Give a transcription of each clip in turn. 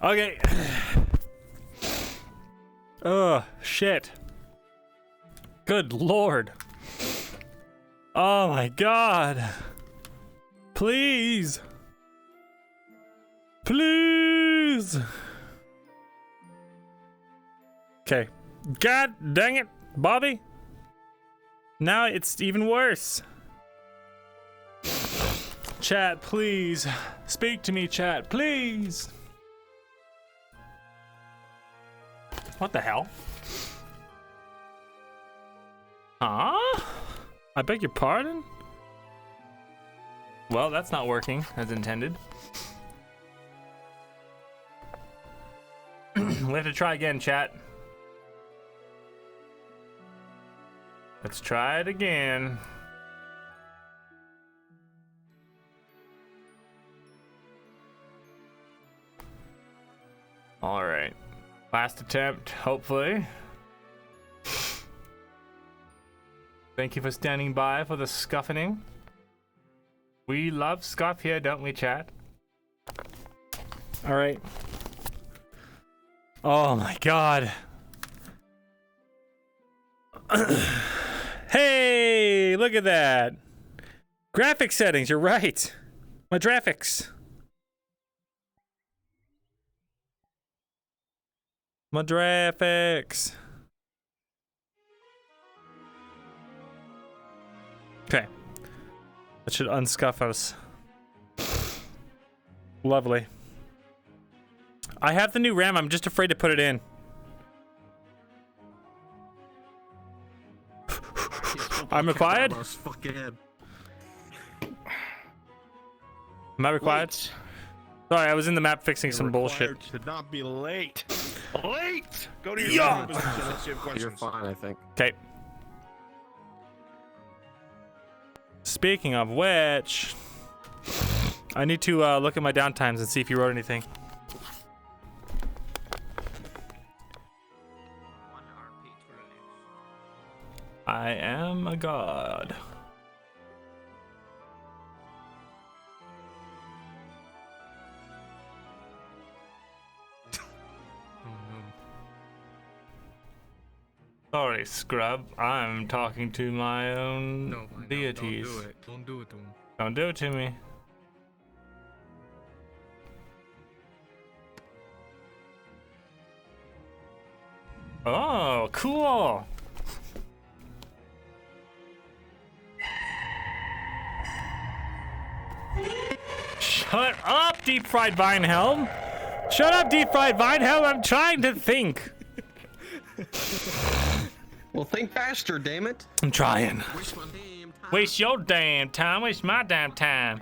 Okay. Oh, shit. Good lord. Oh my god. Please. Please. Okay. God dang it, Bobby. Now it's even worse. Chat, please. Speak to me, chat, please. What the hell? Huh? I beg your pardon? Well, that's not working as intended. We have to try again, chat. Let's try it again. All right. Last attempt, hopefully. Thank you for standing by for the scuffing. We love scuff here, don't we, chat? All right. Oh my god. Hey, look at that. Graphic settings, you're right. My graphics. My graphics. Okay. That should unscuff us. Lovely. I have the new RAM. I'm just afraid to put it in. I'm required? Am I required? Late. Sorry, I was in the map fixing some bullshit. Should not be late. Late! Go to your Yeah. You're fine, I think. Okay. Speaking of which, I need to look at my downtimes and see if you wrote anything. I am a god. Sorry, scrub. I'm talking to my own deities. Don't do it. Don't do it to him. Don't do it to me. Oh, cool. Shut up, deep fried Vinehelm. Shut up, deep fried Vinehelm. I'm trying to think. Well, think faster, damn it. I'm trying. Waste my damn time. Waste your damn time. Waste my damn time.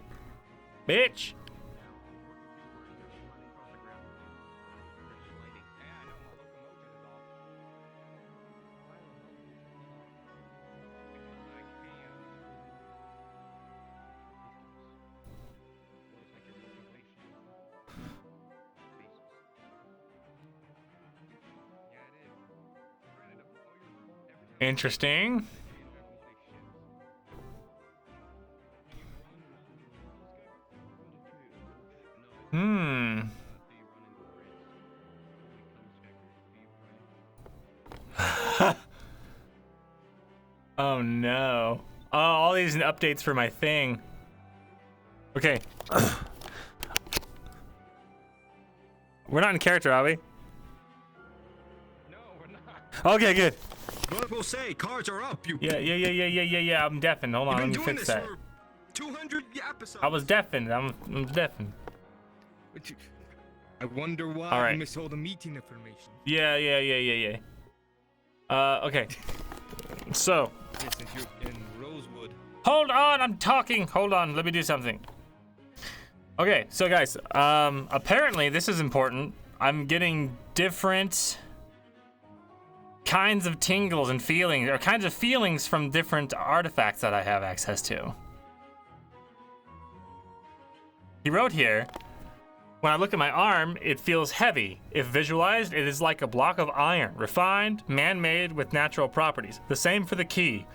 Bitch. Interesting. Oh no. Oh, all these updates for my thing. Okay. We're not in character, are we? No, we're not. Okay, good. What will say? Cards are up. You. Yeah. I'm deafened. Hold on, let You've me been doing fix this that. for 200 episodes. I was deafened. I'm deafened. I wonder why All right. you missed all the meeting information. Yeah. Okay. So, Since you're in Rosewood. hold on, I'm talking. Hold on, let me do something. Okay, so guys, apparently this is important. I'm getting different kinds of tingles and feelings, or kinds of feelings from different artifacts that I have access to. He wrote here, when I look at my arm, it feels heavy. If visualized, it is like a block of iron, refined, man-made with natural properties. The same for the key.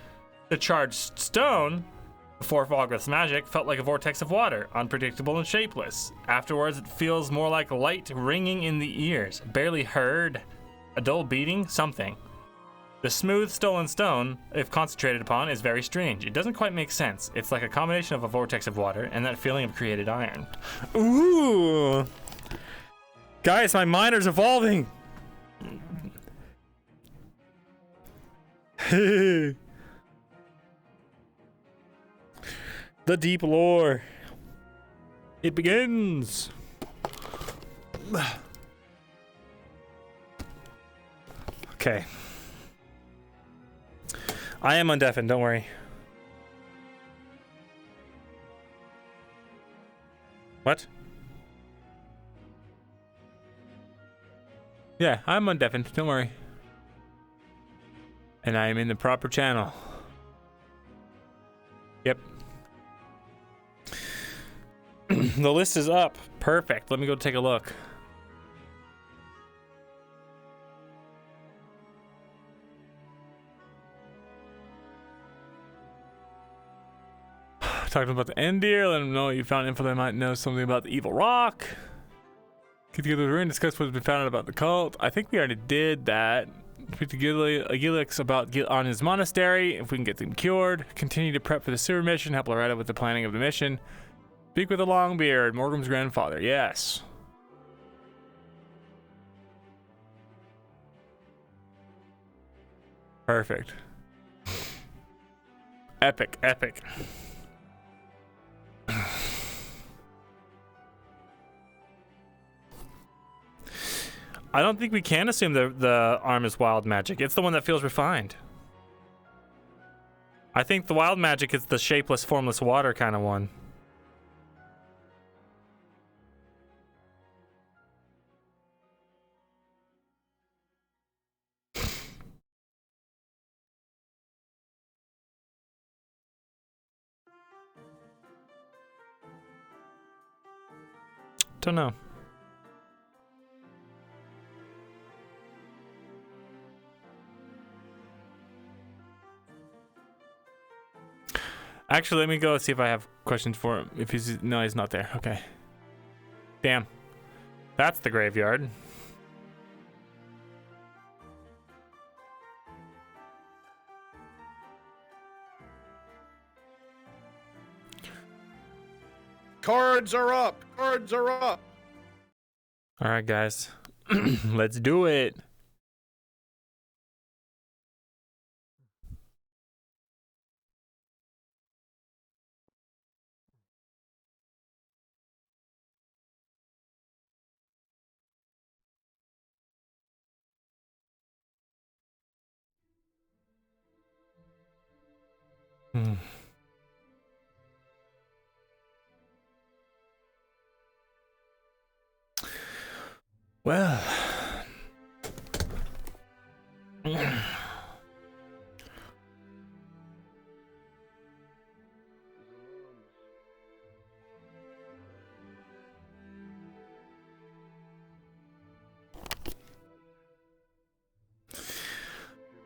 The charged stone Before Fogwith's magic felt like a vortex of water, unpredictable and shapeless. Afterwards, it feels more like light ringing in the ears, barely heard, a dull beating, something. The smooth stolen stone, if concentrated upon, is very strange. It doesn't quite make sense. It's like a combination of a vortex of water and that feeling of created iron. Ooh! Guys, my miner's evolving! The deep lore. It begins. Okay. I am undeafened, don't worry. What? Yeah, I'm undeafened, don't worry. And I am in the proper channel. Yep. The list is up. Perfect. Let me go take a look. Talking about the Endear, let them know you found info that might know something about the evil rock. Get together with Ruin, discuss what's been found about the cult. I think we already did that. Speak to Gilix about on his monastery, if we can get them cured. Continue to prep for the sewer mission, help Loretta with the planning of the mission. Speak with the Longbeard, Morgan's grandfather, yes. Perfect. Epic, epic. I don't think we can assume the arm is wild magic. It's the one that feels refined. I think the wild magic is the shapeless, formless water kind of one. Don't know. Actually, let me go see if I have questions for him. If he's no, he's not there. Okay. Damn. That's the graveyard. Cards are up. Cards are up. All right, guys. Let's do it. Well.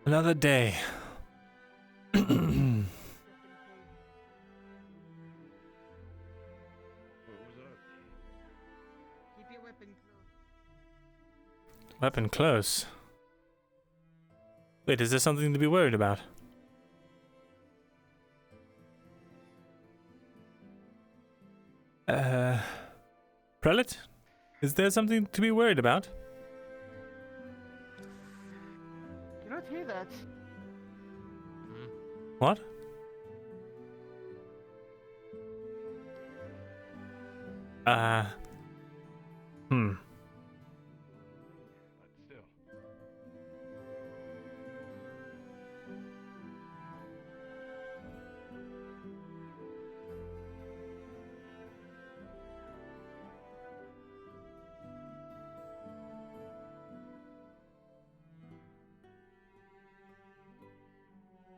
Another day. Keep your weapon close. Weapon close. Wait, is there something to be worried about? Prelate? Is there something to be worried about? You don't hear that. What? Still.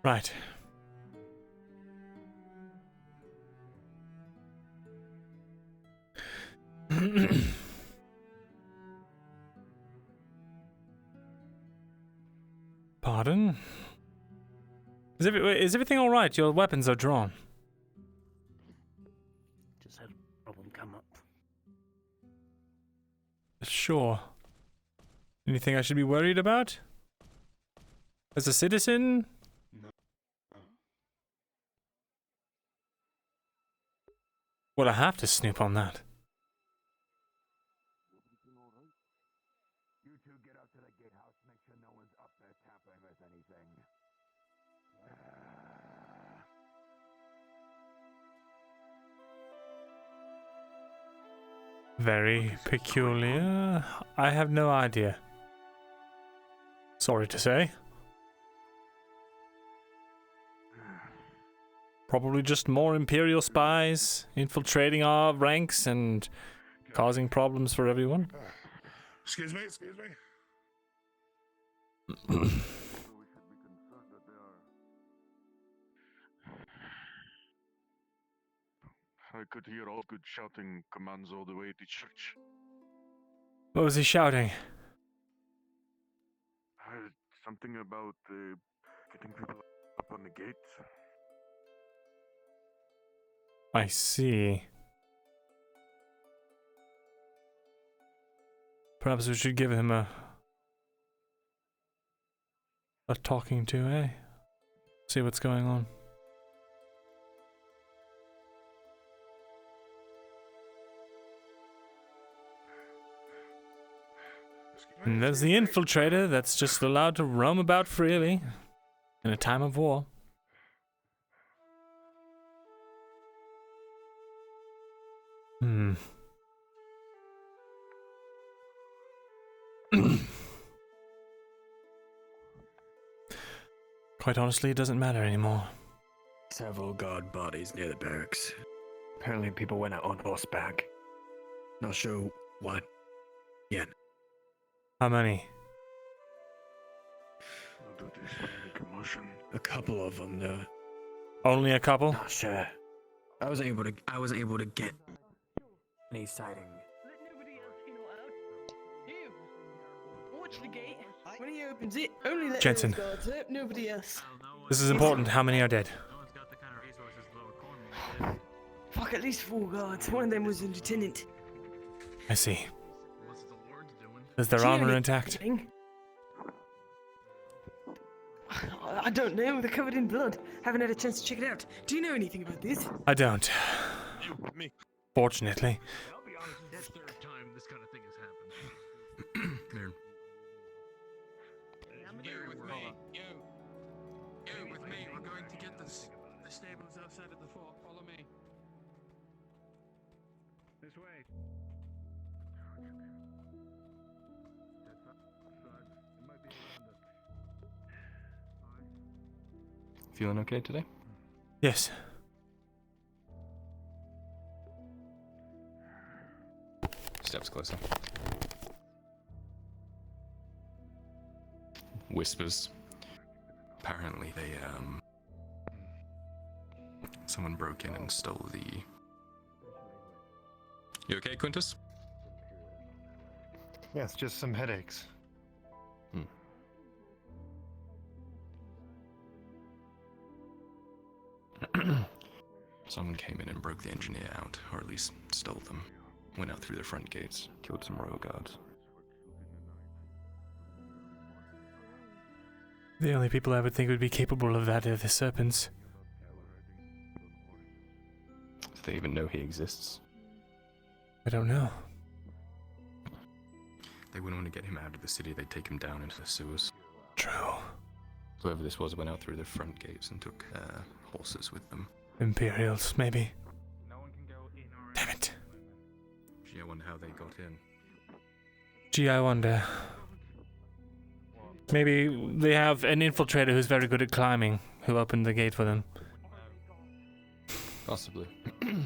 Right. Pardon? Is everything all right? Your weapons are drawn. sure. Anything I should be worried about? As a citizen? No. Well, I have to snoop on that. You two get up to the gatehouse, make sure no one's up there tampering with anything. Very peculiar. I have no idea. Sorry to say. Probably just more Imperial spies infiltrating our ranks and causing problems for everyone. Excuse me, excuse me. I could hear all good shouting commands all the way to church. What was he shouting? Something about getting people up on the gate. I see. Perhaps we should give him a talking to, eh? See what's going on. And there's the infiltrator that's just allowed to roam about freely in a time of war. Quite honestly, it doesn't matter anymore. Several guard bodies near the barracks. Apparently people went out on horseback. Not sure what yet. How many? I'll do this. Make a motion. A couple of them, though. Only a couple? Not sure. I wasn't able to get any sighting. Let nobody else in or out. You! Watch the gate. When he opens it, only let Jensen. those guards up, nobody else. This is important. How many are dead? Fuck, at least 4 guards. One of them was a lieutenant. I see. Is their armor intact? I don't know. They're covered in blood. Haven't had a chance to check it out. Do you know anything about this? I don't. You, me. Fortunately. I'll be honest, this is the third time this kind of thing has happened. There. You with me. You with me. We're going to get this. The stables outside of the fort. Follow me. This way. Feeling okay today? Yes. Steps closer. Whispers. Apparently they, someone broke in and stole the... You okay, Quintus? Yes, just some headaches. Someone came in and broke the engineer out, or at least stole them. Went out through the front gates, killed some royal guards. The only people I would think would be capable of that are the serpents. Do they even know he exists? I don't know. They wouldn't want to get him out of the city, they'd take him down into the sewers. True. Whoever this was went out through the front gates and took horses with them. Imperials, maybe. No one can go in or Damn it. Gee, I wonder how they got in. Gee, I wonder. Maybe they have an infiltrator who's very good at climbing, who opened the gate for them. Possibly. I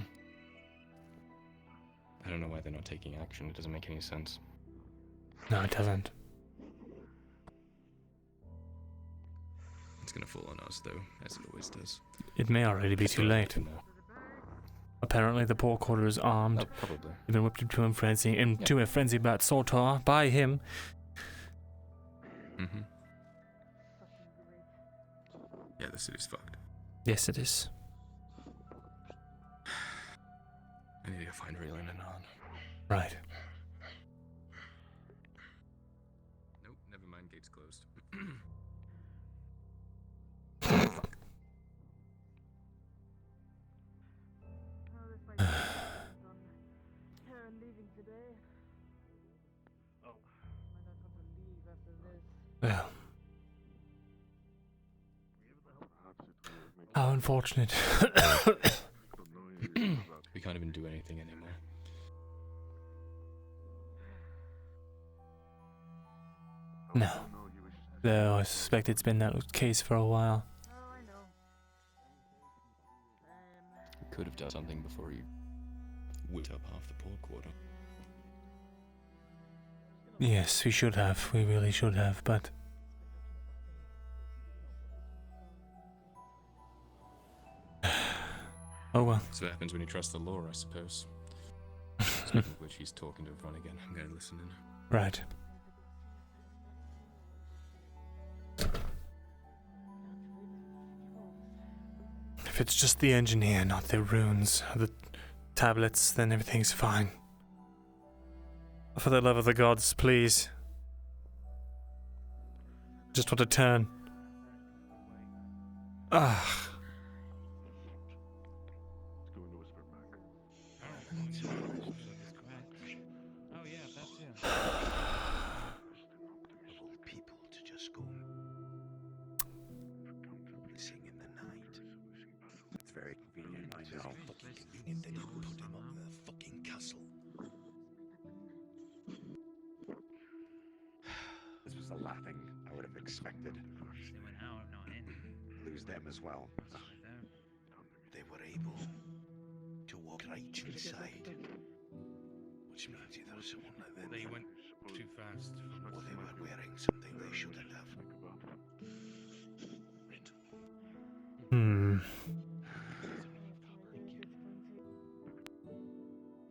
don't know why they're not taking action, it doesn't make any sense. No, it doesn't. It's gonna fall on us, though, as it always does. It may already be too late. Apparently the poor quarter is armed. Oh, probably. They've been whipped into a frenzy about Sortar by him. Mm-hmm. Yeah, the city's fucked. Yes, it is. I need to go find Raylan and Han. Right. I'm leaving today. Oh. Might not want to leave after this. Well, Perhaps it will make how unfortunate. the noise about We can't even do anything anymore. No. Oh, no, he wishes to Though I suspect it's been that case for a while. Oh, I know. We could have done something before you whipped up half the pork quarter. Yes, we should have. We really should have, but... Oh well. That's what happens when you trust the law, I suppose. Speaking of which, he's talking to everyone again. I'm going to listen in. Right. If it's just the engineer, not the runes, or the tablets, then everything's fine. For the love of the gods, please. Just want to turn. Ah. go into whisper back. Oh yeah, that's it. Of all people to just go missing in the night. It's very convenient. I know. Fucking convenient they didn't put him up in the fucking castle. This was the last thing I would have expected. They went out, not in. Lose them as well. Right there. They were able to walk right inside. Which means either someone like them They went too fast. or they were wearing something they shouldn't have. Hmm.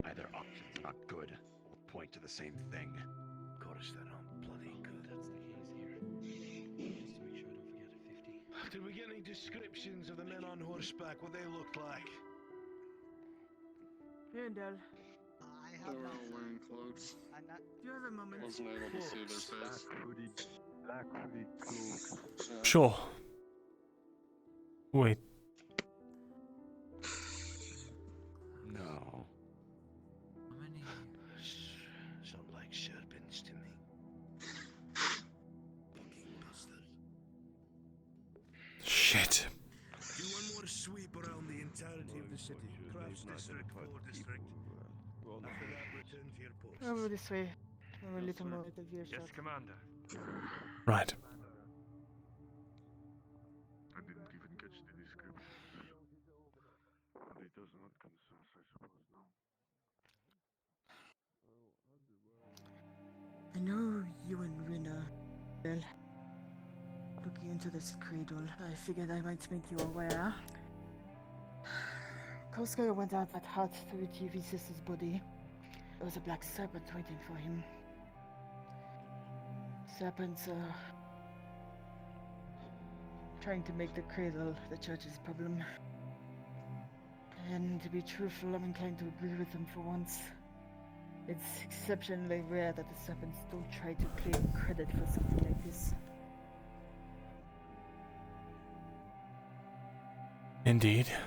Either option's not good, or point to the same thing. Of course, they're not bloody good. That's the case here. Just to make sure I don't forget a 50. Did we get any descriptions of the men on horseback, what they looked like? Myrindal, They were all wearing cloaks. do you have a moment? Wasn't able to see their face. Black hoodie cloak. Sure. Wait. No. How many? Sound like serpents to me. Fucking bastard. Shit. Do one more sweep around the entirety of the city. Crafts district, 4 district. After that, return to your post. Over this way. I'm a little more at the VRChat. Commander. Right. I didn't even catch the description. But it does not concern us, I suppose, no. I know you and Rina. Well, looking into this cradle, I figured I might make you aware. Koska went out that hut to retrieve his sister's body. There was a black serpent waiting for him. Serpents are trying to make the cradle the church's problem. And to be truthful, I'm inclined to agree with them for once. It's exceptionally rare that the serpents don't try to claim credit for something like this. Indeed. Today's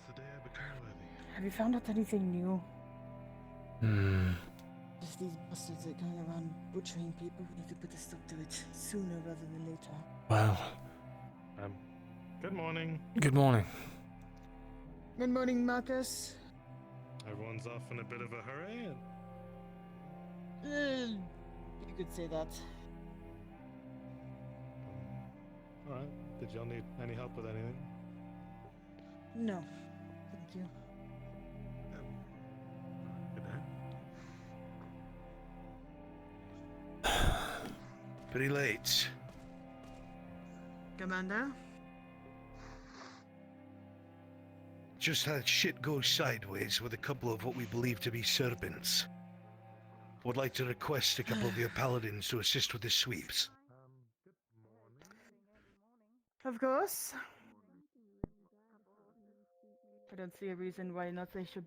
the day I become worthy. Have you found out anything new? Hmm. Just these bastards that going around butchering people. We need to put a stop to it sooner rather than later. Well, Good morning. good morning. Good morning, Marcus. Everyone's off in a bit of a hurry. You could say that. All right. Did y'all need any help with anything? No, thank you. Good night. Pretty late. Commander? Just had shit go sideways with a couple of what we believe to be serpents. Would like to request a couple of your paladins to assist with the sweeps. Of course. I don't see a reason why not they should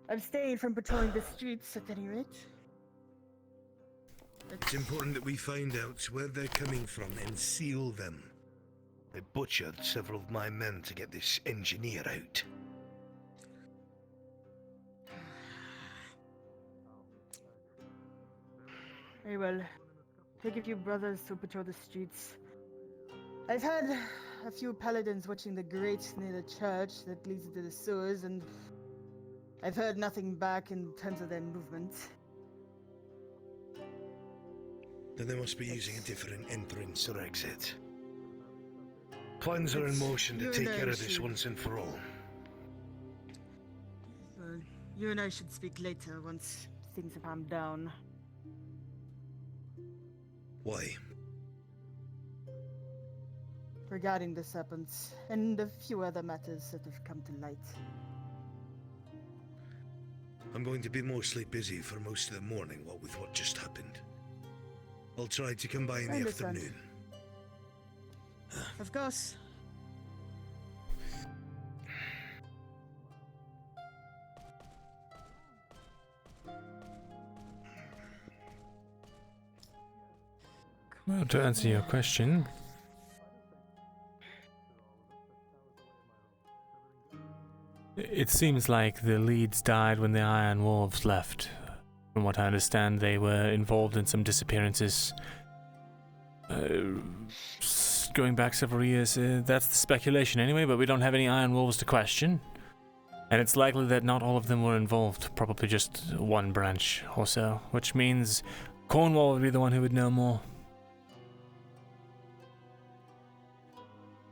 abstain from patrolling the streets at any rate. It's important that we find out where they're coming from and seal them. I butchered several of my men to get this engineer out. Very well. Take a few brothers to patrol the streets. I've had a few paladins watching the grate near the church that leads into the sewers, and I've heard nothing back in terms of their movement. Then they must be using a different entrance or exit. Plans are in motion to You take and I care of this should- once and for all. Well, you and I should speak later once things have calmed down. Why? Regarding the serpents, and a few other matters that have come to light. I'm going to be mostly busy for most of the morning, what with what just happened. I'll try to come by in I the understand. afternoon. Of course. Well, to answer your question, it seems like the leads died when the Iron Wolves left. From what I understand, they were involved in some disappearances going back several years. That's the speculation anyway, but we don't have any Iron Wolves to question. And it's likely that not all of them were involved, probably just one branch or so, which means Cornwall would be the one who would know more.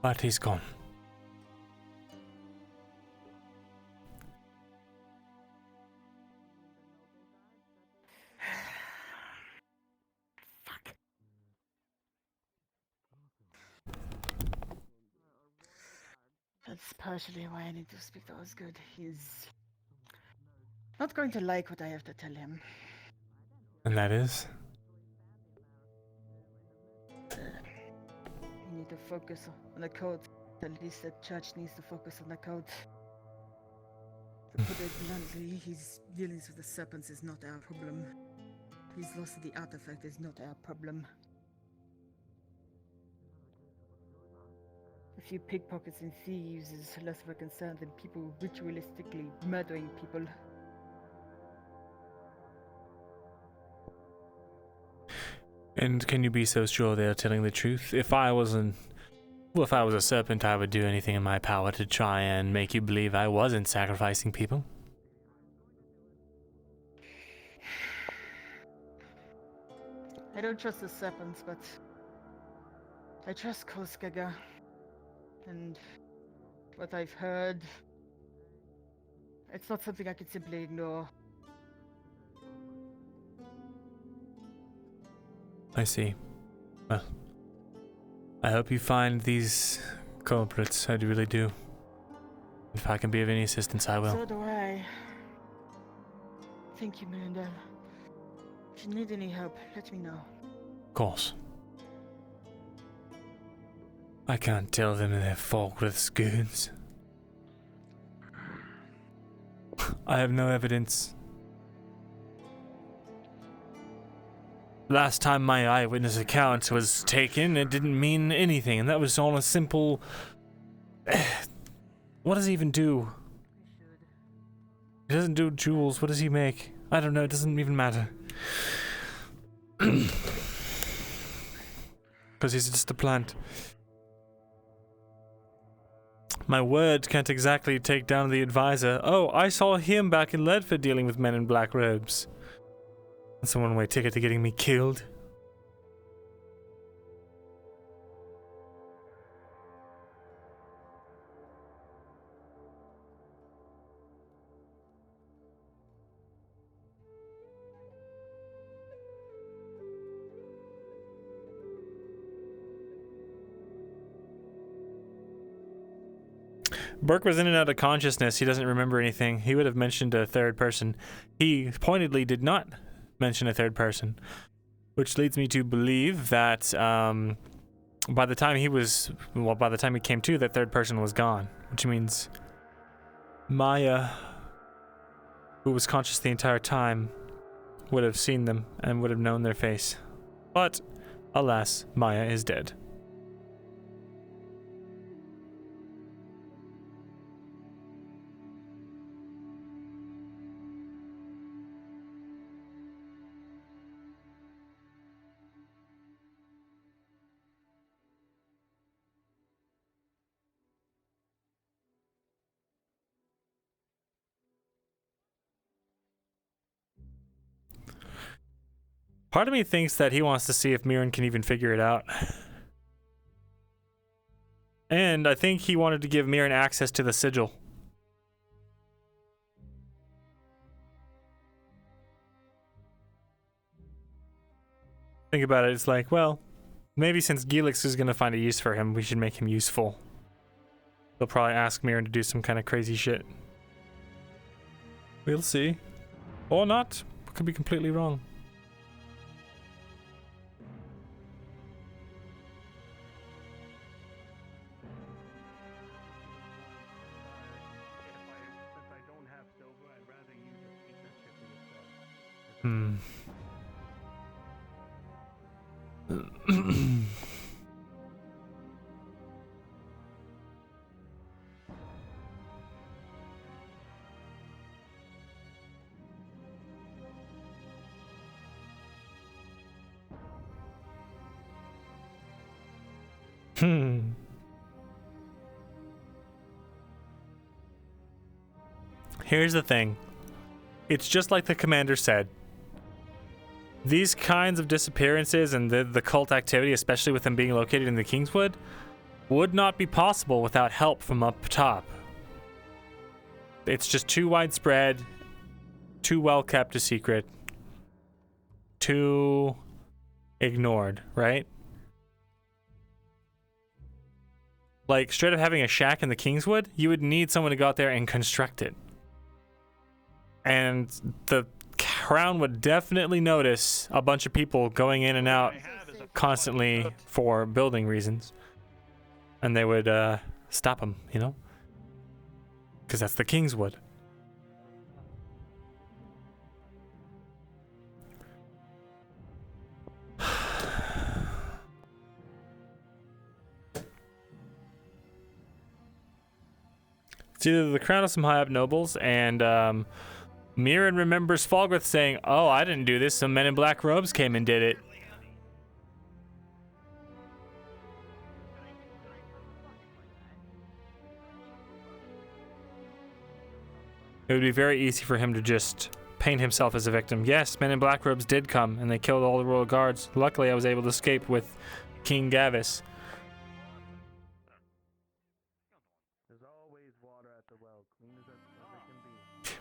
But he's gone. Fuck. That's partially why I need to speak to Osgood. He's not going to like what I have to tell him. And that is? We need to focus on the code. At least the church needs to focus on the code. To put it bluntly, his dealings with the serpents is not our problem. His loss of the artifact is not our problem. A few pickpockets and thieves is less of a concern than people ritualistically murdering people. And can you be so sure they're telling the truth? If I was a serpent, I would do anything in my power to try and make you believe I wasn't sacrificing people. I don't trust the serpents, but I trust Koskaga. And what I've heard, it's not something I can simply ignore. I see. Well, I hope you find these culprits. I really do. If I can be of any assistance, I will. So do I. Thank you, Myrindal. If you need any help, let me know. Of course. I can't tell them they're Falkworth's goons. I have no evidence. Last time my eyewitness account was taken, it didn't mean anything, and that was all a simple... What does he even do? He doesn't do jewels. What does he make? I don't know. It doesn't even matter. Because he's just a plant. My word can't exactly take down the advisor. Oh, I saw him back in Ledford dealing with men in black robes. That's a one-way ticket to getting me killed. Burke was in and out of consciousness. He doesn't remember anything. He would have mentioned a third person. He pointedly did not mention a third person, which leads me to believe that by the time he came to, that third person was gone, which means Maya, who was conscious the entire time, would have seen them and would have known their face. But alas, Maya is dead. Part of me thinks that he wants to see if Myrin can even figure it out. And I think he wanted to give Myrin access to the sigil. Think about it, it's like, well, maybe since Gilix is going to find a use for him, we should make him useful. They'll probably ask Myrin to do some kind of crazy shit. We'll see. Or not. Could be completely wrong. Hmm. Here's the thing. It's just like the commander said. These kinds of disappearances and the cult activity, especially with them being located in the Kingswood, would not be possible without help from up top. It's just too widespread, too well kept a secret, too ignored, right? Like, straight up having a shack in the Kingswood, you would need someone to go out there and construct it. And the Crown would definitely notice a bunch of people going in and out constantly for building reasons. And they would stop them, you know? Because that's the Kingswood. It's either the Crown of some high up nobles, and Myrin remembers Falgrith saying, "Oh, I didn't do this. Some men in black robes came and did it." It would be very easy for him to just paint himself as a victim. Yes, men in black robes did come, and they killed all the royal guards. Luckily, I was able to escape with King Gavis.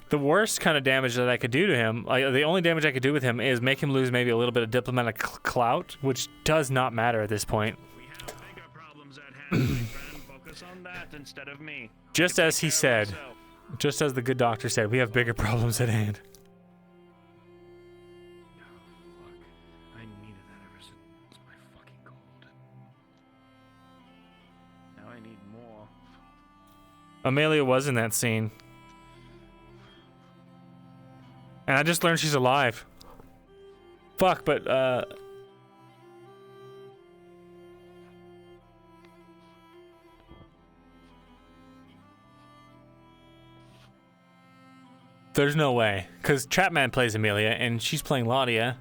The worst kind of damage that I could do to him, the only damage I could do with him is make him lose maybe a little bit of diplomatic clout, which does not matter at this point. We have bigger problems at hand, my friend. Focus on that instead of me. Just as he said, just as the good doctor said, we have bigger problems at hand. I needed that ever since my fucking cold. Now I need more. Amelia was in that scene. And I just learned she's alive. Fuck, but, there's no way. Because Trapman plays Amelia, and she's playing Laudia.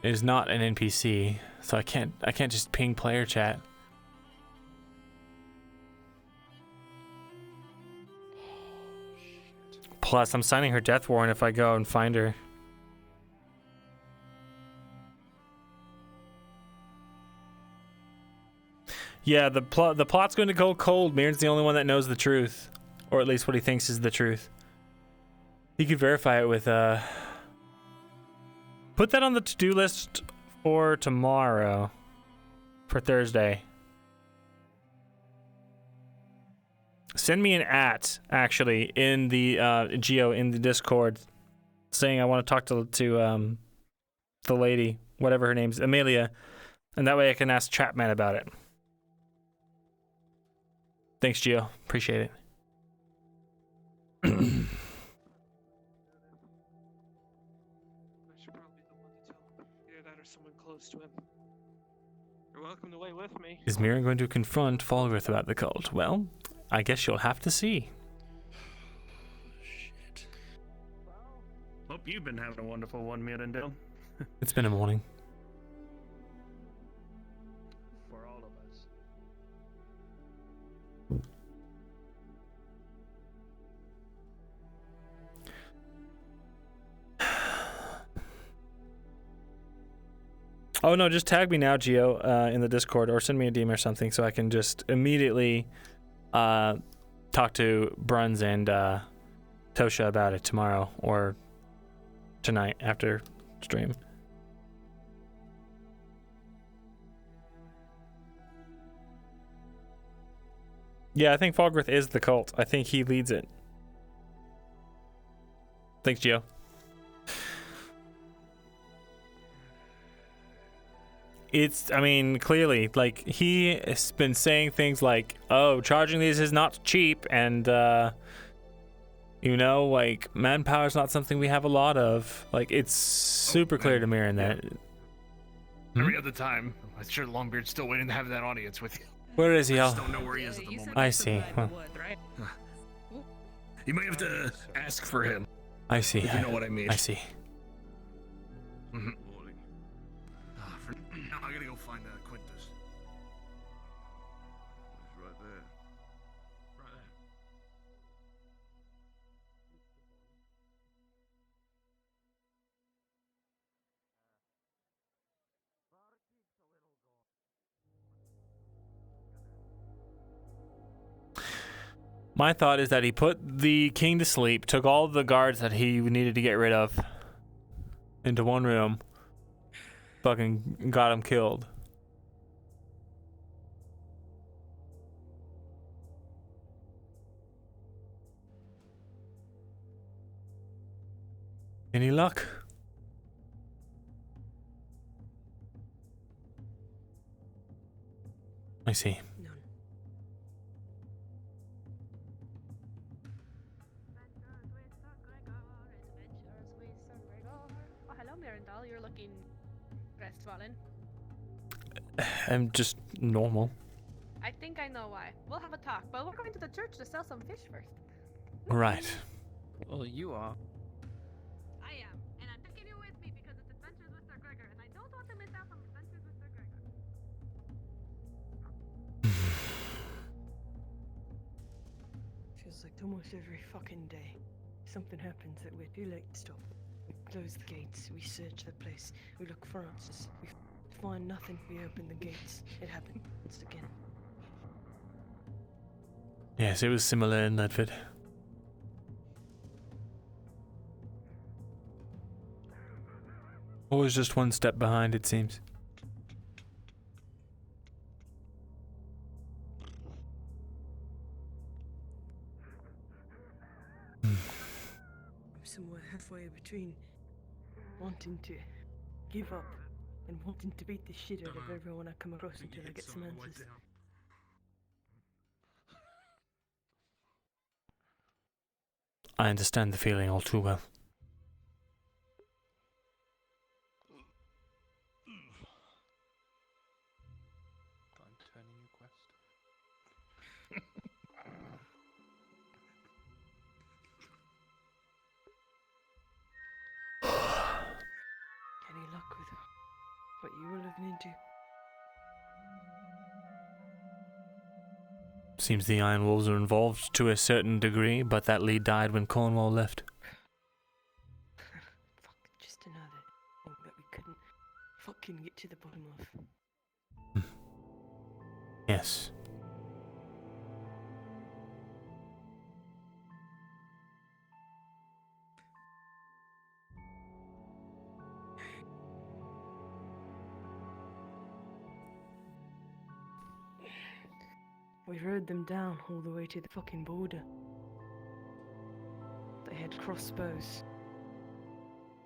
Is not an NPC. So I can't just ping player chat. Plus, I'm signing her death warrant if I go and find her. Yeah, the plot's going to go cold. Myrin's the only one that knows the truth. Or at least what he thinks is the truth. He could verify it with, put that on the to-do list for tomorrow. For Thursday. Send me an actually, in the, Geo, in the Discord, saying I want to talk to the lady, whatever her name's, Amelia, and that way I can ask Trapman about it. Thanks, Geo. Appreciate it. I should probably be the one to tell him. Either that or someone close to him. You're welcome to wait with me. Is Myrin going to confront Falgrith about the cult? Well, I guess you'll have to see. Shit. Hope you've been having a wonderful one, Myrindal. It's been a morning. For all of us. Oh no, just tag me now, Geo, in the Discord, or send me a DM or something, so I can just immediately talk to Bruns and Tosha about it tomorrow or tonight after stream. Yeah, I think Falgrith is the cult. I think he leads it. Thanks, Geo. I mean, clearly, like, he has been saying things like, oh, charging these is not cheap, and, you know, like, manpower is not something we have a lot of. Like, it's super clear to Myrindal that. Every other time, I'm sure Longbeard's still waiting to have that audience with you. Where is he? I just don't know where he is at the moment. I see. Huh. You may have to ask for him. I see. If you know what I mean. I see. Mm-hmm. For now, I gotta go find Quintus. He's right there. Right there. My thought is that he put the king to sleep, took all of the guards that he needed to get rid of into one room, fucking got him killed. Any luck? I see. Oh, hello, Myrindal. You're looking crestfallen. I'm just normal. I think I know why. We'll have a talk, but we're going to the church to sell some fish first. Right. Well, you are. I am, and I'm taking you with me because it's adventures with Sir Gregor, and I don't want to miss out on adventures with Sir Gregor. Feels like almost every fucking day, something happens that we're too late to stop. We close the gates, we search the place, we look for answers, we find nothing, we open the gates, it happens again. Yes, it was similar in Ledford. Always just one step behind, it seems. I'm somewhere halfway between wanting to give up and wanting to beat the shit out of everyone I come across until I get some answers. I understand the feeling all too well. Done turning your quest. Any luck with what you were looking into? Seems the Iron Wolves are involved to a certain degree, but that lead died when Cornwall left. Fuck, just another thing that we couldn't fucking get to the bottom of. Yes. We rode them down all the way to the fucking border. They had crossbows.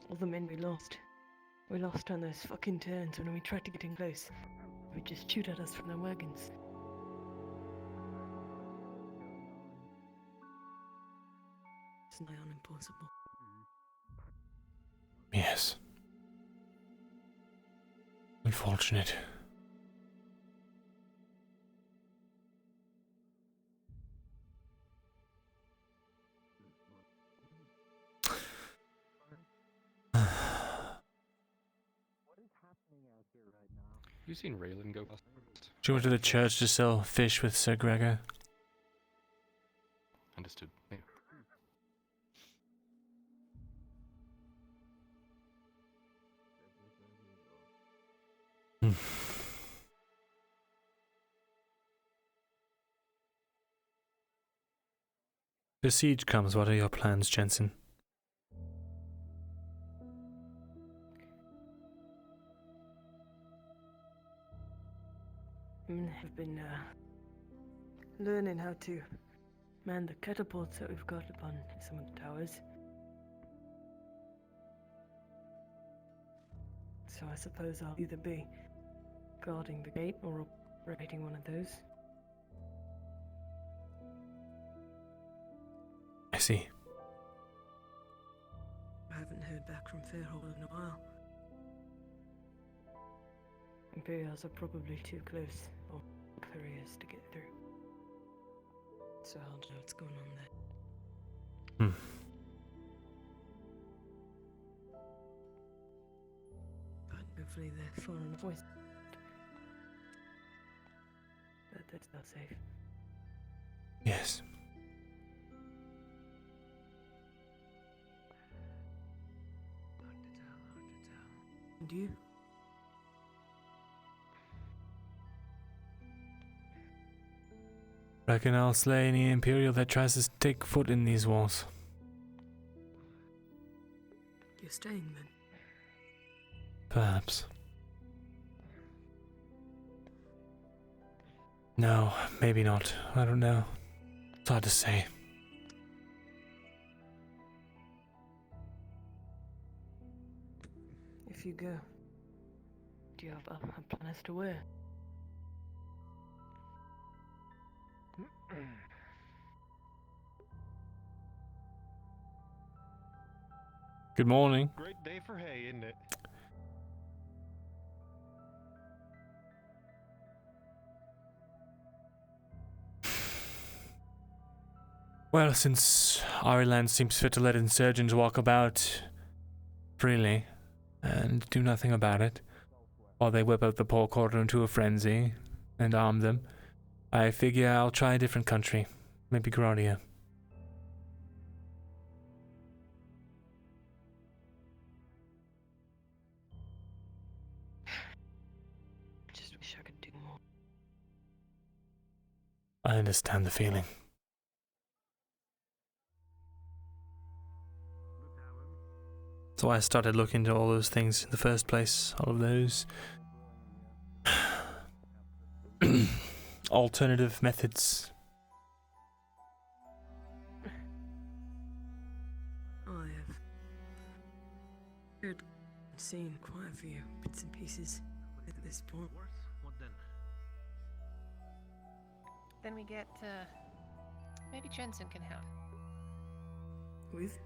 All the men we lost on those fucking turns when we tried to get in close. They just shoot at us from their wagons. It's nigh on impossible. Yes. Unfortunate. You seen Raylan go past? She went to the church to sell fish with Sir Gregor. Understood. Yeah. The siege comes. What are your plans, Jensen? I've been learning how to man the catapults that we've got upon some of the towers. So I suppose I'll either be guarding the gate or operating one of those. I see. I haven't heard back from Fairhall in a while. Imperials are probably too close, or couriers to get through. So I'll know what's going on there. But hopefully they're far enough west that they're still safe. Yes. And you? Reckon I'll slay any Imperial that tries to take foot in these walls. You're staying then? Perhaps. No, maybe not. I don't know. It's hard to say. If you go, do you have a plan as to where? Good morning. Great day for hay, isn't it? Well, since Ireland seems fit to let insurgents walk about freely and do nothing about it, while they whip out the poor quarter into a frenzy and arm them, I figure I'll try a different country, maybe Gradia. Just wish I could do more. I understand the feeling. So I started looking into all those things in the first place, all of those alternative methods. I have heard and seen quite a few bits and pieces at this point. What then? Then we get, maybe Jensen can help. With?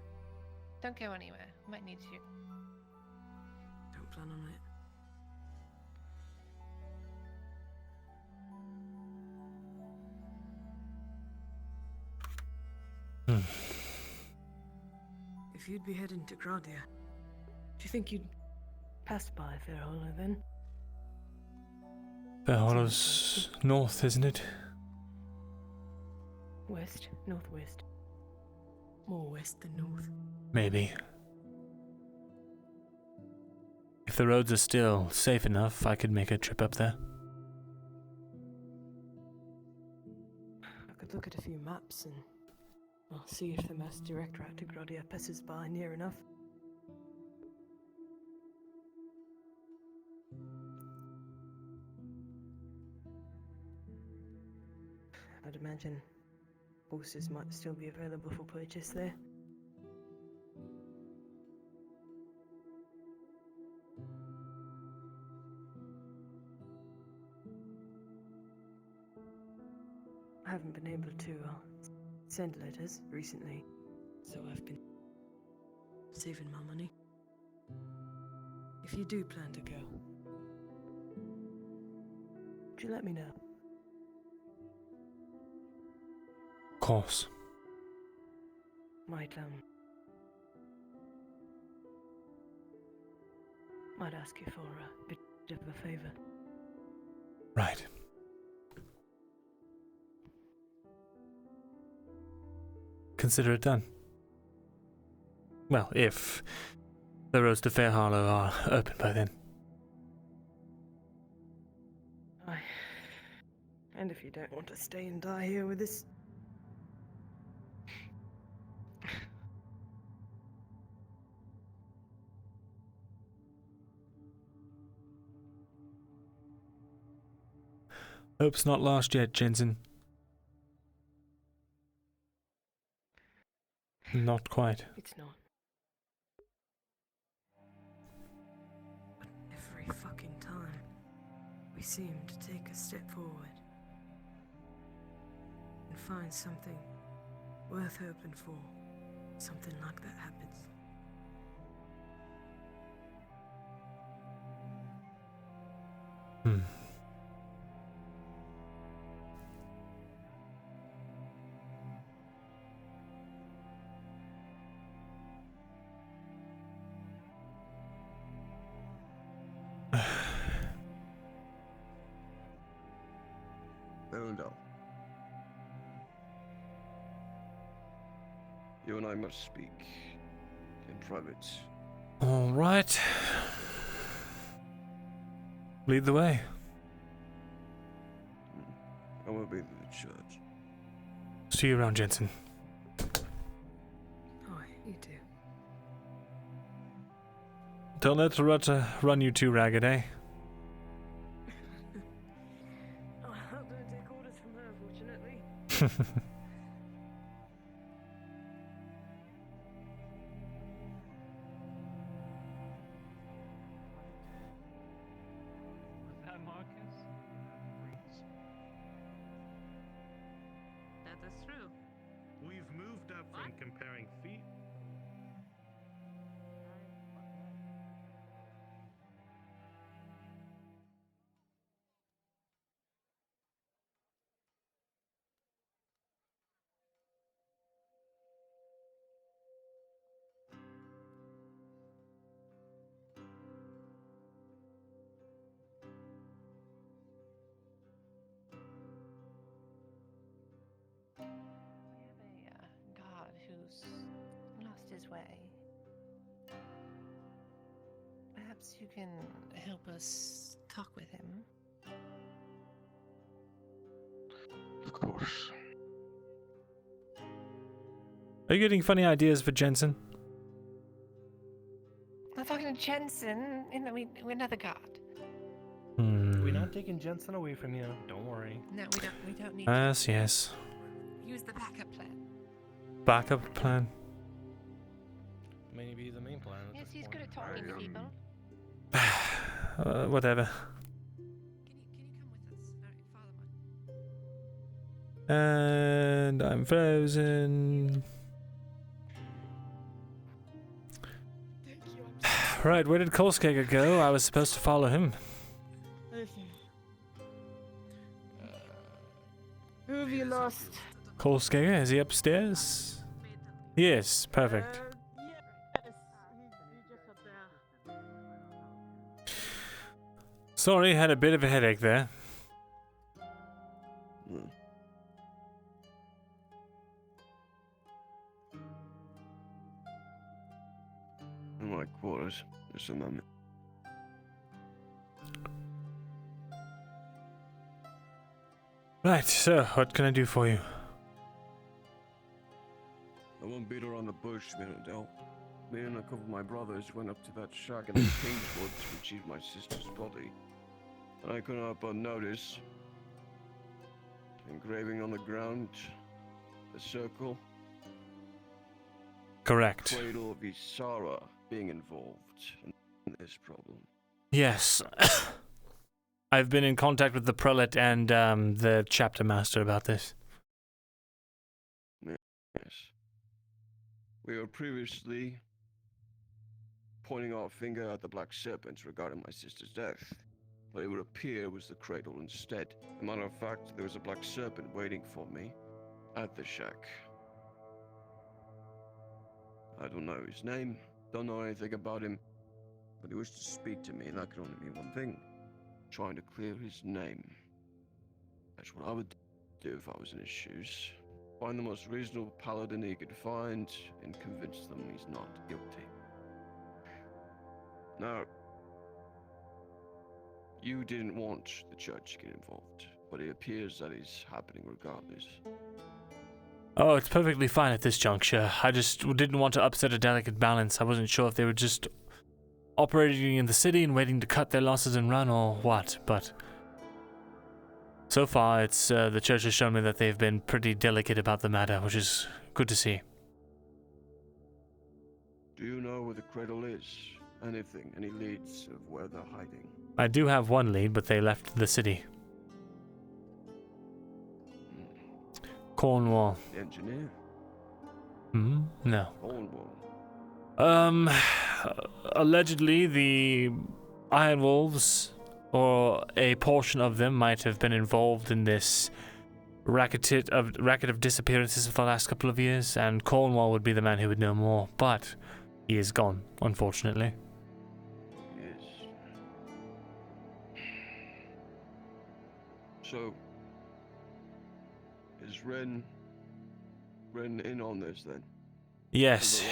Don't go anywhere. Might need you. Don't plan on it. If you'd be heading to Gradia, do you think you'd pass by Fairhollow then? Fairhollow's north, isn't it? West, northwest. More west than north. Maybe. If the roads are still safe enough, I could make a trip up there. I could look at a few maps and I'll see if the most direct route to Gradia passes by near enough. I'd imagine horses might still be available for purchase there. I haven't been able to send letters recently, so I've been saving my money. If you do plan to go, would you let me know? Of course. Might ask you for a bit of a favor. Right. Consider it done. Well, if the roads to Fairhollow are open by then. And if you don't want to stay and die here with this... Hope's not lost yet, Jensen. Not quite. It's not. But every fucking time, we seem to take a step forward and find something worth hoping for. Something like that happens. Myrindal. You and I must speak in private. All right. Lead the way. I will be to the church. See you around, Jensen. Oh, you do. Don't let the rut run you too ragged, eh? Oh, I don't take orders from her, fortunately. Was that Marcus? That is true. We've moved up from comparing feet. We have a god who's lost his way. Perhaps you can help us talk with him. Of course. Are you getting funny ideas for Jensen? I'm talking to Jensen, in that we're another god. We're not taking Jensen away from you. Don't worry. No, we don't need Yes, yes. to use the backup plan. Backup plan. Maybe the main plan. Yes, he's good at talking to people. Whatever. Can you come with us? All right, follow us. And I'm frozen. Right, where did Kolskager go? I was supposed to follow him. Listen. Who have you lost? Kolskager, is he upstairs? Yes, perfect. Yes, he's just up there. Sorry, had a bit of a headache there. In my quarters, just a moment. Right, so what can I do for you? I won't beat around the bush, Myrindal. Me and a couple of my brothers went up to that shack in the Kingswood to retrieve my sister's body. And I couldn't help but notice, engraving on the ground, a circle. Correct. Cradle of Auzera being involved in this problem. Yes. I've been in contact with the prelate and the chapter master about this. Yes. We were previously pointing our finger at the black serpents regarding my sister's death, but it would appear it was the cradle instead. As a matter of fact, there was a black serpent waiting for me at the shack. I don't know his name, don't know anything about him, but he wished to speak to me, and that could only mean one thing: trying to clear his name. That's what I would do if I was in his shoes. Find the most reasonable paladin he could find and convince them he's not guilty. Now, you didn't want the church to get involved, but it appears that it's happening regardless. Oh, it's perfectly fine at this juncture. I just didn't want to upset a delicate balance. I wasn't sure if they were just operating in the city and waiting to cut their losses and run or what, but so far it's the church has shown me that they've been pretty delicate about the matter, which is good to see. Do you know where the cradle is? Anything? Any leads of where they're hiding? I do have one lead, but they left the city. Cornwall. The engineer? No. Cornwall. Allegedly the Iron Wolves, or a portion of them, might have been involved in this racket of disappearances for the last couple of years, and Cornwall would be the man who would know more, but he is gone, unfortunately. Yes. So, is Ren in on this then? Yes,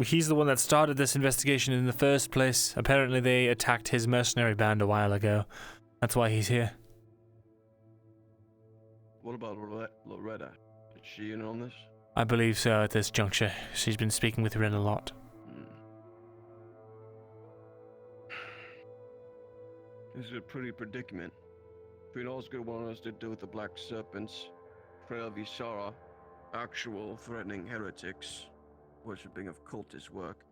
he's the one that started this investigation in the first place. Apparently they attacked his mercenary band a while ago. That's why he's here. What about Loretta? Is she in on this? I believe so at this juncture. She's been speaking with Ren a lot. This is a pretty predicament. Between all's good one has to do with the Black Serpents, Trail Visara, actual threatening heretics, worshipping of cultist work,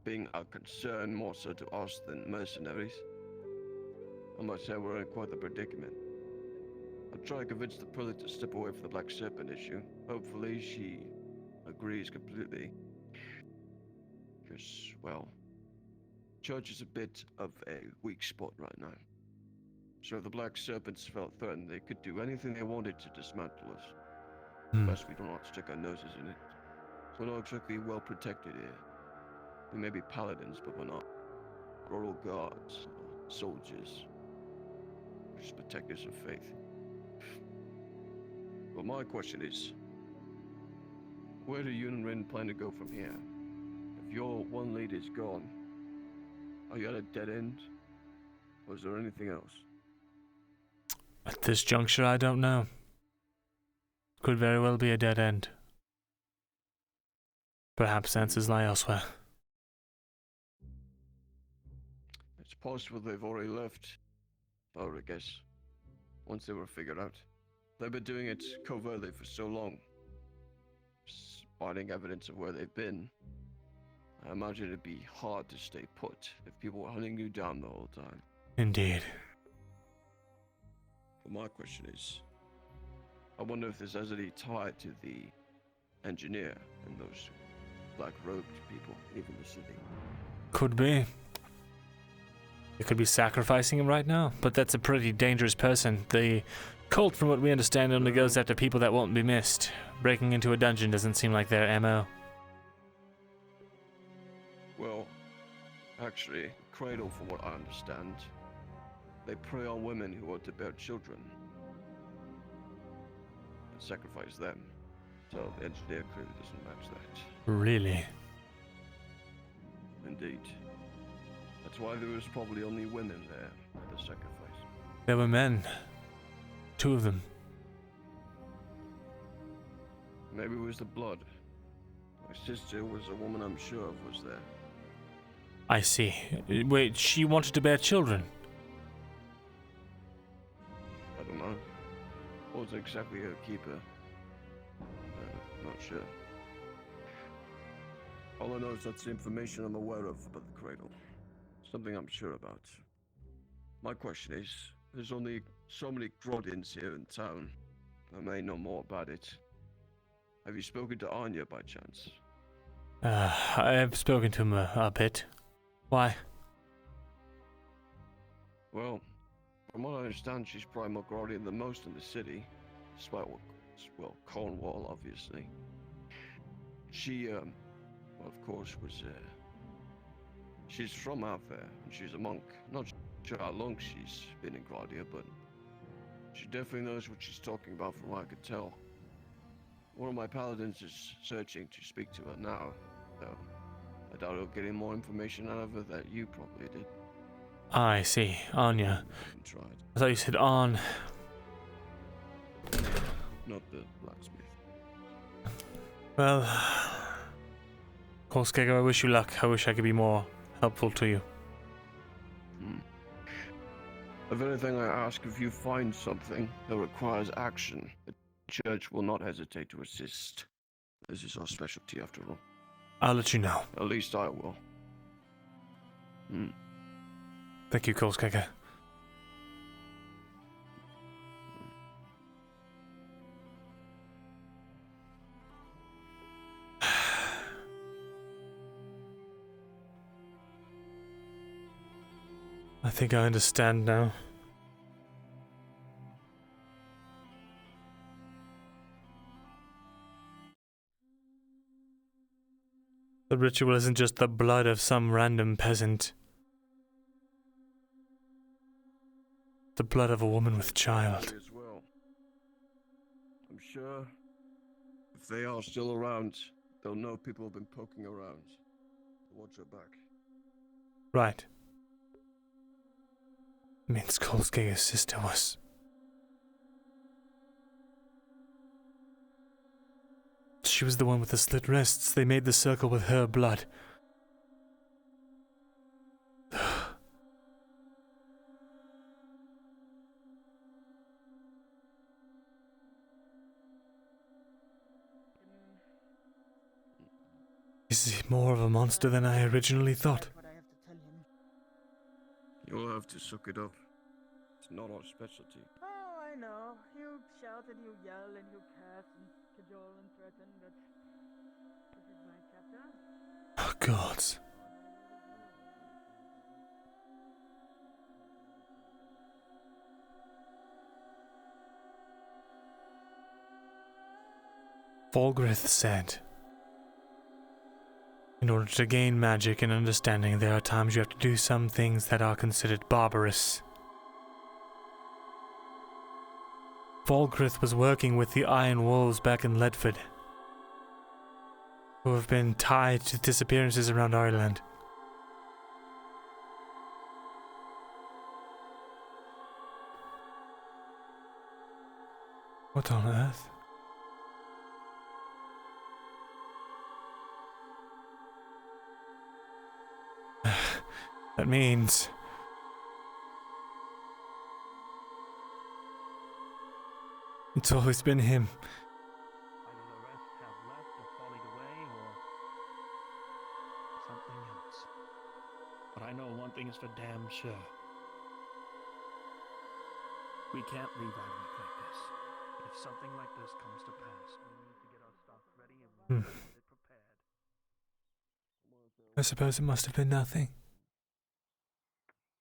being a concern more so to us than mercenaries. I must say we're in quite the predicament. I'll try to convince the prelate to step away from the Black Serpent issue. Hopefully she agrees completely. Because, well, church is a bit of a weak spot right now. So if the Black Serpents felt threatened, they could do anything they wanted to dismantle us. Best we do not stick our noses in it. We're not exactly well protected here. We may be paladins, but we're not rural guards, or soldiers. We're just protectors of faith. But my question is, where do you and Rin plan to go from here? If your one lead is gone, are you at a dead end? Or is there anything else? At this juncture, I don't know. Could very well be a dead end. Perhaps answers lie elsewhere. It's possible they've already left. I would guess. Once they were figured out. They've been doing it covertly for so long. Finding evidence of where they've been. I imagine it'd be hard to stay put if people were hunting you down the whole time. Indeed. But my question is, I wonder if there's any tie to the engineer and those black-robed people leaving the city. Could be. They could be sacrificing him right now, but that's a pretty dangerous person. The cult, from what we understand, only goes after people that won't be missed. Breaking into a dungeon doesn't seem like their MO. Well, actually, Cradle, from what I understand, they prey on women who are to bear children and sacrifice them. So the engineer clearly doesn't match that. Really? Indeed. That's why there was probably only women there at the sacrifice. There were men. 2 of them. Maybe it was the blood. My sister was a woman I'm sure of was there. I see. Wait, she wanted to bear children? I don't know. What was exactly her keeper? Not sure. All I know is that's the information I'm aware of about the cradle. Something I'm sure about. My question is, there's only so many Grodins here in town. I may know more about it. Have you spoken to Anya by chance? I have spoken to him a bit. Why? Well, from what I understand, she's probably more Grodian than most in the city. Despite what, well, Cornwall, obviously. She, well, of course, was, she's from out there, and she's a monk. Not sure how long she's been in Grodia, but she definitely knows what she's talking about from what I could tell. One of my paladins is searching to speak to her now, though. I doubt he'll get any more information out of her that you probably did. I see. Anya. I thought you said on. Not the blacksmith. Well, Kolskega, I wish you luck. I wish I could be more helpful to you. If anything, I ask if you find something that requires action, the church will not hesitate to assist. This is our specialty, after all. I'll let you know. At least I will. Thank you, Kolskega. I think I understand now. The ritual isn't just the blood of some random peasant. The blood of a woman with child. As well. I'm sure if they are still around, they'll know people have been poking around. Watch your back. Right. Means Kolskega's sister was... She was the one with the slit wrists. They made the circle with her blood. Is he more of a monster than I originally thought? You'll have to suck it up. It's not our specialty. Oh, I know. You shout and you yell and you curse and cajole and threaten, but this is my chapter. Oh, gods. Volgrith said, in order to gain magic and understanding, there are times you have to do some things that are considered barbarous. Volgrith was working with the Iron Wolves back in Ledford, who have been tied to disappearances around Ireland. What on earth? That means... It's always been him. Either the rest have left or fallen away, or something else. But I know one thing is for damn sure. We can't leave Ireland like this. If something like this comes to pass, we need to get our stuff ready and we need to get it prepared. I suppose it must have been nothing.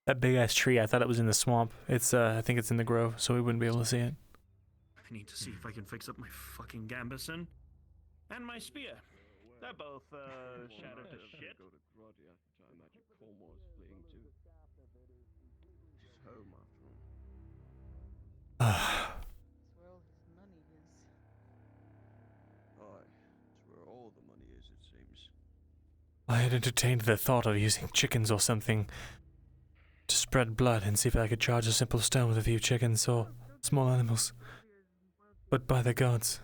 That big ass tree, I thought it was in the swamp. It's I think it's in the grove, so we wouldn't be able to see it. I need to see if I can fix up my fucking gambeson and my spear. They're both shattered to shit. Well, his money is. Aye, it's where all the money is, it seems. I had entertained the thought of using chickens or something to spread blood and see if I could charge a simple stone with a few chickens or small animals. But by the gods,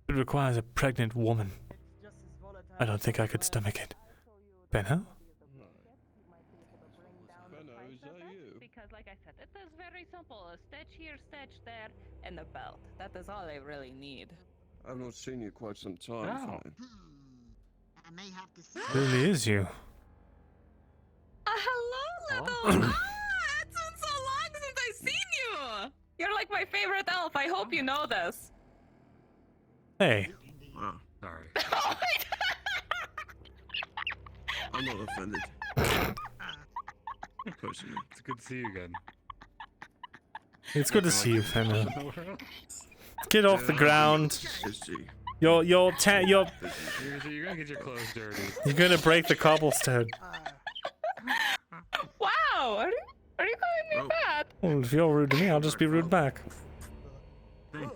it requires a pregnant woman. I don't think I could stomach it. Benno? Because like I said, it is very simple. A stitch here, stitch there, and a belt. That is all I really need. I've not seen you quite some time, Oh. Fine. I may have to say. It really is you. Hello, little. It's been so long since I've seen you. You're like my favorite elf. I hope you know this. Hey. Wow, sorry. Oh I'm not offended. Personally. It's good to see you again. It's good to see you, Benno. Get off the ground. Sissy. You're You're gonna get your clothes dirty. You're gonna break the cobblestone. Wow, are you calling me bad? Well, if you're rude to me, I'll just be rude back. I'm not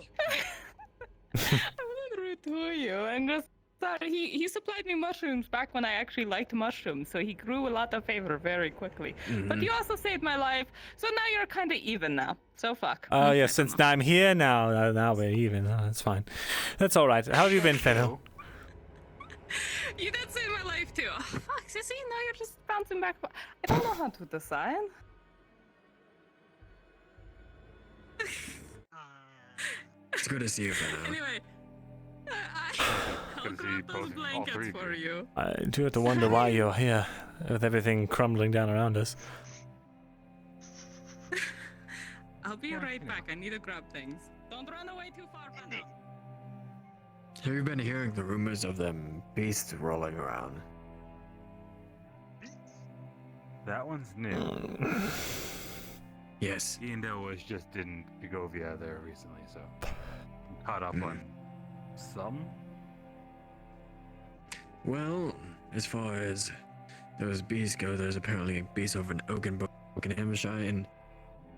rude to you. I'm just he supplied me mushrooms back when I actually liked mushrooms, so he grew a lot of favor very quickly. But you also saved my life, so now you're kind of even now. So fuck. Oh, yeah, since I'm here now, now we're even. Oh, that's fine. That's all right. How have you been, fellow? You did save my life too. Oh, fuck, see, now you're just bouncing back. I don't know how to decide. It's good to see you, fellow. Anyway, I'll grab those blankets for you. I do have to wonder why you're here, with everything crumbling down around us. I'll be right back. I need to grab things. Don't run away too far, fellow. Have you been hearing the rumors of them beasts rolling around? That one's new. Yes. Iandel was just in Begovia there recently, so I'm caught up on some. Well, as far as those beasts go, there's apparently beasts over in Oakenbrook and Hampshire, and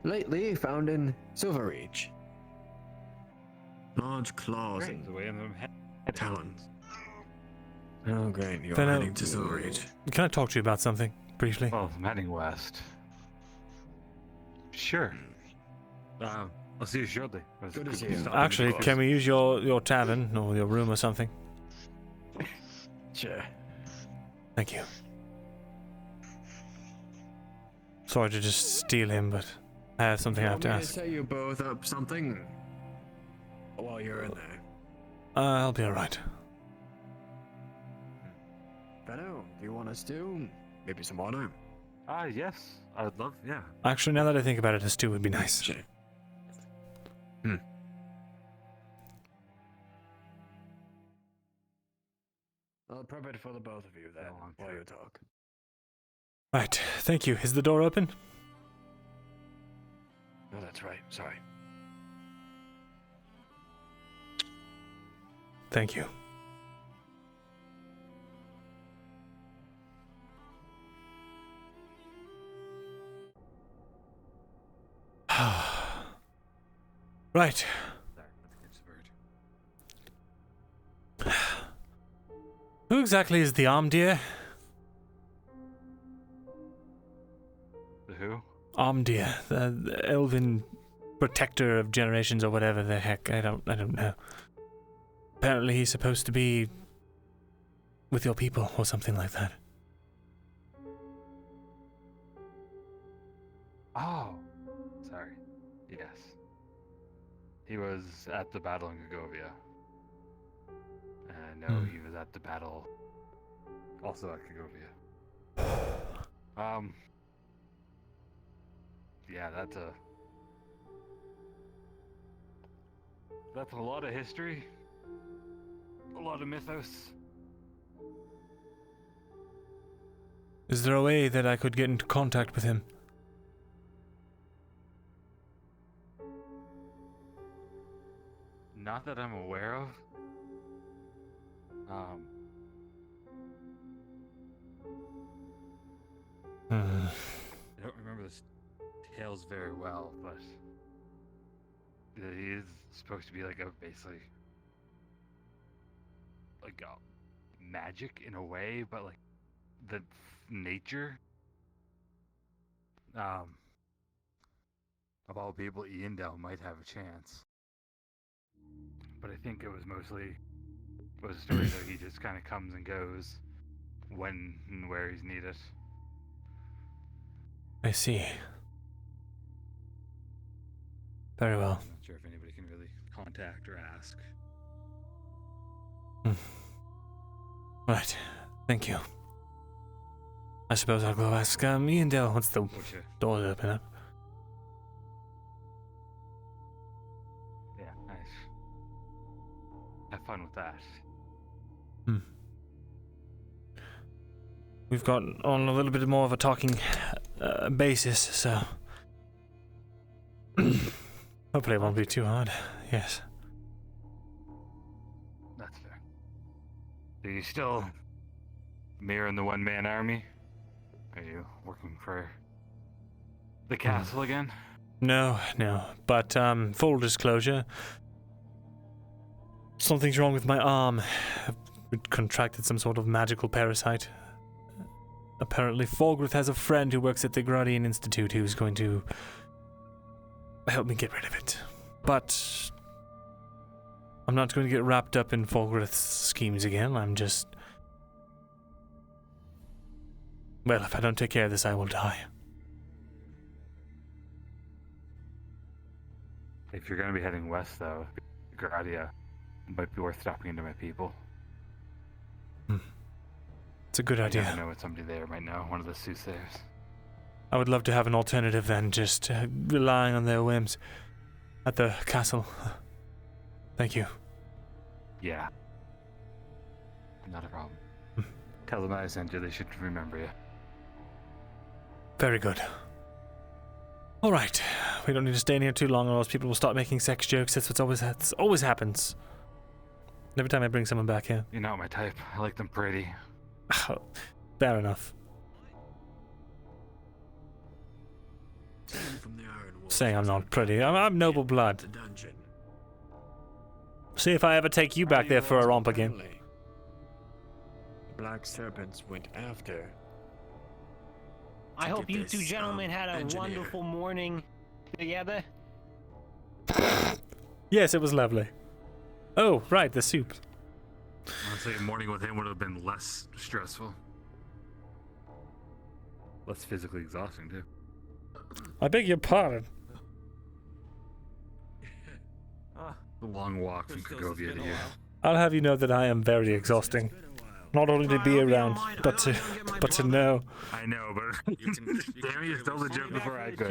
lately found in Silverreach. Large claws and talons. Oh, great. You're heading to Silverreach. Can I talk to you about something, briefly? Well, I'm heading west. Sure. I'll see you shortly. Good to see you. Actually, can we use your tavern or your room or something? Sure. Thank you. Sorry to just steal him, but I have something I have to ask. Set you both up something while you're in there. I'll be alright. Benno, do you want a stew? Maybe some water? Yes. I would love, yeah. Actually, now that I think about it, a stew would be nice. Sure. I'll prep it for the both of you then, while you talk. Right, thank you. Is the door open? No, that's right. Sorry. Thank you. Right. Who exactly is the Armdeer? The who? Armdeer, the Elven protector of generations or whatever the heck. I don't know. Apparently he's supposed to be with your people or something like that. Oh. Sorry. Yes. He was at the battle in Gagovia. And no, he was at the battle also at Gagovia. Yeah, that's a lot of history. A lot of mythos. Is there a way that I could get into contact with him? Not that I'm aware of. I don't remember the tales very well, but he is supposed to be like basically like a magic in a way, but like the nature of all people, Iandel might have a chance. But I think it was a story that he just kind of comes and goes when and where he's needed. I see. Very well. I'm not sure if anybody can really contact or ask. Right. Thank you. I suppose I'll go ask Myrindal once the doors open up. Yeah, nice. Have fun with that. We've got on a little bit more of a talking basis, so hopefully it won't be too hard. Yes. That's fair. Are you still mirroring the one-man army? Are you working for the castle again? No. But full disclosure, something's wrong with my arm. I've It contracted some sort of magical parasite. Apparently, Falgrith has a friend who works at the Gradian Institute who's going to help me get rid of it. But I'm not going to get wrapped up in Falgrith's schemes again. I'm just... Well, if I don't take care of this, I will die. If you're going to be heading west, though, Gradia might be worth stopping into my people. It's a good idea. You never know what somebody there might know, one of the soothsayers. I would love to have an alternative than just relying on their whims at the castle. Thank you. Yeah. Not a problem. Tell them I sent you, they should remember you. Very good. Alright, we don't need to stay in here too long or else people will start making sex jokes. That's what always happens. Every time I bring someone back here. You're not my type. I like them pretty. Fair enough. Saying I'm not pretty. I'm noble blood. See if I ever take you back there for a romp again. The Black Serpents went after. I hope you two gentlemen had a wonderful morning together. Yes, it was lovely. Oh, right, the soup. Honestly, a morning with him would have been less stressful. Less physically exhausting, too. I beg your pardon. The long walk from Kagovia to here. I'll have you know that I am very exhausting. Not only to be around, but to know. I know, but damn, you stole the joke before I could.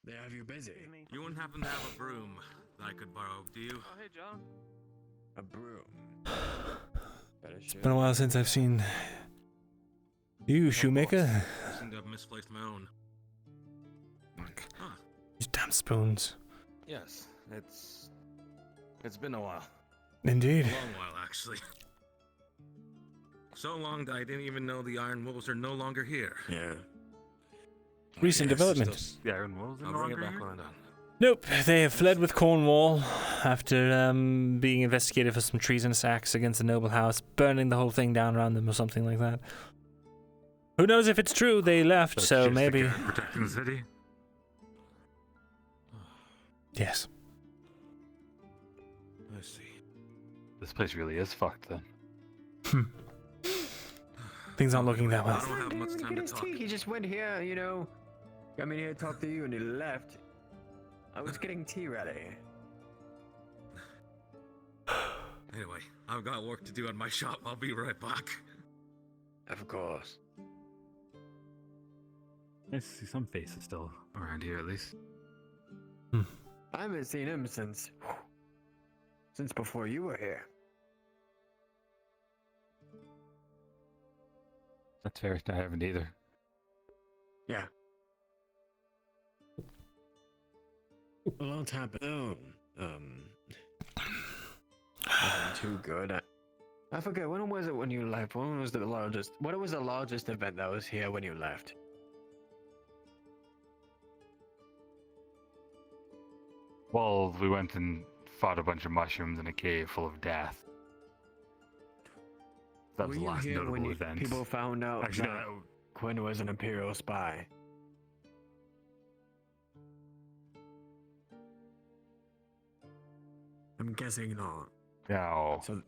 They have you busy. You wouldn't happen to have a broom that I could borrow, do you? Oh, hey, John. A broom. It's been a while since I've seen you, shoemaker. I seem to have misplaced my own. These damn spoons. Yes, it's been a while. Indeed. A long while, actually. So long that I didn't even know the Iron Wolves are no longer here. Yeah. Recent development. The Iron Wolves are I'll no bring it longer back here? when I'm done. Nope, they have fled with Cornwall after being investigated for some treasonous acts against the noble house, burning the whole thing down around them or something like that. Who knows if it's true? They left, so just maybe. again protecting the city. Yes. I see. This place really is fucked then. Things aren't looking that I well. don't have much time to talk. He just went here, you know. Come in here, talk to you, and he left. I was getting tea ready. Anyway, I've got work to do at my shop. I'll be right back. Of course. Nice to see some faces still around here, at least. I haven't seen him since before you were here. That's fair. I haven't either. Yeah. A long time ago. Nothing too good. I forget, when was it when you left? What was the largest event that was here when you left? Well, we went and fought a bunch of mushrooms in a cave full of death. That was Were the you last here notable when event. people found out Actually, that Quinn was an Imperial spy? I'm guessing not. No. So,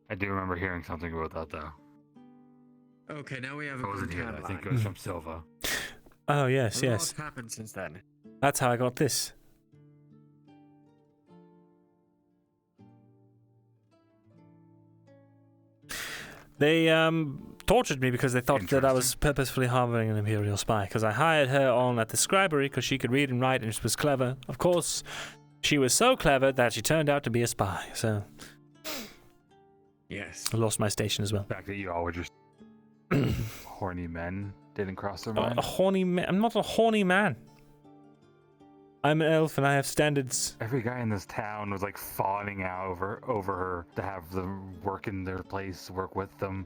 I do remember hearing something about that, though. okay, now we have a I wasn't here. I think it timeline. was from Silva. Oh, yes, A yes. lot's happened since then. That's how I got this. They tortured me because they thought that I was purposefully harboring an Imperial spy, because I hired her on at the scribery because she could read and write and she was clever. Of course, she was so clever that she turned out to be a spy, so... Yes. I lost my station as well. The fact that you all were just horny men didn't cross their A mind. horny man? I'm not a horny man. I'm an elf and I have standards. Every guy in this town was like fawning out over her to have them work in their place, work with them.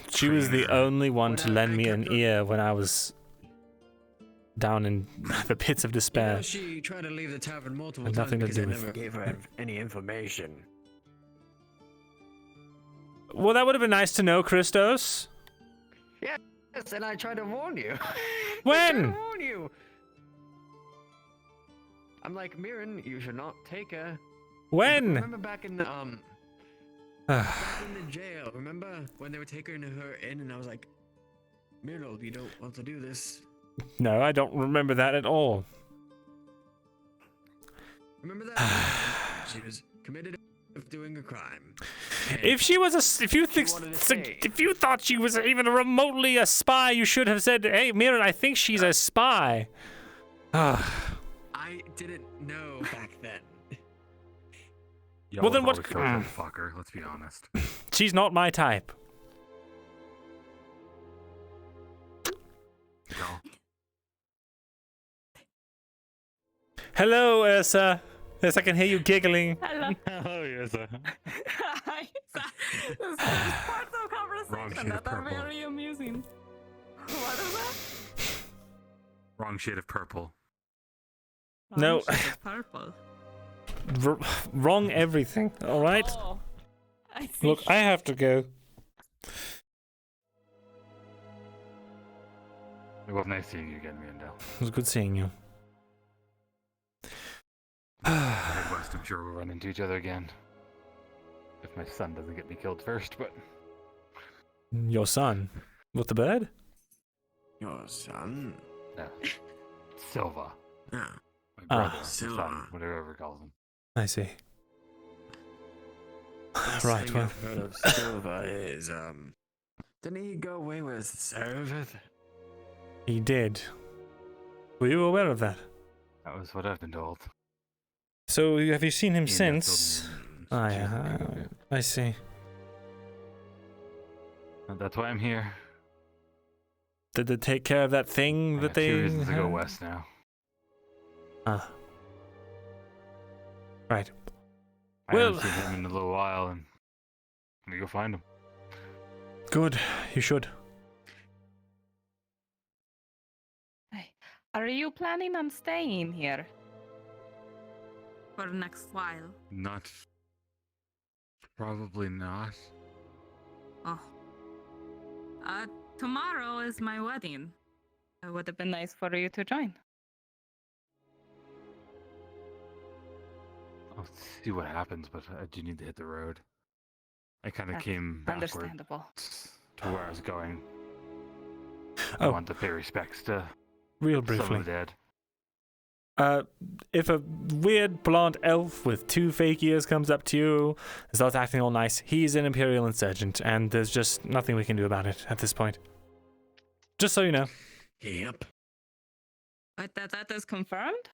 She was the only one to lend me an ear when I was down in the pits of You despair. know, she tried to leave the tavern multiple Had times nothing to because do I with- never gave her any information. Well, that would have been nice to know, Christos. Yes, and I tried to warn you. When? I tried to warn you. I'm like, Mirren, you should not take her. When? Remember back in the back in the jail? Remember when they were taking her in, and I was like, Myrindal, you don't want to do this. No, I don't remember that at all. Remember that? She was committed of doing a crime. If she was if you thought she was even remotely a spy, you should have said, "Hey, Mirren, I think she's a spy." I didn't know back then. Y'all Well, then have what- always felt that fucker, let's be honest. She's not my type. No. Hello, Ursa. Yes, I can hear you giggling. Hello. Oh, yes. This is parts of Wrong conversation shade of that are purple. very amusing. What is that? Wrong shade of purple. No. Wrong shade of purple. Wrong everything. All right. Oh, I see. Look, I have to go. It was nice seeing you again, Myrindal. It was good seeing you. Head west, I'm sure we'll run into each other again. If my son doesn't get me killed first, but... Your son? With the bird? Your son? No. Silva. Yeah. My brother, Silva. son, whatever he calls him. I see. Last Right, thing well. I've heard of Silva is, didn't he go away with Serveth? He did. Were you aware of that? That was what I've been told. So, have you seen him Ian since? told me Ah, she's yeah. looking at it. I see. And that's why I'm here. Did they take care of that thing I that got they... 2 reasons to go had? west now. Ah. Right. I Well- haven't seen him in a little while, and I'm gonna go find him. Good. You should. Are you planning on staying here for the next while? Not... Probably not. Oh. Tomorrow is my wedding. It would have been nice for you to join. I'll see what happens, but I do need to hit the road. I kind of That's came backwards understandable. to where I was going. I Oh. want to pay respects to Real some briefly. of the dead. If a weird blonde elf with 2 fake ears comes up to you and starts acting all nice, he's an Imperial insurgent, and there's just nothing we can do about it at this point. Just so you know. Yep. But that is confirmed?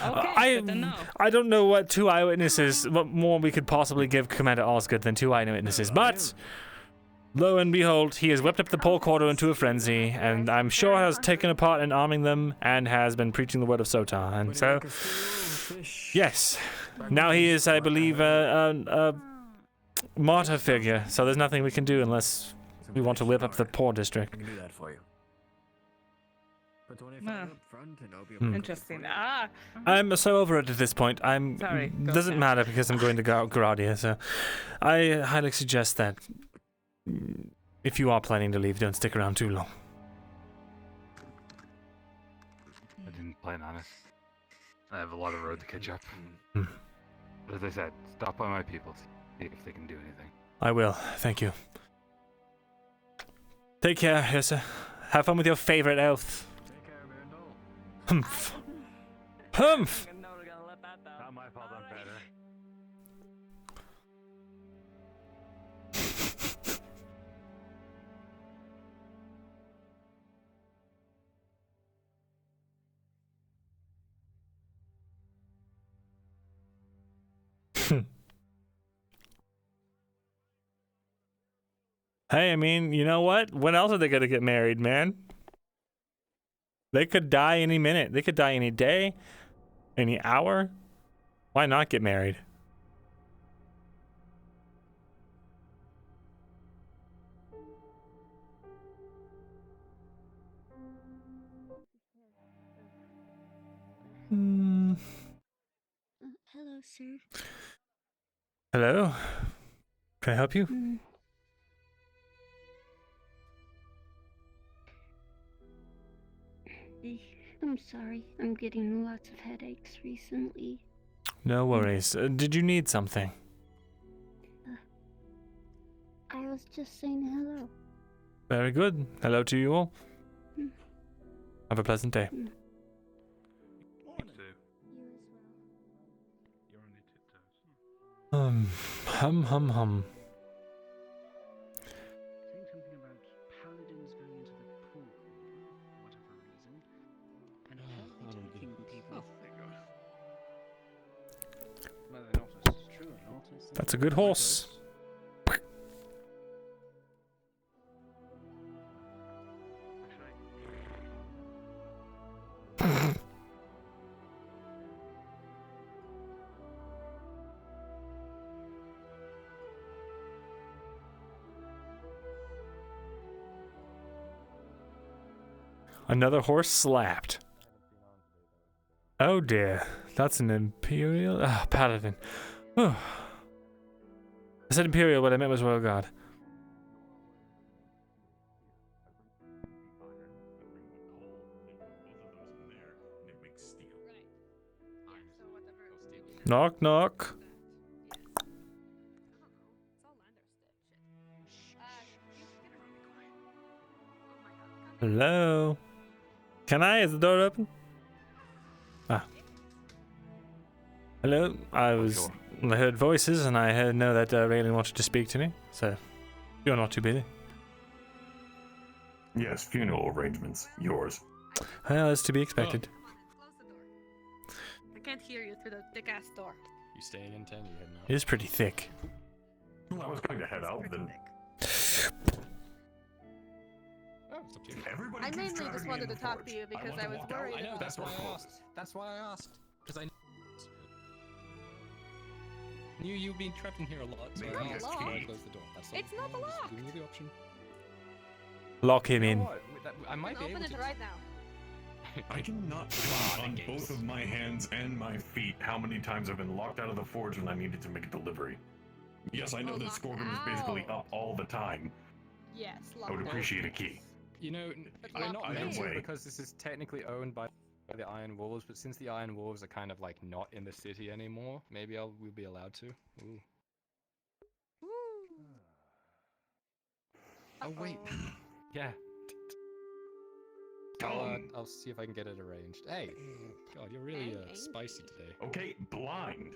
Okay, good to know. I don't know what 2 eyewitnesses, what more we could possibly give Commander Osgood than 2 eyewitnesses, but lo and behold, he has whipped up the poor quarter into a frenzy, and I'm sure has taken apart and arming them, and has been preaching the word of Sotar, and so, yes, now he is, I believe, a martyr figure, so there's nothing we can do unless we want to whip up the poor district. I can do that for you. Put 25 Ah. up front and I'll be Interesting. Ah, I'm so over it at this point. Sorry, go doesn't ahead. matter because I'm going to Gradia, so I highly suggest that if you are planning to leave, don't stick around too long. I didn't plan on it. I have a lot of road to catch up. Hmm. But as I said, stop by my people, see if they can do anything. I will. Thank you. Take care, Hirsa. Have fun with your favorite elf. Humph. Humph! Not my fault, I'm better. Hey, I mean, you know what? When else are they gonna get married, man? They could die any minute. They could die any day, any hour. Why not get married? Hello, sir. Hello? Can I help you? I'm sorry. I'm getting lots of headaches recently. No worries. Did you need something? I was just saying hello. Very good. Hello to you all. Mm. Have a pleasant day. You too. You're only tiptoes. Hum. Saying something about paladins going into the pool for whatever reason, and apparently taking people. Whether or not this is true or not, is That's a good horse. Another horse slapped. Oh dear, that's an imperial paladin. I said imperial, but I meant was royal guard. Knock knock. Hello. Can I? Is the door open? Ah. Hello. I heard voices and I know that Raylan wanted to speak to me. So you're not too busy. Yes, funeral arrangements. Yours. Well, that's to be expected. I can't hear you through the thick ass door. You staying in 10? You heading out? It is pretty thick. Well, I was going to head out then. Oh, it's up to you. Everybody I keeps mainly driving just me wanted in to the talk forge. to you because want I to was walk out. worried. I know, about that's why Door I closed. asked. That's why I asked. Because I knew you've been trapped in here a lot, so Maybe I a asked key. before I closed the door. That's all. It's not No, just locked. giving you the option. Lock him You in. know what? I might be Open able it to. right now. I cannot count on both of my hands and my feet how many times I've been locked out of the forge when I needed to make a delivery. Yes, I know Oh, that locked Scorpion is basically out. up all the time. Yes, I would locked appreciate a out. key. You know, But we're locked not in. meant to Either way. because this is technically owned by the Iron Wolves, but since the Iron Wolves are kind of like not in the city anymore, maybe we'll be allowed to. Ooh. Oh wait. Yeah. I'll see if I can get it arranged. Hey, God, you're really spicy today. Okay, blind.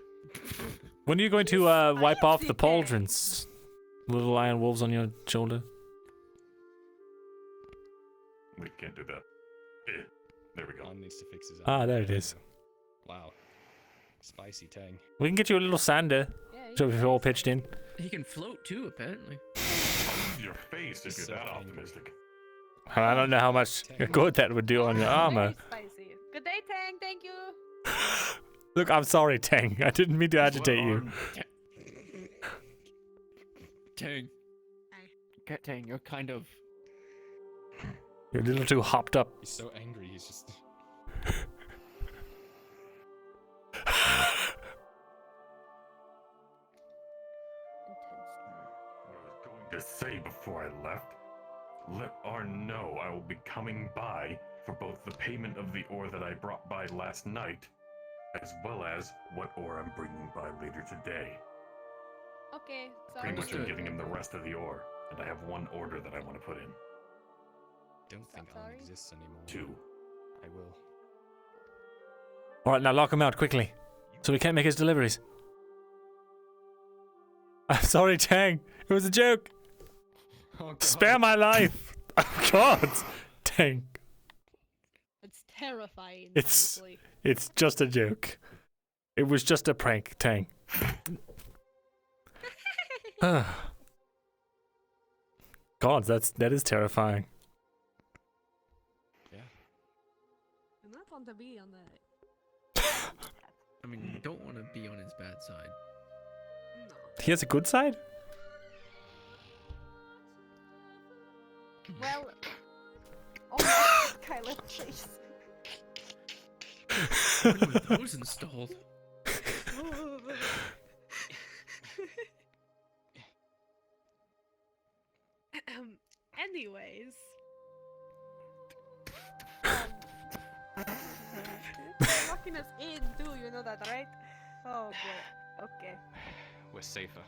When are you going to wipe off the pauldrons? Little iron wolves on your shoulder. We can't do that. There we go. One needs to fix his Ah, there it is. Wow. Spicy tang. We can get you a little sander. So if you're all pitched in. He can float too, apparently. Your face if you're So that angry. optimistic. I don't know how much good that would do on your armor. Very spicy. Good day, Tang. Thank you. Look, I'm sorry, Tang. I didn't mean to agitate you. Tang. Tang, you're kind of... You're a little too hopped up. He's so angry, he's just... What I was going to say before I left, let Arn know I will be coming by for both the payment of the ore that I brought by last night, as well as what ore I'm bringing by later today. Okay, so Pretty much I'm giving him the rest of the ore, and I have one order that I want to put in. Don't think Arn exists anymore. 2. I will. Alright, now lock him out quickly. So he can't make his deliveries. I'm sorry, Tang. It was a joke. Oh, Spare my life. Oh, God. Tang. it's terrifying. It's honestly. it's just a joke. It was just a prank, Tang. God, that is terrifying. Yeah. Do not want to be on the. I mean, you don't want to be on his bad side. No. He has a good side? Well. Oh, Kyla, please. When were those installed? Anyways. Locking us in too, you know that, right? Oh boy. Okay. We're safer.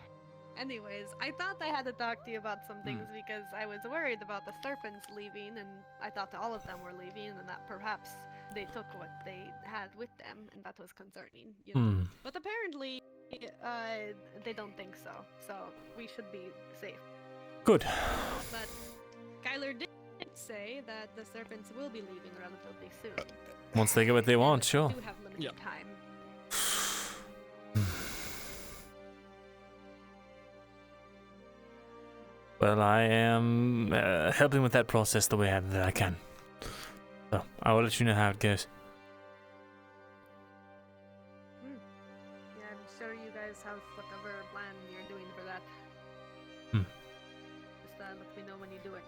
Anyways, I thought I had to talk to you about some things because I was worried about the serpents leaving, and I thought all of them were leaving, and that perhaps they took what they had with them, and that was concerning, you know. But apparently, they don't think so, so we should be safe. Good. But Kyler did say that the serpents will be leaving relatively soon. Once they get what they want, sure. We do have limited time. Well, I am helping with that process the way that I can. So, I will let you know how it goes. Yeah, I'm sure you guys have whatever plan you're doing for that. Just let me know when you do it.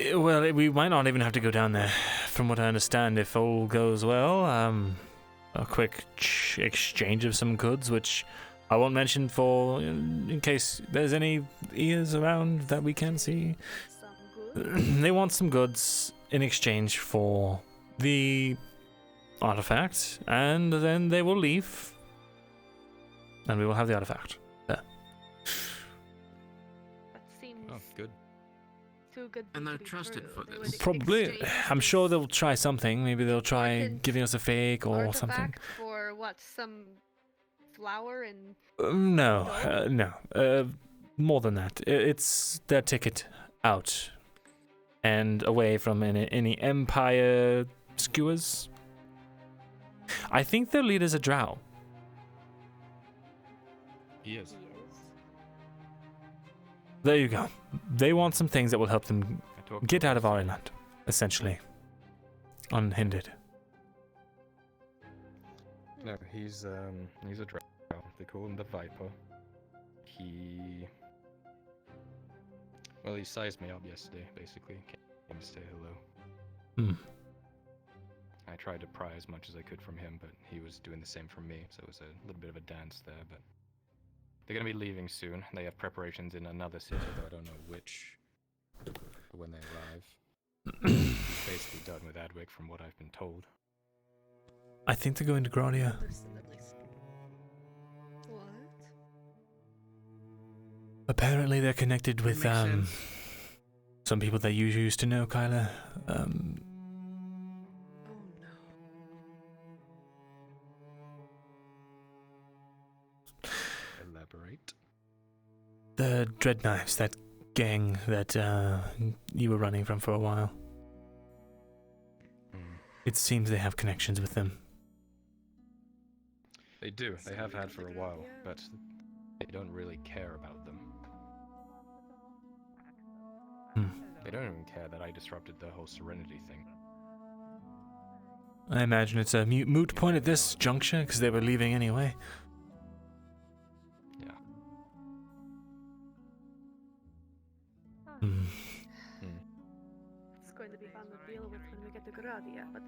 So Well, we might not even have to go down there. From what I understand, if all goes well, a quick exchange of some goods, which I won't mention for in case there's any ears around that we can see. They want some goods in exchange for the artifact, and then they will leave, and we will have the artifact. There. That seems good. Too good. And they're trusted for this. Probably. I'm sure they'll try something. Maybe they'll try giving us a fake or something. Artifact for what? Some flower and No. More than that. It's their ticket out and away from any Empire skewers. I think their leader's a drow. He is. There you go. They want some things that will help them get out of our island, essentially. Unhindered. No, he's a drow. They call him the Viper. He sized me up yesterday, basically. Came to say hello. I tried to pry as much as I could from him, but he was doing the same from me, so it was a little bit of a dance there, but they're gonna be leaving soon. They have preparations in another city, though I don't know which, for when they arrive. He's basically done with Adwick from what I've been told. I think they're going to Gradia. What? Apparently they're connected with some people that you used to know, Kyla. Elaborate. The Dread Knives, that gang that you were running from for a while. It seems they have connections with them. They do. They have had for a while, but they don't really care about them. They don't even care that I disrupted the whole Serenity thing. I imagine it's a moot point at this juncture, because they were leaving anyway. Yeah. It's going to be fun to deal with when we get to Gradia, but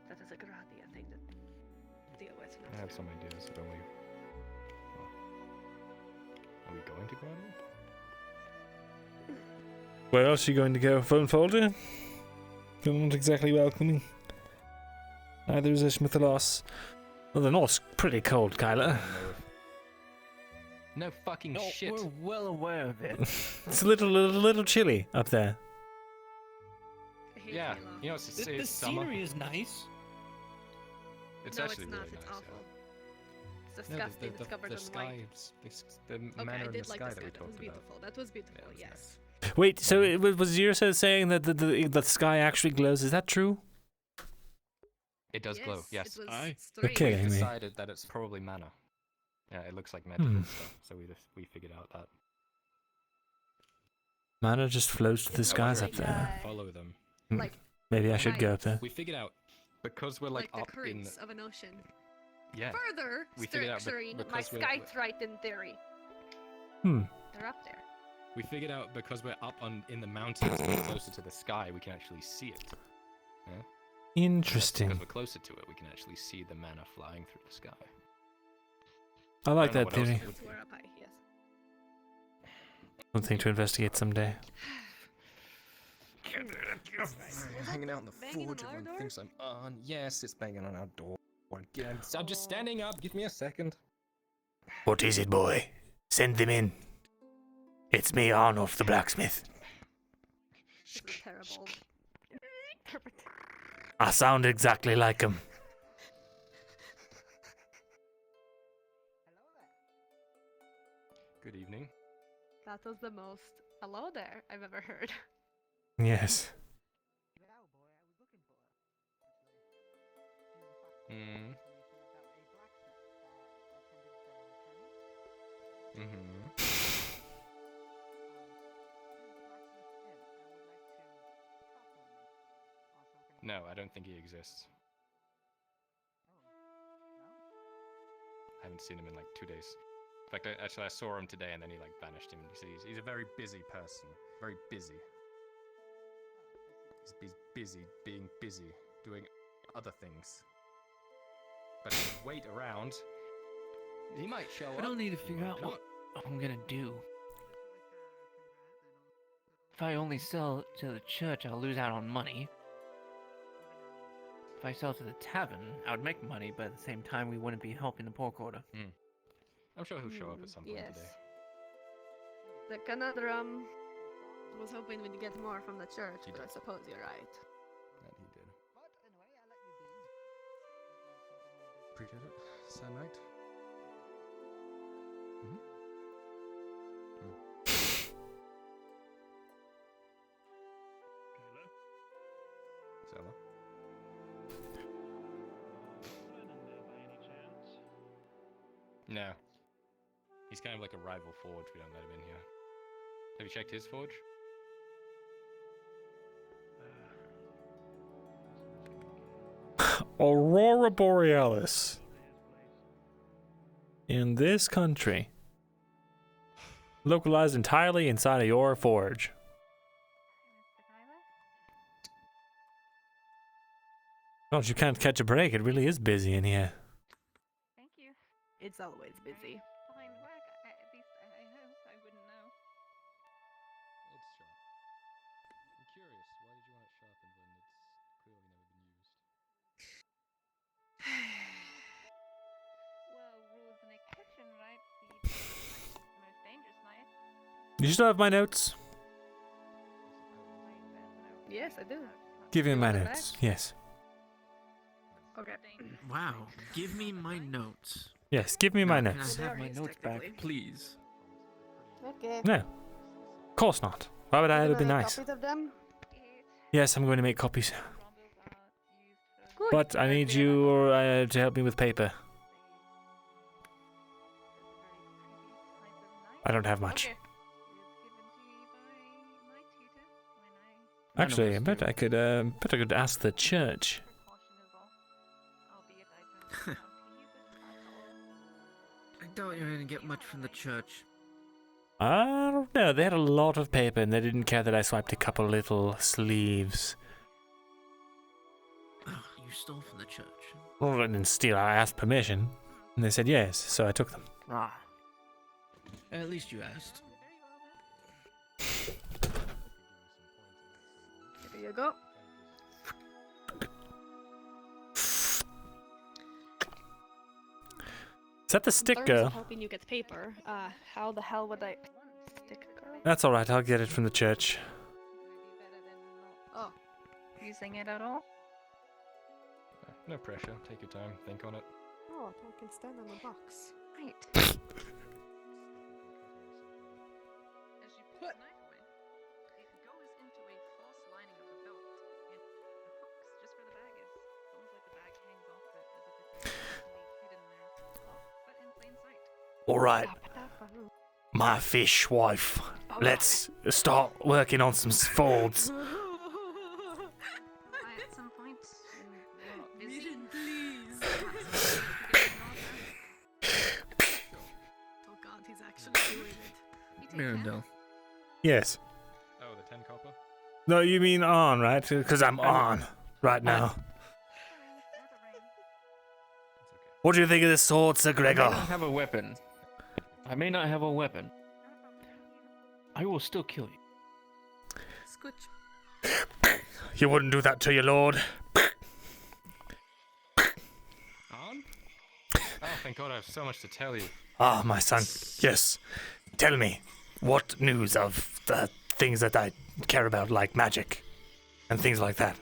that is a Gradia thing to deal with. I have some ideas, but are we going to Gradia? Where else are you going to go? Phone folder? You're not exactly welcoming. Neither is Eshma Thalas. Well, the north's pretty cold, Kyla. No fucking shit. We're well aware of it. It's a little chilly up there. Yeah, you know, The scenery is nice. It's No, actually it's not. really It's nice. awful. It's No, disgusting. It's covered the in sky, white. the Okay, manner I in did the like sky the that sky. we That was talked about. beautiful. That was beautiful. Yes. Wait, so was Zira saying that the sky actually glows? Is that true? It does glow, yes. It was You're strange. kidding We me. decided that it's probably mana. Yeah, it looks like magical stuff, so we figured out that. Mana just floats to the skies up there. Follow them. Like Maybe I should go up there. We figured out because we're like the up in. currents of an ocean. Yeah. Further, We figured out Serene, my because we're- sky's right in theory. They're up there. We figured out because we're up in the mountains, we're closer to the sky, we can actually see it. Yeah? Interesting. Because we're closer to it, we can actually see the mana flying through the sky. I like don't know that what else theory. it would be. We're up high, yes. Something to investigate someday. Hanging out in the Banging forge, on our everyone door? thinks I'm on. Yes, it's banging on our door. Again, I'm just standing up. Give me a second. What is it, boy? Send them in. It's me, Arnulf the blacksmith. This is terrible. I sound exactly like him. Good evening. That was the most hello there I've ever heard. Yes. Mm. Mm-hmm. No, I don't think he exists. I haven't seen him in like 2 days. In fact, I saw him today and then he like vanished. He's a very busy person. Very busy. He's busy being busy, doing other things. But if you wait around, he might show up. I don't need to figure out what I'm gonna do. If I only sell to the church, I'll lose out on money. If I sell to the tavern, I would make money, but at the same time, we wouldn't be helping the poor quarter. I'm sure he'll show up at some point Yes. today. The conundrum was hoping we'd get more from the church, but I suppose you're right. That he did. Appreciate it. Sad night. Zella? No. He's kind of like a rival forge. We don't let him in here. Have you checked his forge? Aurora Borealis. In this country. Localized entirely inside of your forge. Don't you can't catch a break. It really is busy in here. Thank you. It's always busy. Fine work. At least I hope. I wouldn't know. It's sharp. I'm curious, why did you want it sharpened when it's clearly never been used? Well, rules in a kitchen, right? The most dangerous knife. You still have my notes? Yes, I do. Give me my want it notes. back? Yes. Okay. Wow, give me my notes. Yes, give me my Now, notes. Can I have my notes back, please? Okay. No. Of course not. Why would I? It would be Gonna make nice. copies of them? Yes, I'm going to make copies. Good. But I need you to help me with paper. I don't have much. Okay. Actually, I bet I could ask the church. I doubt you're gonna get much from the church. I don't know. They had a lot of paper, and they didn't care that I swiped a couple little sleeves. You stole from the church. Well, I didn't steal. I asked permission, and they said yes, so I took them. Ah. At least you asked. Here you go. Is that the In stick terms girl? of helping you get paper, how the hell would I... Stick girl? That's alright, I'll get it from the church. Oh. Using it at all? No pressure. Take your time. Think on it. Oh, I can stand on the box. Right. As you put the knife away, it goes into a false lining of the belt and hooks just where the bag is. It's almost like the bag hangs off it as if it's completely hidden there, but in plain sight. Alright, my fish wife. Let's start working on some folds. At some point in your busy... Oh god, he's actually doing it. Myrindal. Yes. Oh, the 10 copper? No, you mean on, right? Because I'm on right now. What do you think of this sword, Sir I may Gregor? not have a weapon. I may not have a weapon. I will still kill you. Scooch. You wouldn't do that to your lord. On? Oh, thank God, I have so much to tell you. Ah, my son. Yes. Tell me, what news of the things that I care about, like magic and things like that?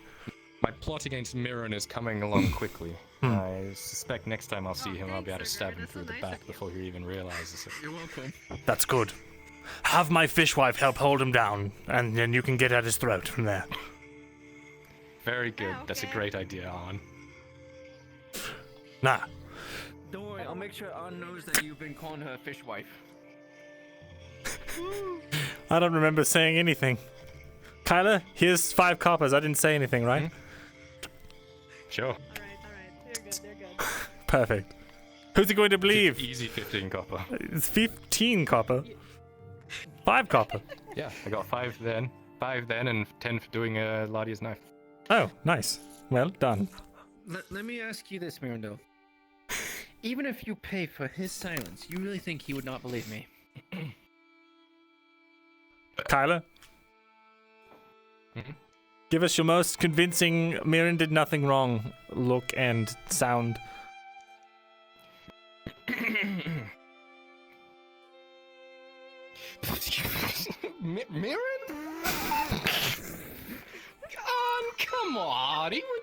My plot against Mirren is coming along quickly. I suspect next time I'll see him, I'll be able to stab him through the back before he even realizes it. You're welcome. That's good. Have my fishwife help hold him down, and then you can get at his throat from there. Very good. That's a great idea, On. Nah. Don't worry, I'll make sure Ann knows that you've been calling her fishwife. I don't remember saying anything. Kyla, here's 5 coppers. I didn't say anything, right? Sure. Alright. You're good. Perfect. Who's he going to believe? Easy 15 copper. It's 15 copper. 5 copper. Yeah, I got 5 then, and 10 for doing Ladia's knife. Oh, nice. Well done. Let me ask you this, Myrindal. Even if you pay for his silence, you really think he would not believe me? Tyler? Give us your most convincing Mirren did nothing wrong look and sound. Mirren? Come on, he would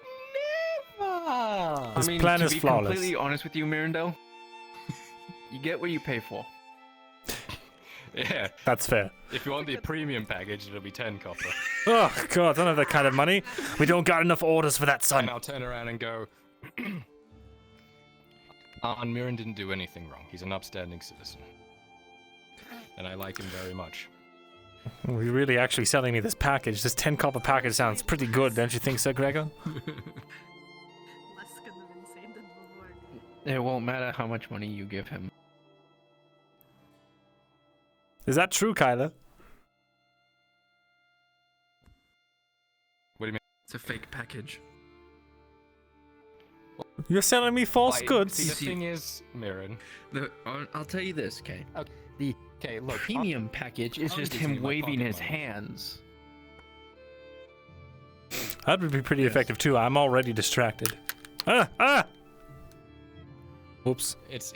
never. His I mean, plan to is be flawless. completely honest with you, Myrindal, you get what you pay for. Yeah. That's fair. If you want the premium package, it'll be 10 copper. Oh, God, I don't have that kind of money. We don't got enough orders for that, son. And I'll turn around and go, Mirren didn't do anything wrong. He's an upstanding citizen. And I like him very much. You're really actually selling me this package. This 10 copper package sounds pretty good, don't you think so, Gregor? It won't matter how much money you give him. Is that true, Kyla? What do you mean? It's a fake package. You're selling me false goods. See, the thing is, Mirren. I'll tell you this, okay? Okay, look. Premium package is just him waving his hands. That would be pretty effective too. I'm already distracted. Oops. It's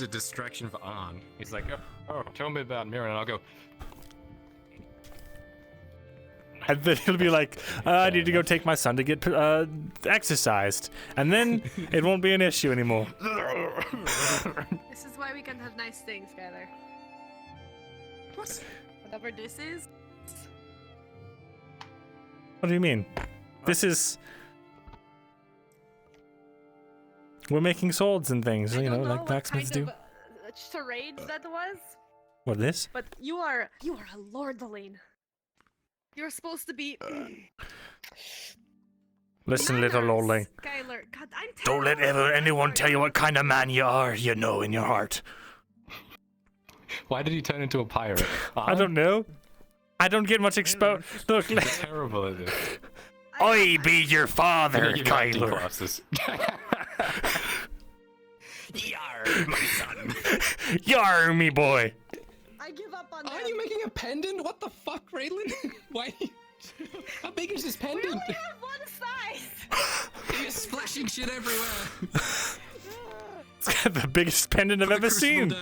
a distraction for An. He's like, oh, tell me about Mirren, and I'll go. And then he'll be like, I need to go take my son to get exercised. And then it won't be an issue anymore. This is why we can have nice things, Skylar. What? Whatever this is. What do you mean? This is... We're making swords and things, you know, like blacksmiths do. Charades that was. What, this? But you are a lordling. You're supposed to be. Listen, little lordling. Skylar, God, I'm Don't let anyone tell you what kind of man you are, you know in your heart. Why did he turn into a pirate? I don't know. I don't get much exposure. Look, You're terrible at this. I be your father, Kyler. Yar, my son. Yar, me boy. I give up on Are you making a pendant? What the fuck, Raylan? Why? How big is this pendant? We only have one size. You're splashing shit everywhere. It's got the biggest pendant I've ever seen.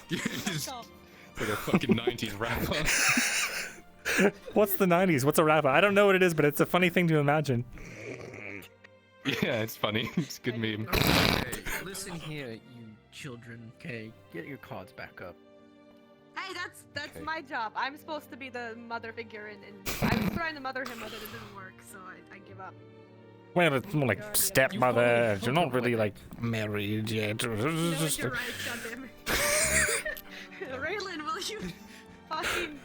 It's like a fucking 90s rapper. What's the 90s? What's a rapper? I don't know what it is, but it's a funny thing to imagine. Yeah, it's funny. It's a good meme. Okay, listen here, you children. Okay, get your cards back up. Hey, that's my job. I'm supposed to be the mother figure, and I was trying to mother him, but it didn't work, so I give up. Well, it's more like stepmother. You're not really like married yet. No, you're right, goddammit. Raylan, will you fucking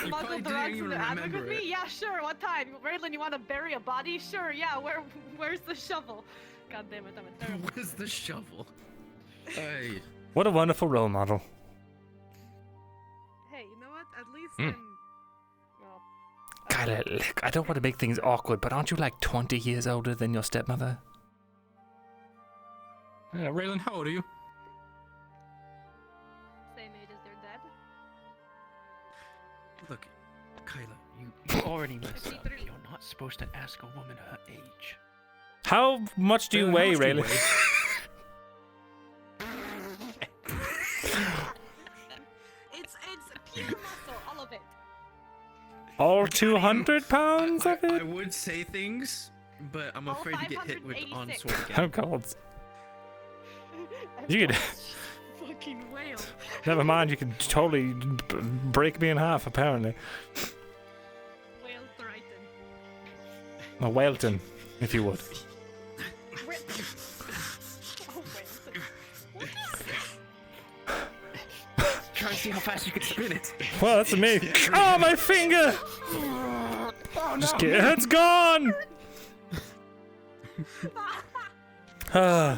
smuggle the rugs in the attic with me? Yeah, sure. What time? Raylan, you want to bury a body? Sure. Yeah. Where's the shovel? God damn it, I'm a terrible. Where's the shovel? Hey. What a wonderful role model. Hey, you know what? At least I'm. Well. God, look, I don't want to make things awkward, but aren't you like 20 years older than your stepmother? Yeah, Raylan, how old are you? Same age as their dad. Look, Kyla, you already messed up. You're not supposed to ask a woman her age. How much do you weigh, Rayleigh? It's pure muscle, all of it. All 200 pounds of I it? would say things, but I'm afraid to get hit with the 586. onslaught Oh again. god. You could. Fucking whale. Never mind, you can totally break me in half, apparently. Whale Triton. A Whalton, if you would. Try and see how fast you can spin it. Well, that's amazing. Oh, my finger! Oh, Just kidding. It's gone! Ah.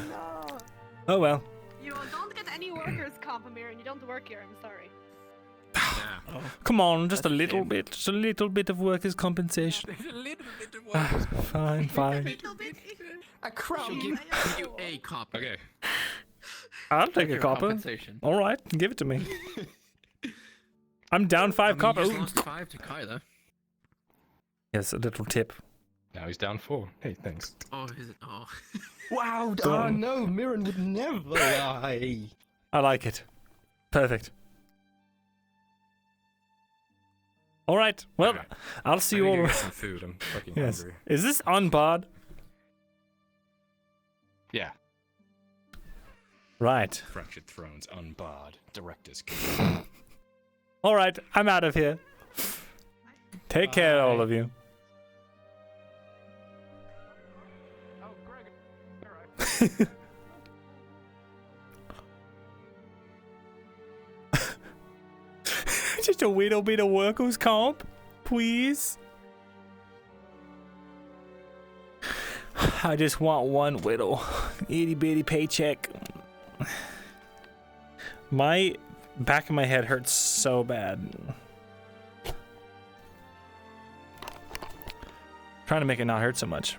Oh well. You don't get any workers' comp, Amir, and you don't work here, I'm sorry. Come on, just a little bit. Just a little bit of workers' compensation. A little bit of Fine, fine. A crumb. Give you a copper. Okay. I'll take a your copper. compensation. All right, give it to me. I'm down 5 copper. You Ooh. just lost 5 to Kyla. Yes, a little tip. Now he's down 4. Hey, thanks. Oh, is it? Oh. Wow, oh no, Mirren would never lie. I like it. Perfect. All right. Well, I'll see you I need all. to get some food. I'm fucking Yes. hungry. Is this unbarred? Yeah. Right. Fractured Thrones, unbarred. Director's cut. All right. I'm out of here. Take care, all of you. Just a little bit of workers' comp, please. I just want one little itty bitty paycheck. My back of my head hurts so bad. Trying to make it not hurt so much.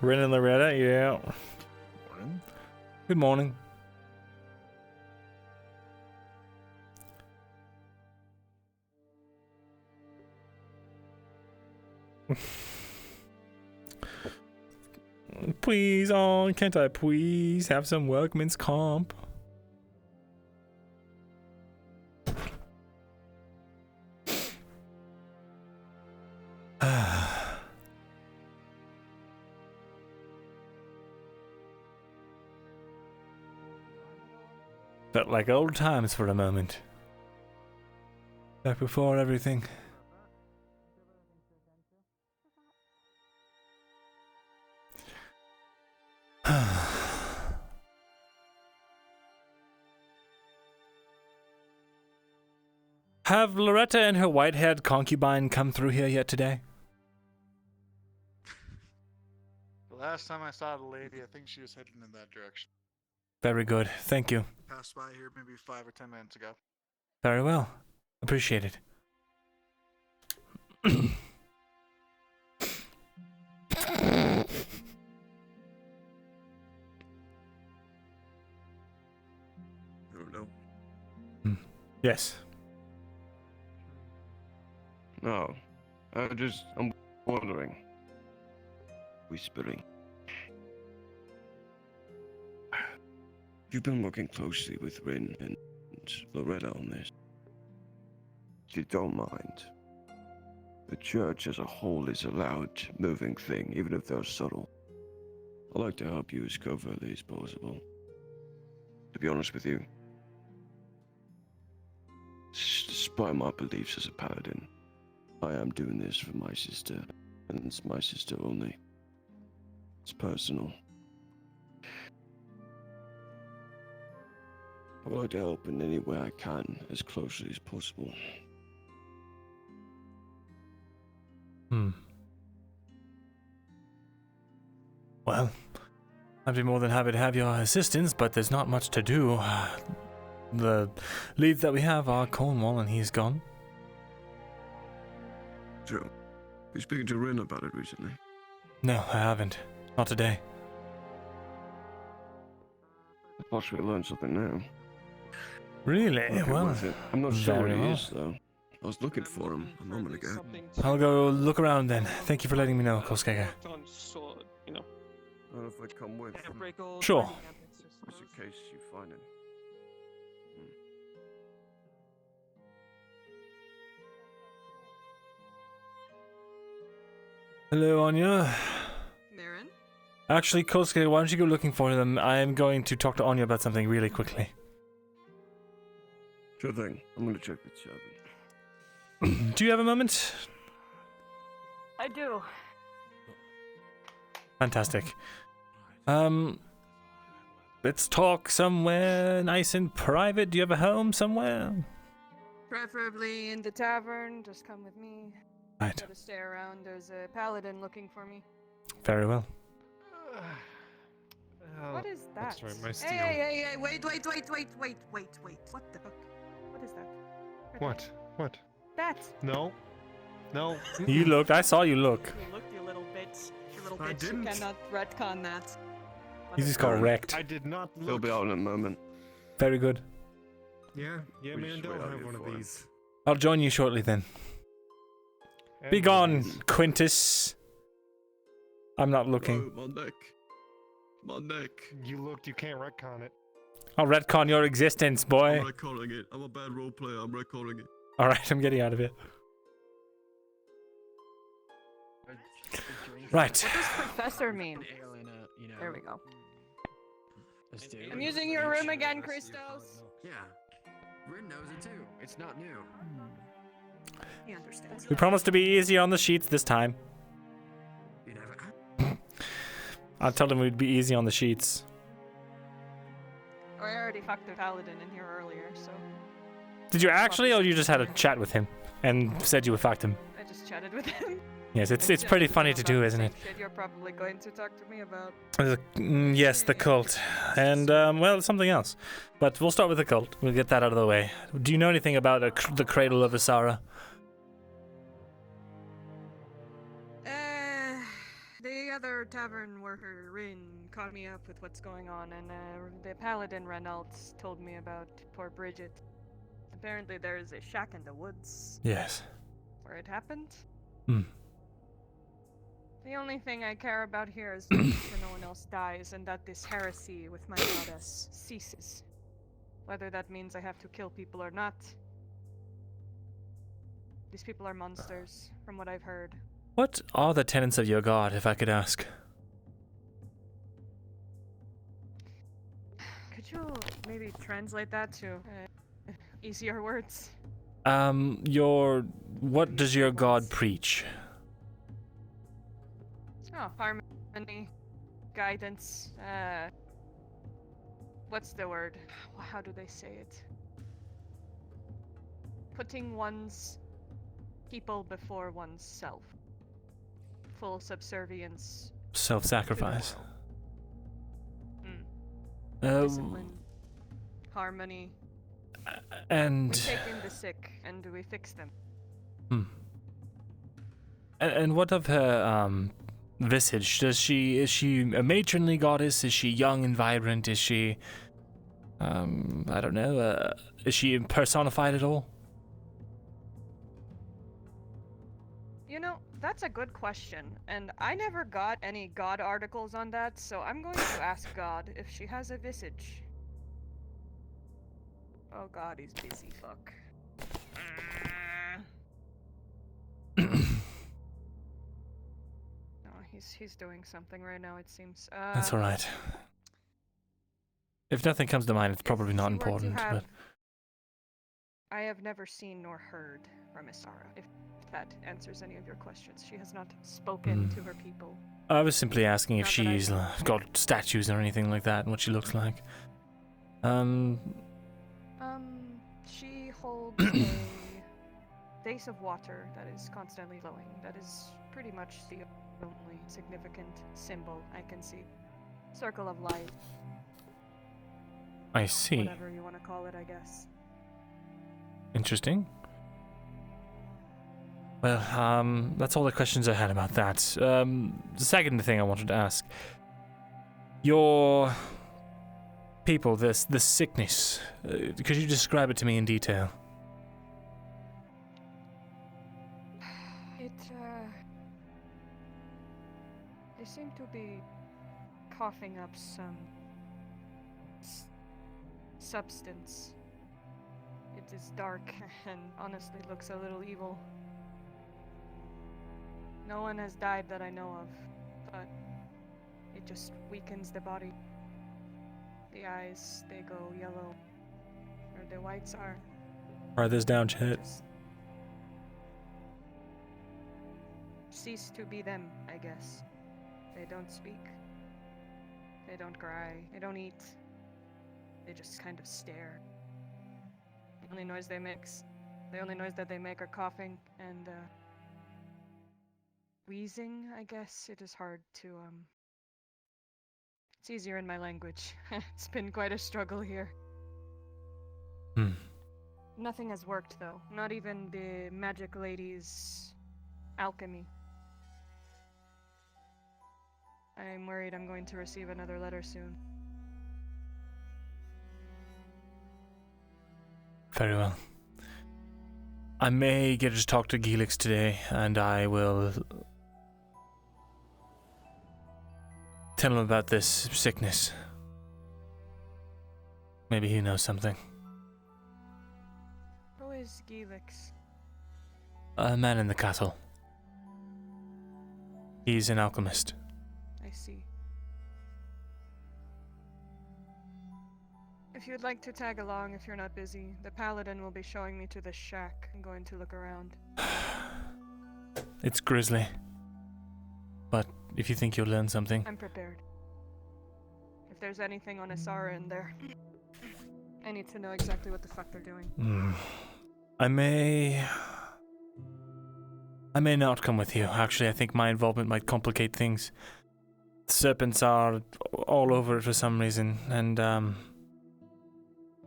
Ren and Loretta, yeah. Morning. Good morning. Please, oh, can't I please have some workman's comp? Felt like old times for a moment. Back before everything. Have Loretta and her white-haired concubine come through here yet today? The last time I saw the lady, I think she was heading in that direction. Very good. Thank you. Passed by here maybe 5 or 10 minutes ago. Very well. Appreciate it. Yes. No, I'm wondering. Whispering. You've been working closely with Rin and Loretta on this. If you don't mind, the church as a whole is a loud, moving thing, even if they're subtle. I'd like to help you as covertly as possible. To be honest with you, despite my beliefs as a paladin, I am doing this for my sister, and it's my sister only. It's personal. I would like to help in any way I can, as closely as possible. Well, I'd be more than happy to have your assistance, but there's not much to do. The leads that we have are Cornwall, and he's gone. Joe, you speaking to Rin about it recently? No, I haven't. Not today. I possibly learned something now. Really? Okay, Well, worth it. I'm not sure where very he well. is, though. I was looking for him a moment ago. I'll go look around then. Thank you for letting me know, Koskega. I don't know if I come with. Sure. Just in case you find him. Hello, Anya. Marin? Actually, Koskega, why don't you go looking for them? I am going to talk to Anya about something really quickly. Sure thing. I'm gonna check the cabin. Do you have a moment? I do. Fantastic. Let's talk somewhere nice and private. Do you have a home somewhere? Preferably in the tavern. Just come with me. Right. Gotta stay around. There's a paladin looking for me. Very well. What is that? sorry, my steel. Hey, wait. What the fuck? What is that? What? That! No. You looked. I saw you look. You looked, you little bitch. You little I bitch. didn't. You cannot retcon that. You just got wrecked. I did not look. He'll be out in a moment. Very good. Yeah, We man, just don't wait out have here one of for him. these. I'll join you shortly then. Be gone, Quintus. I'm not looking. Oh, my neck. You looked, you can't retcon it. I'll retcon your existence, boy. I'm recording it. I'm a bad role player. I'm recording it. Alright, I'm getting out of it. Right. What does professor mean? There we go. I'm using your room again, Christos. Yeah. Rin knows it too. It's not new. He understands. We promised to be easy on the sheets this time. I told him we'd be easy on the sheets. Oh, I already fucked the paladin in here earlier, so Did you actually, or you just had a chat with him and said you would fucked him? I just chatted with him. Yes, it's pretty funny to do, isn't it? Shit you're probably going to talk to me about. Yes, the cult. And, well, something else. But we'll start with the cult. We'll get that out of the way. Do you know anything about the Cradle of Auzera? The other tavern worker, Rin, caught me up with what's going on, and the paladin Renault told me about poor Bridget. Apparently there is a shack in the woods. Yes. Where it happened. Hmm. The only thing I care about here is that no one else dies, and that this heresy with my goddess ceases. Whether that means I have to kill people or not. These people are monsters, from what I've heard. What are the tenets of your god, if I could ask? Could you maybe translate that to easier words? What does your god preach? Oh, harmony, guidance, what's the word? How do they say it? Putting one's people before one's self. Full subservience. Self-sacrifice. Discipline. Harmony. And... We take in the sick, and we fix them. And what of her, visage? Is she a matronly goddess? Is she young and vibrant? Is she, I don't know, is she personified at all? You know, that's a good question, and I never got any God articles on that, so I'm going to ask God if she has a visage. Oh God, he's busy, fuck. No, he's doing something right now, it seems. That's alright. If nothing comes to mind, it's probably not important, but... I have never seen nor heard from Auzera, if that answers any of your questions. She has not spoken to her people. I was simply asking if Not that I she's got statues or anything like that and what she looks like. She holds a vase of water that is constantly flowing. That is pretty much the only significant symbol I can see. Circle of life. I see. Whatever you want to call it, I guess. Interesting. Well, that's all the questions I had about that. The second thing I wanted to ask. Your people, this sickness. Could you describe it to me in detail? They seem to be coughing up some substance. It is dark and honestly looks a little evil. No one has died that I know of, but it just weakens the body. The eyes, they go yellow, or the whites are. Write this down, chat. Cease to be them, I guess. They don't speak. They don't cry. They don't eat. They just kind of stare. The only noise they make are coughing and wheezing, I guess. It is hard to it's easier in my language. It's been quite a struggle here. Nothing has worked though. Not even the magic lady's alchemy. I'm worried I'm going to receive another letter soon. Very well. I may get to talk to Gilix today, and I will tell him about this sickness. Maybe he knows something. Who is Gilix? A man in the castle. He's an alchemist. I see. If you'd like to tag along, if you're not busy, the paladin will be showing me to the shack. I'm going to look around. It's grisly. But if you think you'll learn something... I'm prepared. If there's anything on Auzera in there, I need to know exactly what the fuck they're doing. I may not come with you. Actually, I think my involvement might complicate things. Serpents are all over it for some reason, and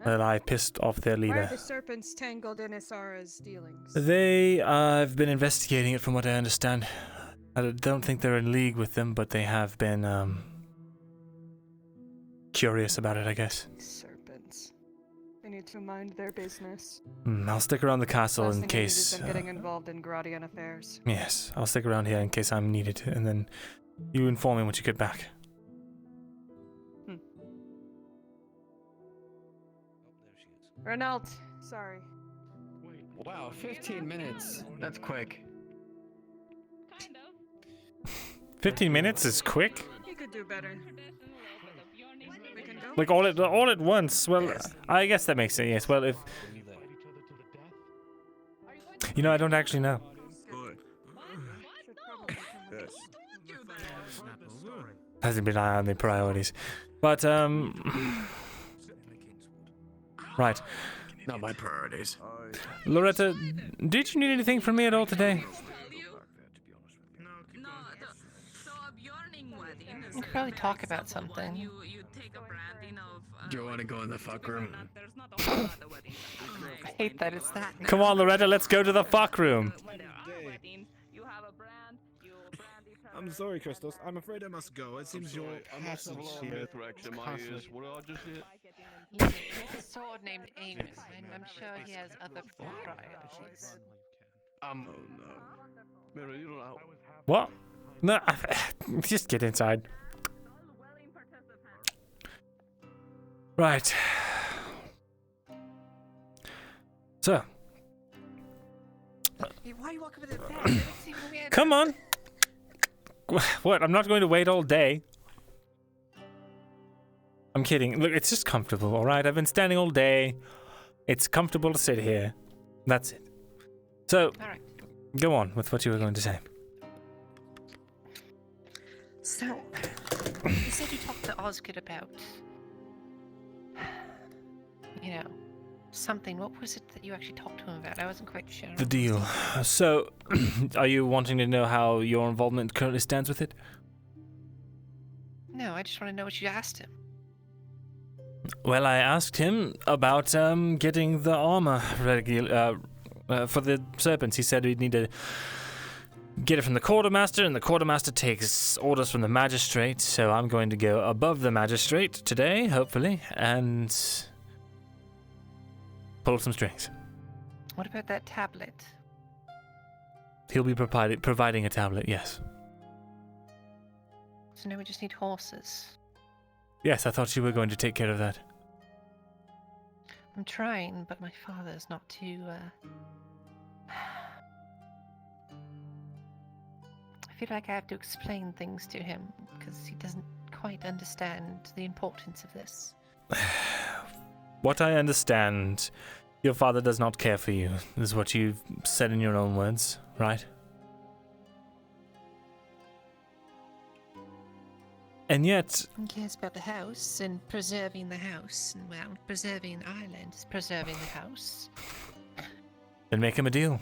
well, I pissed off their Why leader. are the serpents tangled in Auzera's dealings? I've been investigating it from what I understand. I don't think they're in league with them, but they have been curious about it, I guess. Serpents. They need to mind their business. I'll stick around the castle Last in thing I need is case... them getting involved in Gradian affairs. Yes, I'll stick around here in case I'm needed, and then you inform me once you get back. Renault, sorry. Wow, 15 minutes. That's quick. 15 minutes is quick? You could do better. We can go? Like all at once? Well, I guess that makes sense, yes. Well, if... You know, I don't actually know. Hasn't been high on the priorities. But, right. Not my priorities. Loretta, did you need anything from me at all today? We could probably talk about something. Do you want to go in the fuck room? I hate that it's that. Come on, Loretta, let's go to the fuck room. I'm sorry, Christos. I'm afraid I must go. It seems your passage here. He's a sword named Amos, and I'm sure he has other priorities. Oh no. Mira, you don't know. What? No, just get inside. Right. So. Hey, why are you walking with it fast? Come on. What? I'm not going to wait all day. I'm kidding. Look, it's just comfortable, alright? I've been standing all day. It's comfortable to sit here. That's it. So, go on with what you were going to say. So, you said you talked to Osgood about, you know, something. What was it that you actually talked to him about? I wasn't quite sure. The deal. So, are you wanting to know how your involvement currently stands with it? No, I just want to know what you asked him. Well, I asked him about getting the armor for the serpents. He said we'd need to get it from the quartermaster, and the quartermaster takes orders from the magistrate. So I'm going to go above the magistrate today, hopefully, and pull some strings. What about that tablet? He'll be providing a tablet, yes. So now we just need horses. Yes, I thought you were going to take care of that. I'm trying, but my father's not too, I feel like I have to explain things to him, because he doesn't quite understand the importance of this. What I understand, your father does not care for you, is what you've said in your own words, right? And yet... He cares about the house and preserving the house, and well, preserving Ireland is preserving the house. Then make him a deal.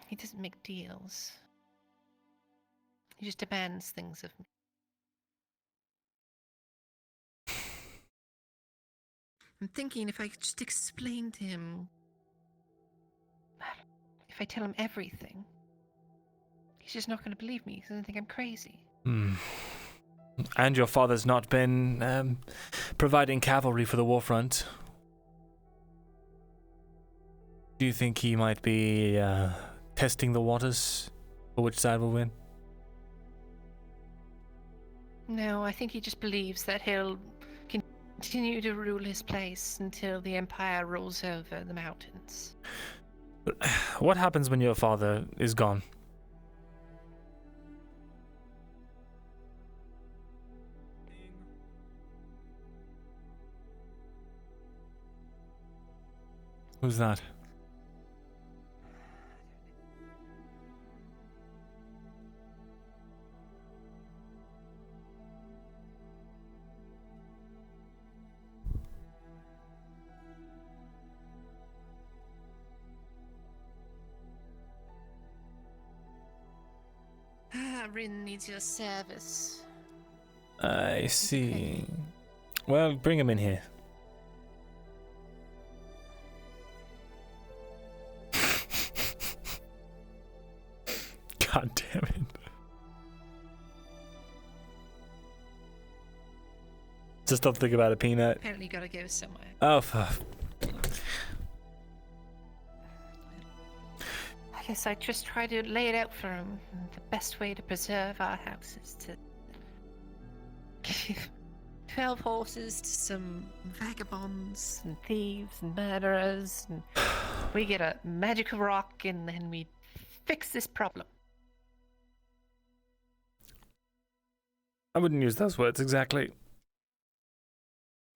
He doesn't make deals. He just demands things of me. I'm thinking if I could just explain to him, if I tell him everything, he's just not going to believe me. He's going to think I'm crazy. And your father's not been providing cavalry for the war front. Do you think he might be testing the waters for which side will win? No, I think he just believes that he'll continue to rule his place until the Empire rules over the mountains. What happens when your father is gone? Who's that? Rin needs your service. I see. Well, bring him in here. God damn it. Just don't think about a peanut. Apparently you gotta go somewhere. Oh, fuck. I guess I just try to lay it out for him. The best way to preserve our house is to give 12 horses to some vagabonds and thieves and murderers, and we get a magical rock, and then we fix this problem. I wouldn't use those words exactly.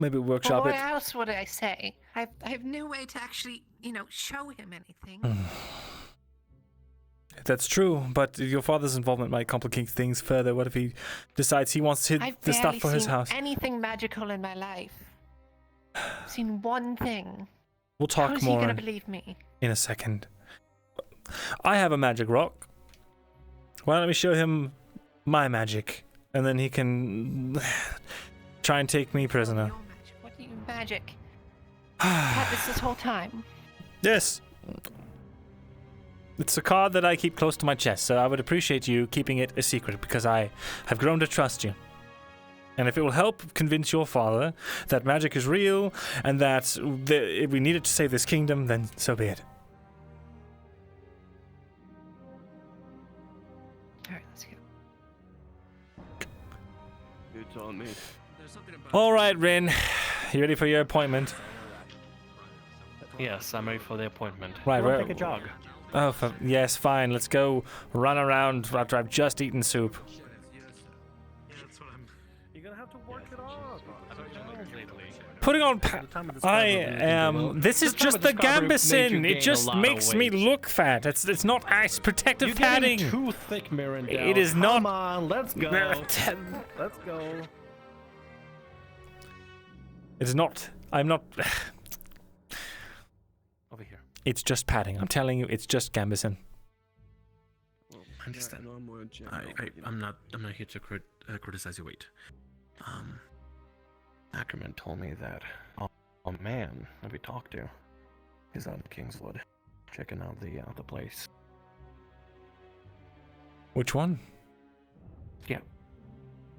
Maybe Well, workshop what it. else would I say? I have no way to actually, show him anything. That's true, but your father's involvement might complicate things further. What if he decides he wants to hit the stuff for his house? I've barely seen anything magical in my life. I've seen one thing. We'll talk How is more he gonna believe me? in a second. I have a magic rock. Why don't we show him my magic, and then he can try and take me prisoner. What do you magic? Had this whole time. Yes. It's a card that I keep close to my chest, so I would appreciate you keeping it a secret because I have grown to trust you. And if it will help convince your father that magic is real and that if we need it to save this kingdom, then so be it. Alright, let's go. It's on me. All right, Rin. You ready for your appointment? Yes, I'm ready for the appointment. Right, We'll we're- take a jog. Oh, yes, fine. Let's go run around after I've just eaten soup. You're gonna have to work it off. Putting on I am. This is just the gambison. It just makes me look fat. It's not ice protective You're padding. getting too thick, Myrindal. It is Come not. Come on, let's go. Let's go. It's not. I'm not. Over here. It's just padding. I'm telling you, it's just gambison. I understand. I'm not here to criticize your weight. Ackerman told me that a man that we talked to is on Kingswood. checking out the place. Which one? Yeah,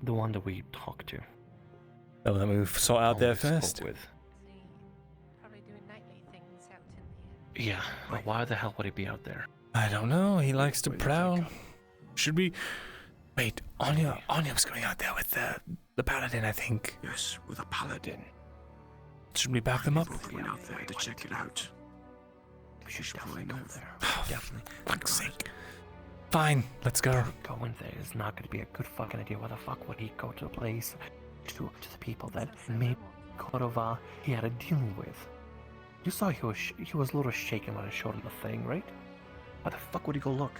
the one that we talked to. Oh, that we sort out there first. With. Probably doing nightly things out in Yeah, but why the hell would he be out there? I don't know. He likes to prowl. Should we? Wait, Anya was going out there with the paladin, I think. Yes, with a paladin. Should we back them up? Went out there to check it out. We should definitely go there. Definitely. Fuck's sake. Fine, let's go. Going there is not going to be a good fucking idea. Why the fuck would he go to a place to the people that maybe Cordova he had a dealing with? You saw he was a little shaken when I showed him the thing, right? Why the fuck would he go look?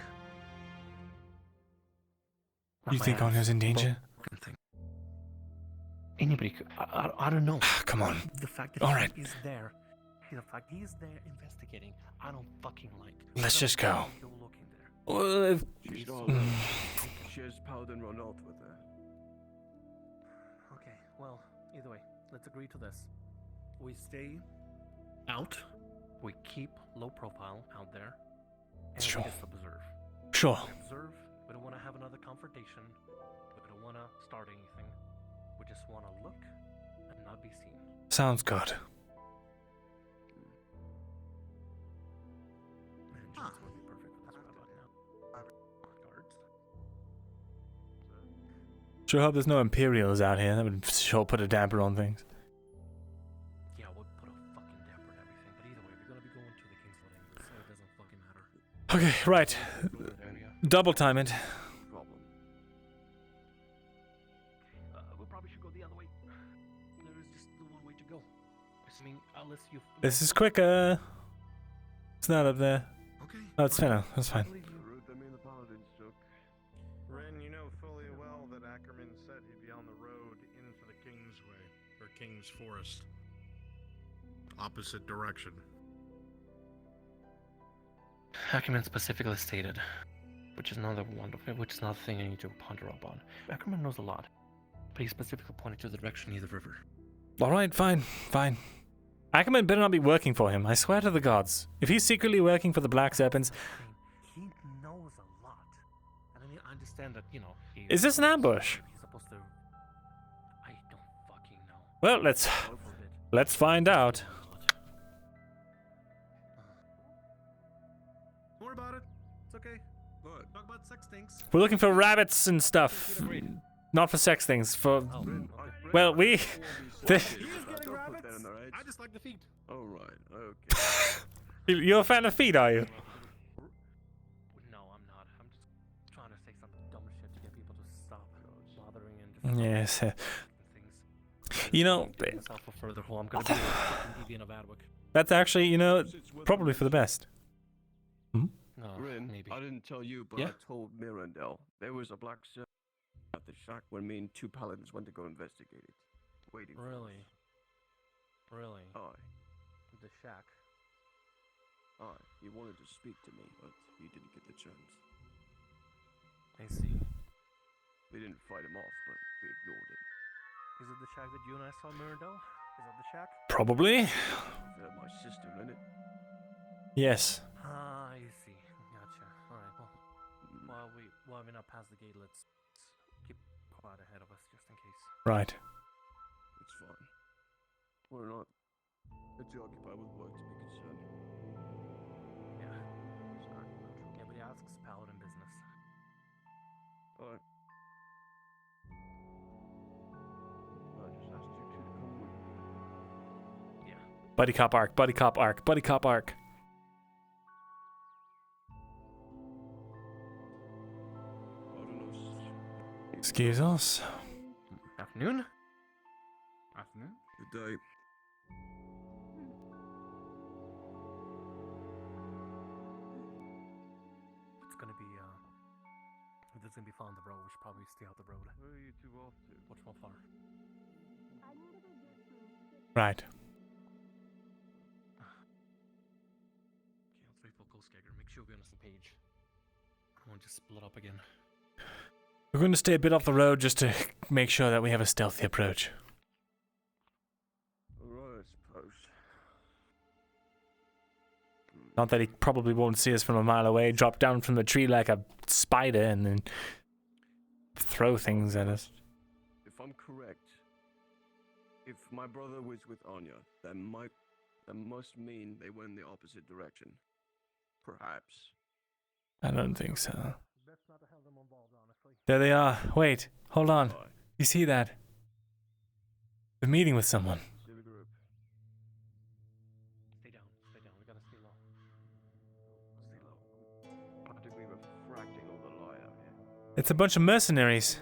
You think Anya's in danger? Anybody could. I don't know. Come on. The fact that he is there. The fact he is there investigating, I don't fucking like. Let's just go. Well, if... She has Paladin run out with her. Okay, well, either way, let's agree to this. We stay out, we keep low profile out there, and Sure. we just observe. Sure. We observe, we don't want to have another confrontation, we don't want to start anything, we just want to look and not be seen. Sounds good. Sure hope there's no Imperials out here. That would sure put a damper on things. Yeah, we'll put a fucking damper on everything, but either way, we're gonna be going to the King's Landing, so it doesn't fucking matter. Okay, right. Double time it. We probably should go the other way. There is just the one way to go. I mean, unless you... This is quicker. It's not up there. Okay. Oh, it's fine. That's fine. Ren, you know fully well that Ackerman said he'd be on the road into the Kingsway, or King's Forest. Opposite direction. Ackerman specifically stated, which is another thing I need to ponder up on. Ackerman knows a lot, but he specifically pointed to the direction near the river. Alright, fine. Ackerman better not be working for him. I swear to the gods. If he's secretly working for the Black Serpents... He knows a lot. And I mean, I understand that, you know... Is this an ambush? He's supposed to... I don't fucking know. Well, let's find out. Don't worry about it. It's okay. Talk about sex things. We're looking for rabbits and stuff. Not for sex things, for... Well, we... I just like the feet. Oh, right. Okay. You're a fan of feet, are you? No, I'm not. I'm just trying to say some dumb shit to get people to stop bothering and just... Yes. You know... I'm gonna be a fucking deviant of Adwick. That's actually, you know, probably for the best. Hmm? No, Rin, maybe. I didn't tell you, but Yeah? I told Myrindal there was a black serpent at the shack when me and two paladins went to go investigate it. Waiting for us. Really? Aye. The shack. Aye. He wanted to speak to me, but he didn't get the chance. I see. We didn't fight him off, but we ignored him. Is it the shack that you and I saw, Myrindal? Is that the shack? Probably. My sister in it. Yes. Ah, I see. Gotcha. Alright, well, while we're not past the gate, let's keep quiet ahead of us, just in case. Right. It's fine. We're not too occupied with work to be concerned. Yeah. Everybody asks paladin business. Alright. I just asked you two to come with me. Yeah. Buddy cop arc, buddy cop arc, buddy cop arc. Excuse us. Afternoon? Afternoon? Good day. It's gonna be, if there's gonna be far on the road, we should probably stay out the road. Where are you two off to? Which one far? Right. Okay, let's wait for Ghost Make sure we're on the same page. I won't just split up again. We're going to stay a bit off the road just to make sure that we have a stealthy approach. Alright, I suppose. Not that he probably won't see us from a mile away, drop down from the tree like a spider and then throw things at us. If I'm correct, if my brother was with Anya, that must mean they went in the opposite direction. Perhaps. I don't think so. There they are. Wait, hold on. You see that? They're meeting with someone. Stay down. We gotta stay low. Practically refracting all the light out here. It's a bunch of mercenaries.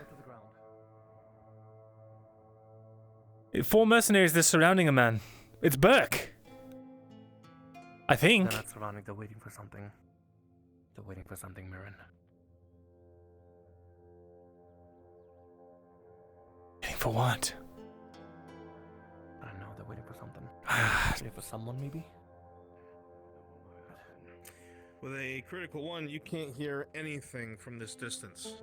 4 mercenaries, they're surrounding a man. It's Burke. I think. They're not surrounding, they're waiting for something. They're waiting for something, Mirren. Waiting for what? I don't know, they're waiting for something. Waiting for someone, maybe? With a critical 1, you can't hear anything from this distance.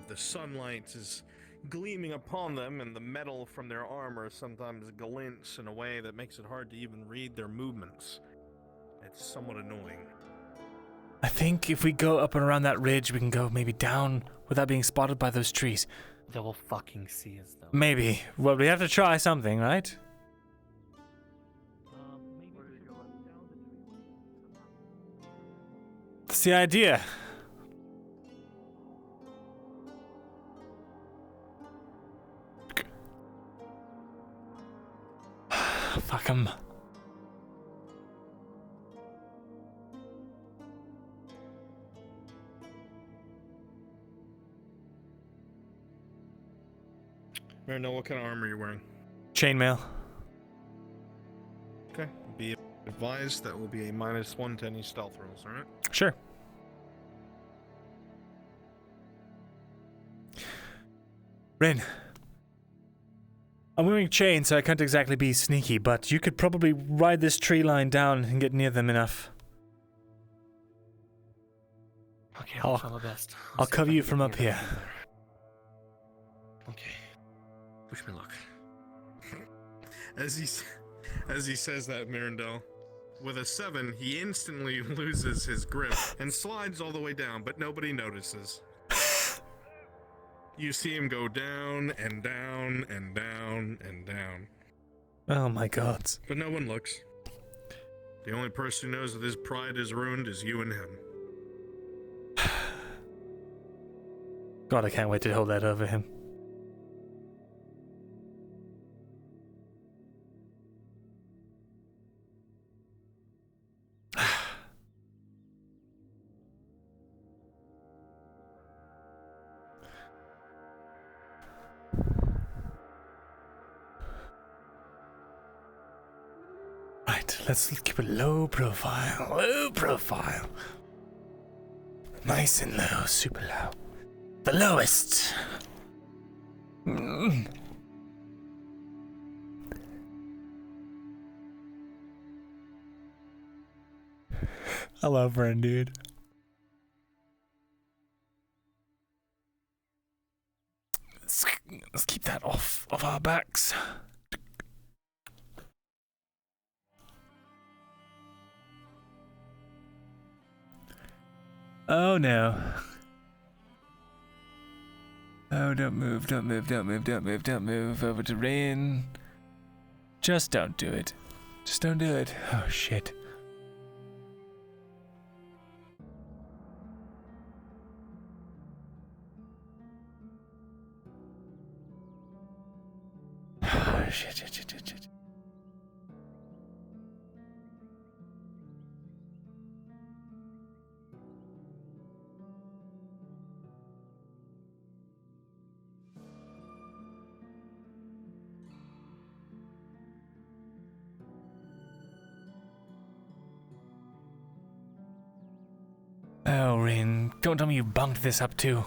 The sunlight is gleaming upon them, and the metal from their armor sometimes glints in a way that makes it hard to even read their movements. It's somewhat annoying. I think if we go up and around that ridge, we can go maybe down without being spotted by those trees. They will fucking see us, though. Maybe. Well, we have to try something, right? That's the idea. Fuck him. Myrindal, what kind of armor are you wearing? Chainmail. Okay. Be advised that will be a -1 to any stealth rolls, alright? Sure. Rin. I'm wearing chains, so I can't exactly be sneaky, but you could probably ride this tree line down and get near them enough. Okay, I'll try my best. I'll cover you from up here. Okay. Wish me luck. As he says that, Myrindal, with a 7, he instantly loses his grip and slides all the way down, but nobody notices. You see him go down and down and down and down. Oh my god. But no one looks. The only person who knows that his pride is ruined is you and him. God, I can't wait to hold that over him. Right, let's keep a low profile. Low profile. Nice and low, super low. The lowest. I love Ren, dude. Let's keep that off of our backs. Oh no. Oh, don't move, don't move, don't move, don't move, don't move. Over to Rain. Just don't do it. Just don't do it. Oh shit. Oh shit, shit, shit, shit, shit. Oh, Rin, don't tell me you bunked this up too.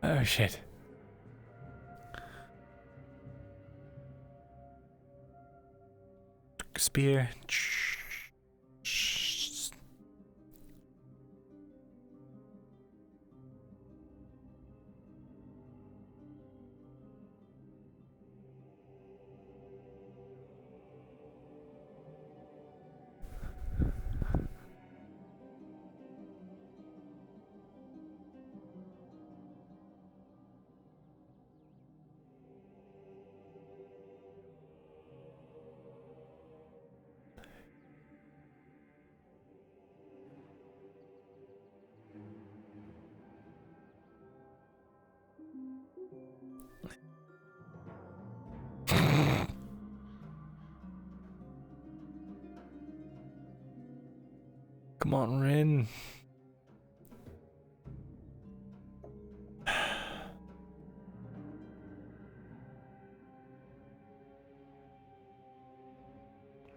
Oh shit. Spear. Come on, Rin.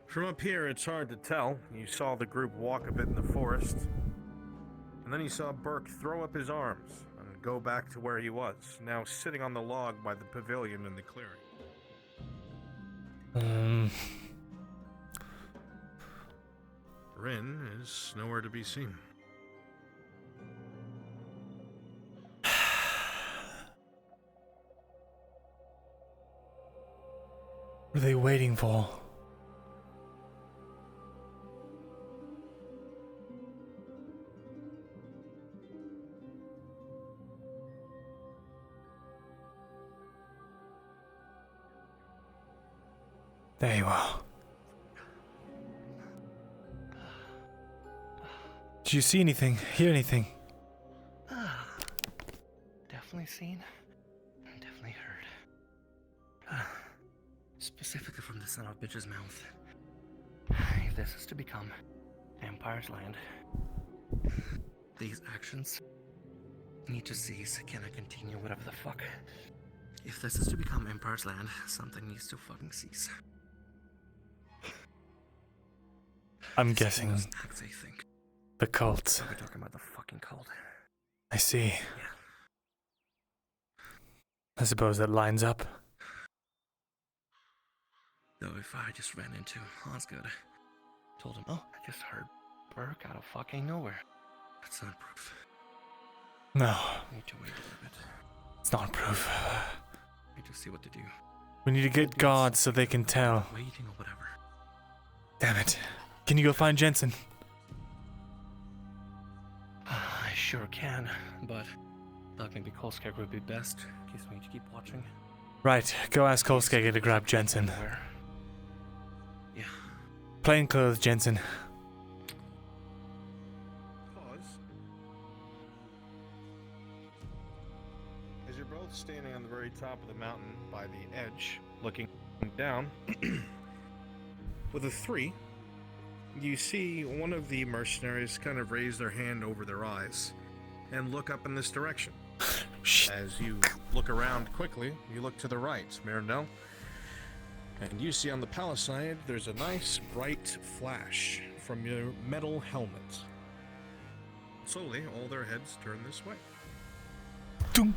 From up here, it's hard to tell. You saw the group walk a bit in the forest, and then you saw Burke throw up his arms and go back to where he was, now sitting on the log by the pavilion in the clearing. Rin is nowhere to be seen. What are they waiting for? There you are. Did you see anything? Hear anything? Definitely seen. Definitely heard. Specifically from the son of a bitch's mouth. If this is to become Empire's land, these actions need to cease. Can I continue? Whatever the fuck. If this is to become Empire's land, something needs to fucking cease. I'm guessing Acts, I think. the cult. We're talking about the fucking cult. I see. Yeah. I suppose that lines up. Though if I just ran into Osgood, told him, oh, I just heard Burke out of fucking nowhere. That's not proof. No. We need to wait a little bit. It's not proof. We need to see what to do. We need to get guards so they can tell. Waiting or whatever. Damn it. Can you go find Jensen? I sure can, but thought maybe Kolskeg would be best. In case we need to keep watching. Right, go ask Kolskeg to grab Jensen. Where? Yeah. Plainclothes Jensen. Pause. As you're both standing on the very top of the mountain by the edge, looking down, with a 3, you see one of the mercenaries kind of raise their hand over their eyes and look up in this direction. As you look around quickly, you look to the right, Myrindal, and you see on the palisade there's a nice bright flash from your metal helmet. Slowly, all their heads turn this way. Doom.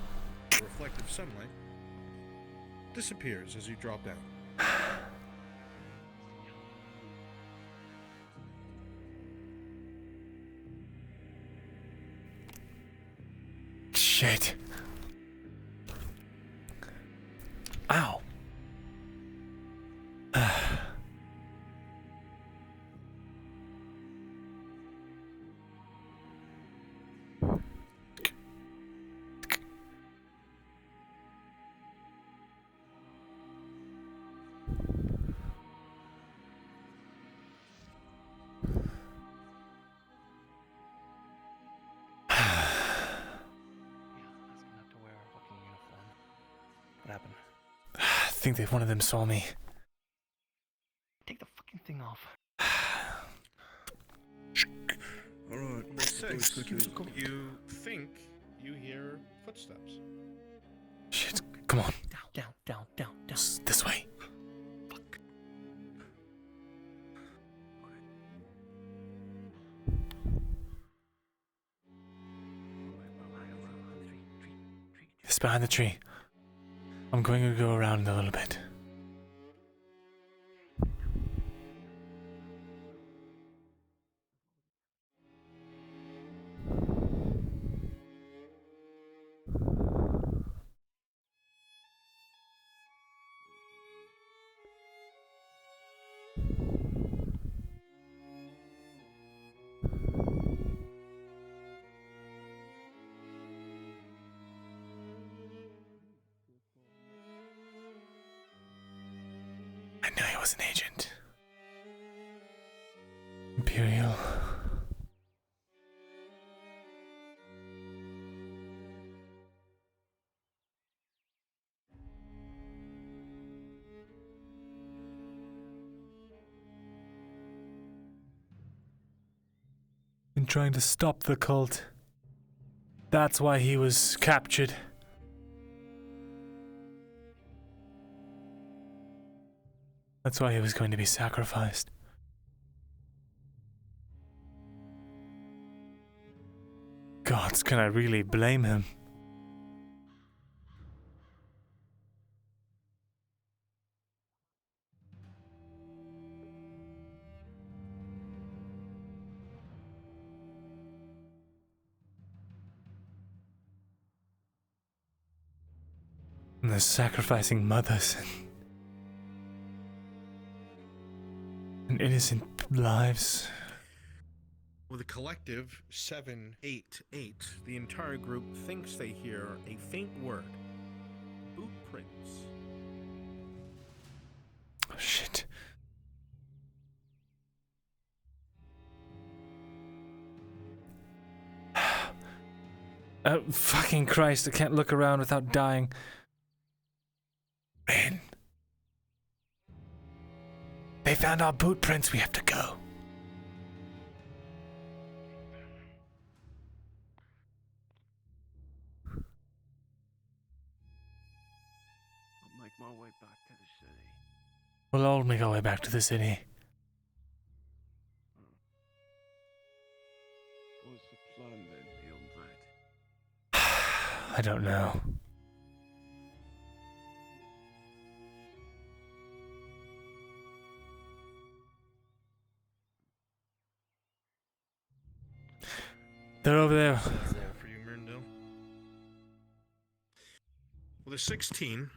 The reflective sunlight disappears as you drop down. Shit. Ow. What happened? I think that one of them saw me. Take the fucking thing off. Alright, you think you hear footsteps. Shit, come on. Down. This way. Fuck. It's behind the tree. I'm going to go around a little bit. I knew he was an agent. Imperial. In trying to stop the cult. That's why he was captured. That's why he was going to be sacrificed. Gods, can I really blame him? And they're sacrificing mothers and innocent lives. With a collective 788, the entire group thinks they hear a faint word. Boot prints. Oh, shit. Oh, fucking Christ, I can't look around without dying. Man. They found our boot prints, we have to go. I'll make my way back to the city. We'll all make our way back to the city. What's the plan then beyond that? I don't know. They're over there. There for you, Myrindal. With a 16,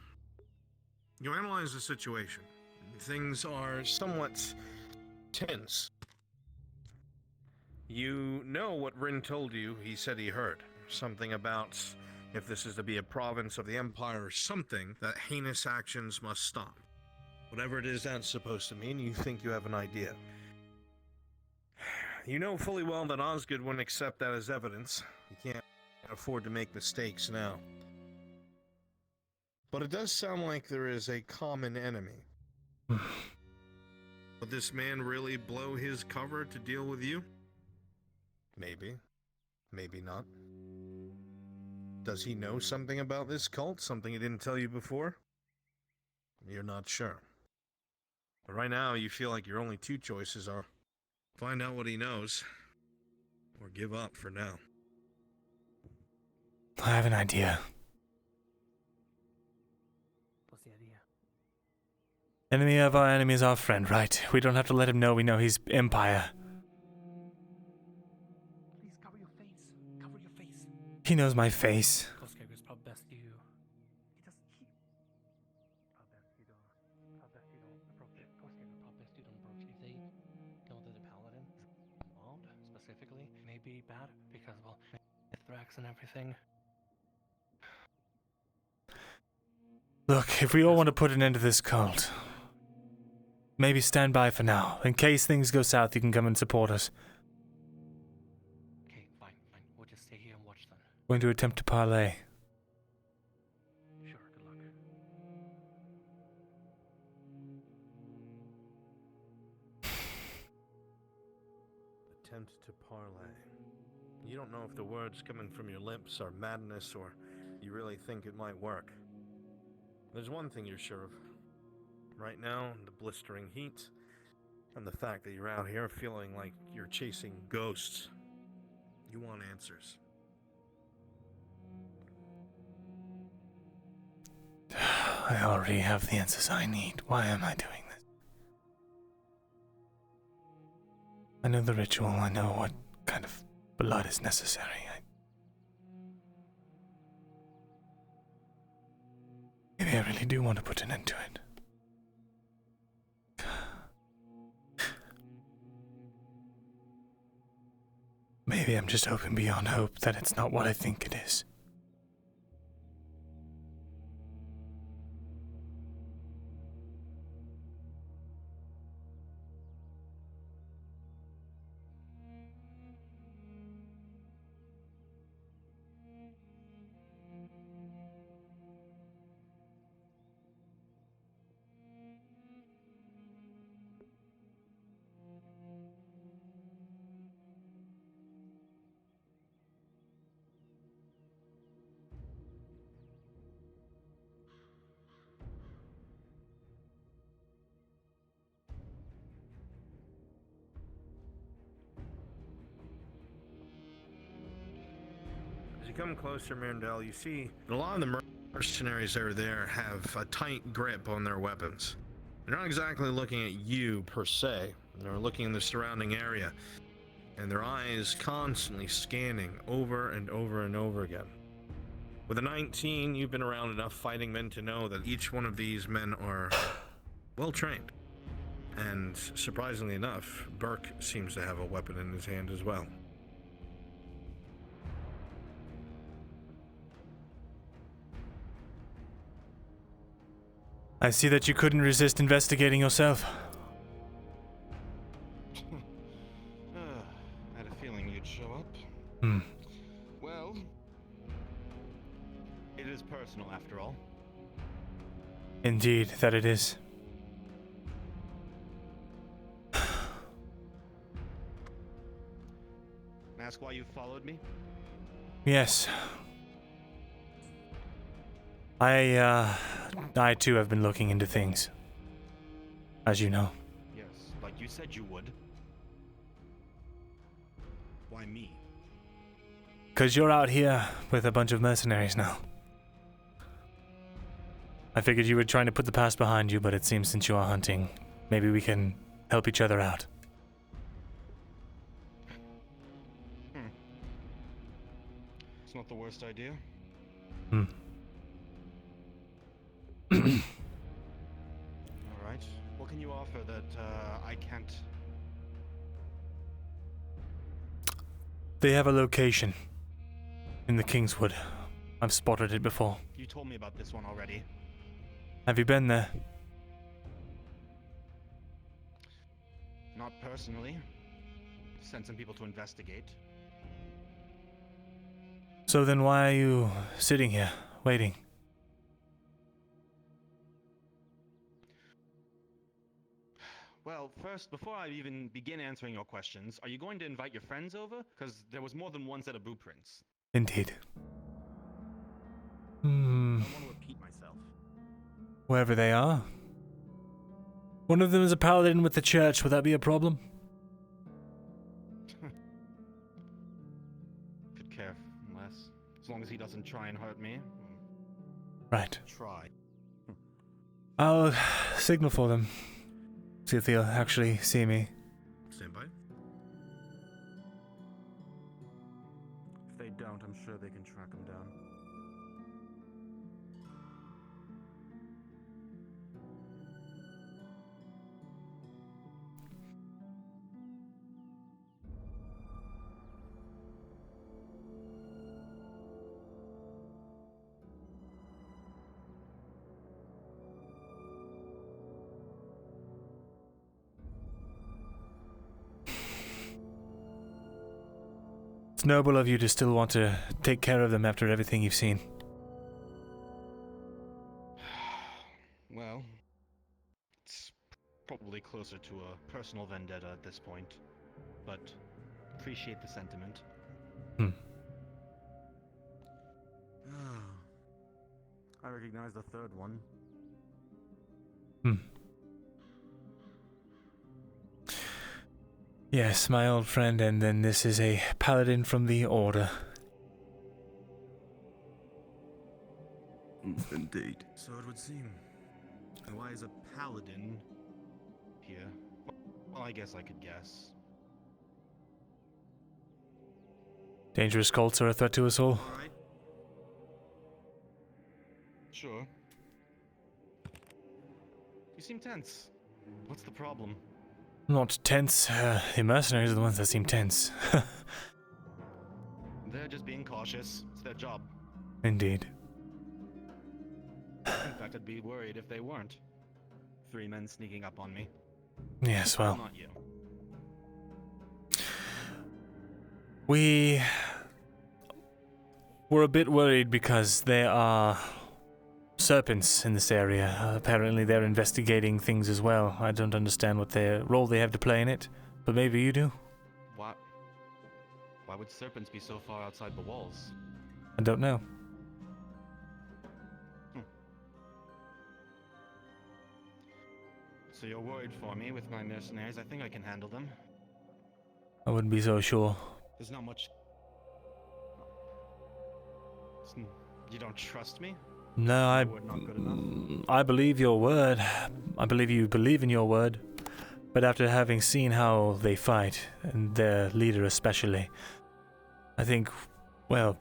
you analyze the situation. Things are somewhat tense. You know what Rin told you he said he heard. Something about if this is to be a province of the Empire or something, that heinous actions must stop. Whatever it is that's supposed to mean, you think you have an idea. You know fully well that Osgood wouldn't accept that as evidence. You can't afford to make mistakes now. But it does sound like there is a common enemy. Would this man really blow his cover to deal with you? Maybe. Maybe not. Does he know something about this cult? Something he didn't tell you before? You're not sure. But right now, you feel like your only two choices are find out what he knows, or give up for now. I have an idea. What's the idea? Enemy of our enemy is our friend, right? We don't have to let him know we know he's Empire. Please cover your face. Cover your face. He knows my face. It's probably best you. He does. He. Probably best you don't. Probably best you don't approach it. Probably best you don't approach it. If they know that the paladin is involved specifically, it may be bad because well, Thrax and everything. Look, if we all want to put an end to this cult, maybe stand by for now. In case things go south, you can come and support us. Okay, fine. We'll just stay here and watch then. Going to attempt to parlay. Sure, good luck. Attempt to parlay. You don't know if the words coming from your lips are madness or you really think it might work. There's one thing you're sure of. Right now, the blistering heat, and the fact that you're out here feeling like you're chasing ghosts. You want answers. I already have the answers I need. Why am I doing this? I know the ritual. I know what kind of blood is necessary. Maybe I really do want to put an end to it. Maybe I'm just hoping beyond hope that it's not what I think it is. As you come closer, Myrindal, you see a lot of the mercenaries that are there have a tight grip on their weapons. They're not exactly looking at you per se. They're looking in the surrounding area, and their eyes constantly scanning over and over and over again. With a 19, you've been around enough fighting men to know that each one of these men are well trained. And surprisingly enough, Burke seems to have a weapon in his hand as well. I see that you couldn't resist investigating yourself. I had a feeling you'd show up. Hmm. Well, it is personal after all. Indeed, that it is. Ask why you followed me? Yes. I too have been looking into things. As you know. Yes, like you said you would. Why me? 'Cause you're out here with a bunch of mercenaries now. I figured you were trying to put the past behind you, but it seems since you are hunting, maybe we can help each other out. It's not the worst idea. Hmm. Alright. What can you offer that I can't? They have a location in the Kingswood. I've spotted it before. You told me about this one already. Have you been there? Not personally. Sent some people to investigate. So then why are you sitting here, waiting? Well, first, before I even begin answering your questions, are you going to invite your friends over? Because there was more than one set of blueprints. Indeed. I don't want to repeat myself. Wherever they are. One of them is a paladin with the church. Would that be a problem? Could care less. As long as he doesn't try and hurt me. Right. Try. I'll signal for them. See if they'll actually see me. Stand by. If they don't, I'm sure they can track him down. It's noble of you to still want to take care of them after everything you've seen. Well, it's probably closer to a personal vendetta at this point, but appreciate the sentiment. I recognize the third one. Yes, my old friend, and then this is a paladin from the Order. Indeed. So it would seem. And why is a paladin here? Well, I guess I could guess. Dangerous cults are a threat to us all. Alright. Sure. You seem tense. What's the problem? Not tense. The mercenaries are the ones that seem tense. They're just being cautious. It's their job. Indeed. In fact, I'd be worried if they weren't. 3 men sneaking up on me. Yes, well. Not you. We were a bit worried because there are serpents in this area. Apparently they're investigating things as well. I don't understand what their role they have to play in it, but maybe you do? Why would serpents be so far outside the walls? I don't know. So you're worried for me with my mercenaries. I think I can handle them. I wouldn't be so sure. There's not much... You don't trust me? No, I believe your word. I believe you believe in your word. But after having seen how they fight, and their leader especially, I think, well,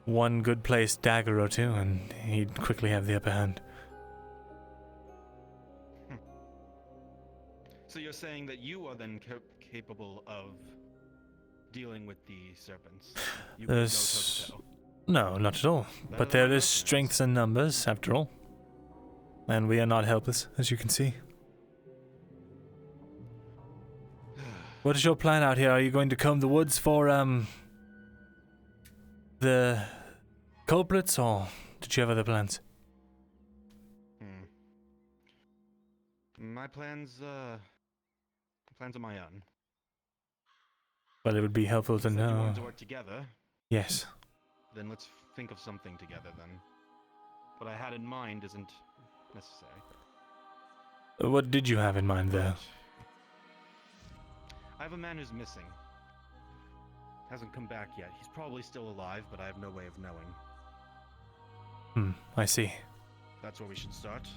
one good placed dagger or two, and he'd quickly have the upper hand. So you're saying that you are then capable of dealing with the serpents? You can go toe-to-toe. No, not at all. But there is strength in numbers, after all. And we are not helpless, as you can see. What is your plan out here? Are you going to comb the woods for, the culprits, or did you have other plans? My plans are my own. Well, it would be helpful to You know. want to work together? Yes. Then let's think of something together then. What I had in mind isn't necessary. What did you have in mind, though? I have a man who's missing. Hasn't come back yet. He's probably still alive, but I have no way of knowing. I see. That's where we should start.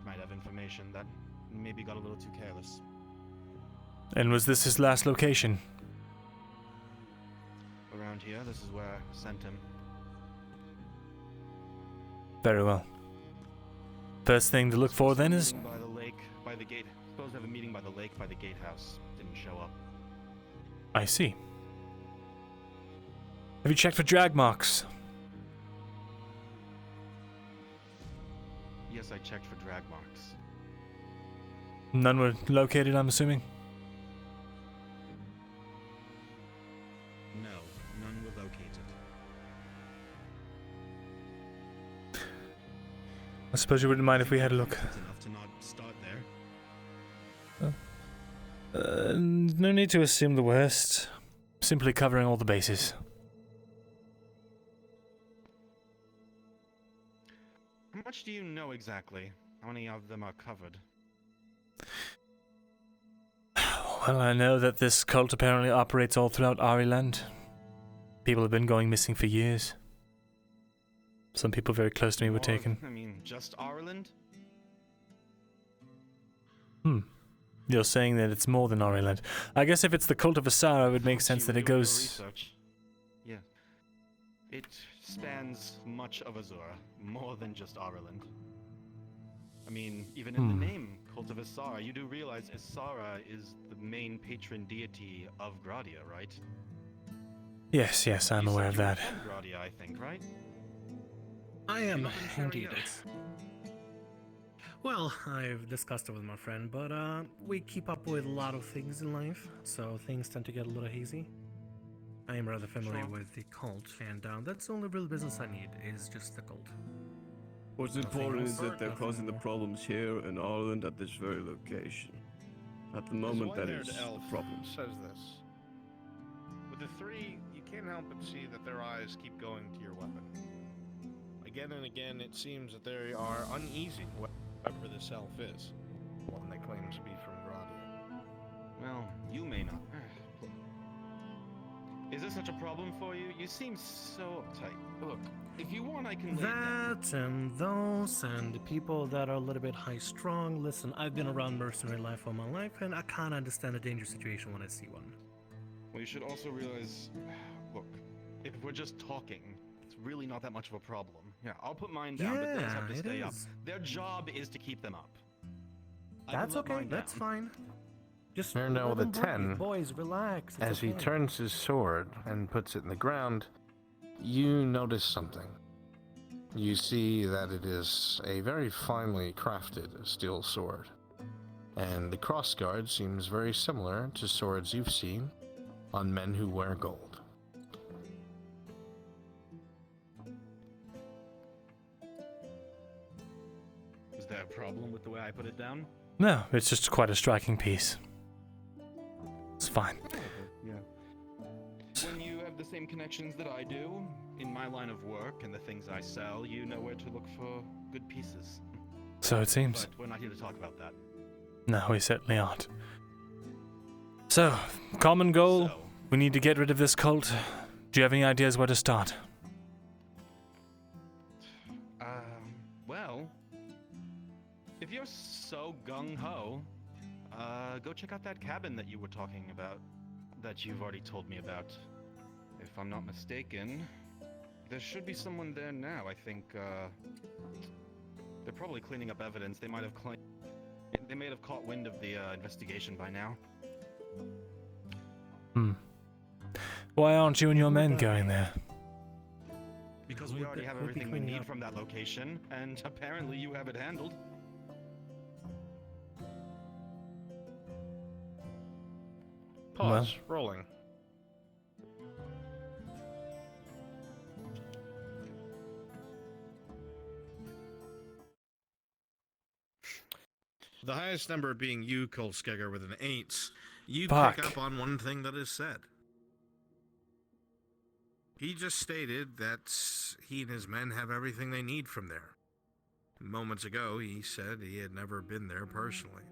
Might have information that maybe got a little too careless. And was this his last location? Around here, this is where I sent him. Very well. First thing to look for then is... By the lake, by the gate. Supposed to have a meeting by the lake, by the gatehouse. Didn't show up. I see. Have you checked for drag marks? Yes, I checked for drag marks. None were located, I'm assuming? No, none were located. I suppose you wouldn't mind if we had a look. Enough to not start there. No need to assume the worst. Simply covering all the bases. How much do you know exactly? How many of them are covered? Well, I know that this cult apparently operates all throughout Ariland. People have been going missing for years. Some people very close to me were taken. I mean, just Ireland? You're saying that it's more than Ariland. I guess if it's the cult of Auzera, it would make sense that it goes... Research. Yeah. It spans much of Auzera, more than just Ireland. I mean, even in the name, Cult of Auzera, you do realize Auzera is the main patron deity of Gradia, right? Yes, I'm aware of that. Gradia, I think, right? I am, indeed. Well, I've discussed it with my friend, but we keep up with a lot of things in life, so things tend to get a little hazy. I am rather familiar with the cult, and that's the only real business I need, is just the cult. What's important is that they're causing the problems here in Ireland at this very location. At the moment, that is the problem. Says this. With the three, you can't help but see that their eyes keep going to your weapon. Again and again, it seems that they are uneasy, whoever this elf is, one that claims to be from Gradia. Well, you may not. Is this such a problem for you? You seem so uptight. Look, if you want, I can lay it down. That and those and the people that are a little bit high strung. Listen, I've been around mercenary life all my life, and I can't understand a dangerous situation when I see one. We should also realize, look, if we're just talking, it's really not that much of a problem. Yeah, I'll put mine down, but theirs have to stay up. Their job is to keep them up. That's okay, that's fine. Just Myrindal with a 10. Boys, relax. As he turns his sword and puts it in the ground, you notice something. You see that it is a very finely crafted steel sword, and the crossguard seems very similar to swords you've seen on men who wear gold. Is there a problem with the way I put it down? No, it's just quite a striking piece. It's fine. Yeah. When you have the same connections that I do, in my line of work and the things I sell, you know where to look for good pieces. So it seems. But we're not here to talk about that. No, we certainly aren't. So, common goal, we need to get rid of this cult. Do you have any ideas where to start? Well, if you're so gung-ho, go check out that cabin that you were talking about, that you've already told me about. If I'm not mistaken, there should be someone there now. I think, they're probably cleaning up evidence. They might have caught wind of the, investigation by now. Why aren't you and your men going there? Because we already have everything we need from that location, and apparently you have it handled. Pause. Rolling. The highest number being you, Kolskegger, with an 8. You pick up on one thing that is said. He just stated that he and his men have everything they need from there. Moments ago, he said he had never been there personally.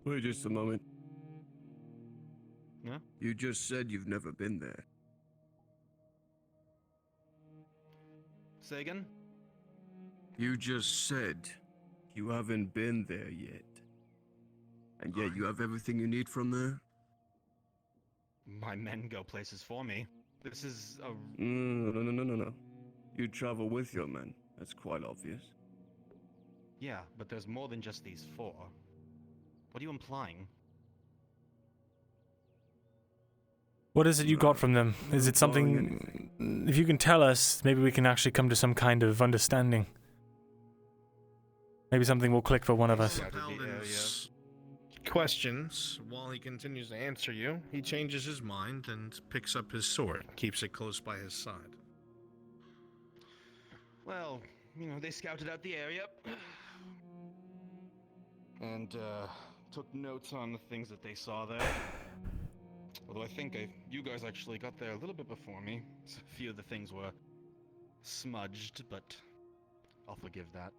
Wait just a moment. Yeah? You just said you've never been there. Say again? You just said you haven't been there yet. And yet you have everything you need from there? My men go places for me. This is a... No. You travel with your men. That's quite obvious. Yeah, but there's more than just these 4. What are you implying? What is it you got from them? Is it something... If you can tell us, maybe we can actually come to some kind of understanding. Maybe something will click for one of us. Questions. While he continues to answer you, he changes his mind and picks up his sword, keeps it close by his side. Well, you know, they scouted out the area. And, took notes on the things that they saw there. Although I think you guys actually got there a little bit before me. So a few of the things were smudged, but I'll forgive that.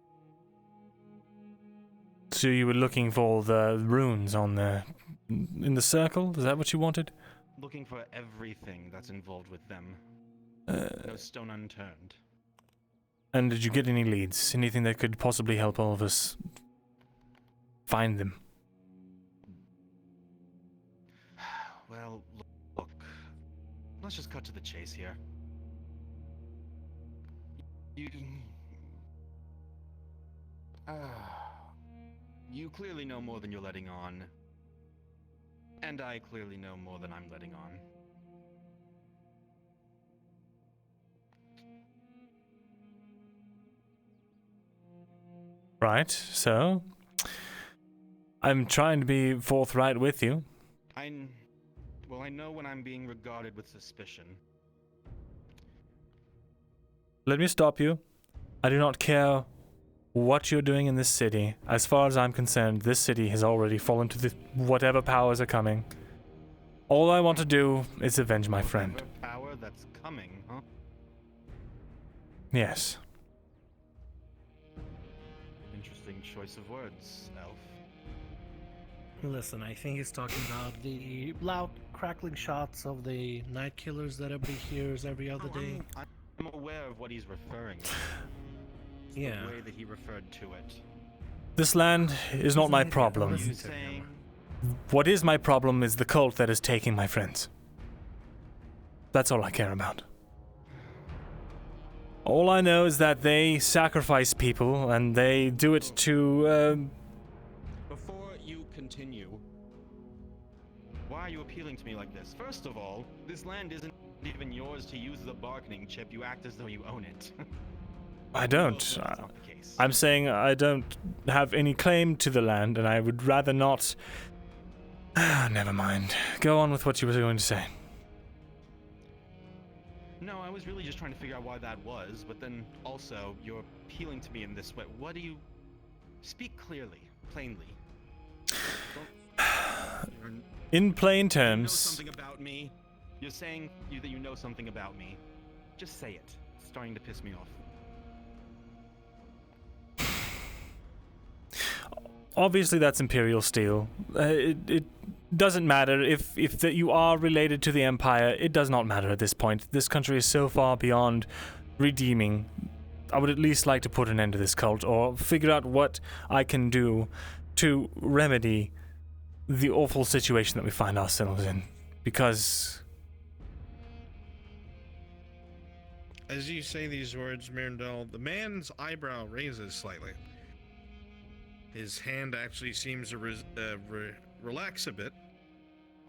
So you were looking for the runes on the... in the circle? Is that what you wanted? Looking for everything that's involved with them. No stone unturned. And did you get any leads? Anything that could possibly help all of us find them? Well, look. Let's just cut to the chase here. You clearly know more than you're letting on. And I clearly know more than I'm letting on. Right, so... I'm trying to be forthright with you. Well, I know when I'm being regarded with suspicion. Let me stop you. I do not care what you're doing in this city. As far as I'm concerned, this city has already fallen to the whatever powers are coming. All I want to do is avenge my friend. Whatever power that's coming, huh? Yes. Interesting choice of words, Elf. Listen, I think he's talking about the loud crackling shots of the night killers that everybody hears every other day? I'm aware of what he's referring to. Yeah. The way that he referred to it. This land is not my problem. What is my problem is the cult that is taking my friends. That's all I care about. All I know is that they sacrifice people, and they do it to, Before you continue, why are you appealing to me like this? First of all, this land isn't even yours to use as a bargaining chip. You act as though you own it. I don't. I'm saying I don't have any claim to the land, and I would rather not... Never mind. Go on with what you were going to say. No, I was really just trying to figure out why that was, but then also, you're appealing to me in this way. What do you... Speak clearly, plainly. In plain You know terms... something about me. You're saying that you know something about me. Just say it. It's starting to piss me off. Obviously, that's Imperial steel. It doesn't matter if that you are related to the Empire. It does not matter at this point. This country is so far beyond redeeming. I would at least like to put an end to this cult, or figure out what I can do to remedy the awful situation that we find ourselves in. Because... As you say these words, Myrindal, the man's eyebrow raises slightly. His hand actually seems to relax a bit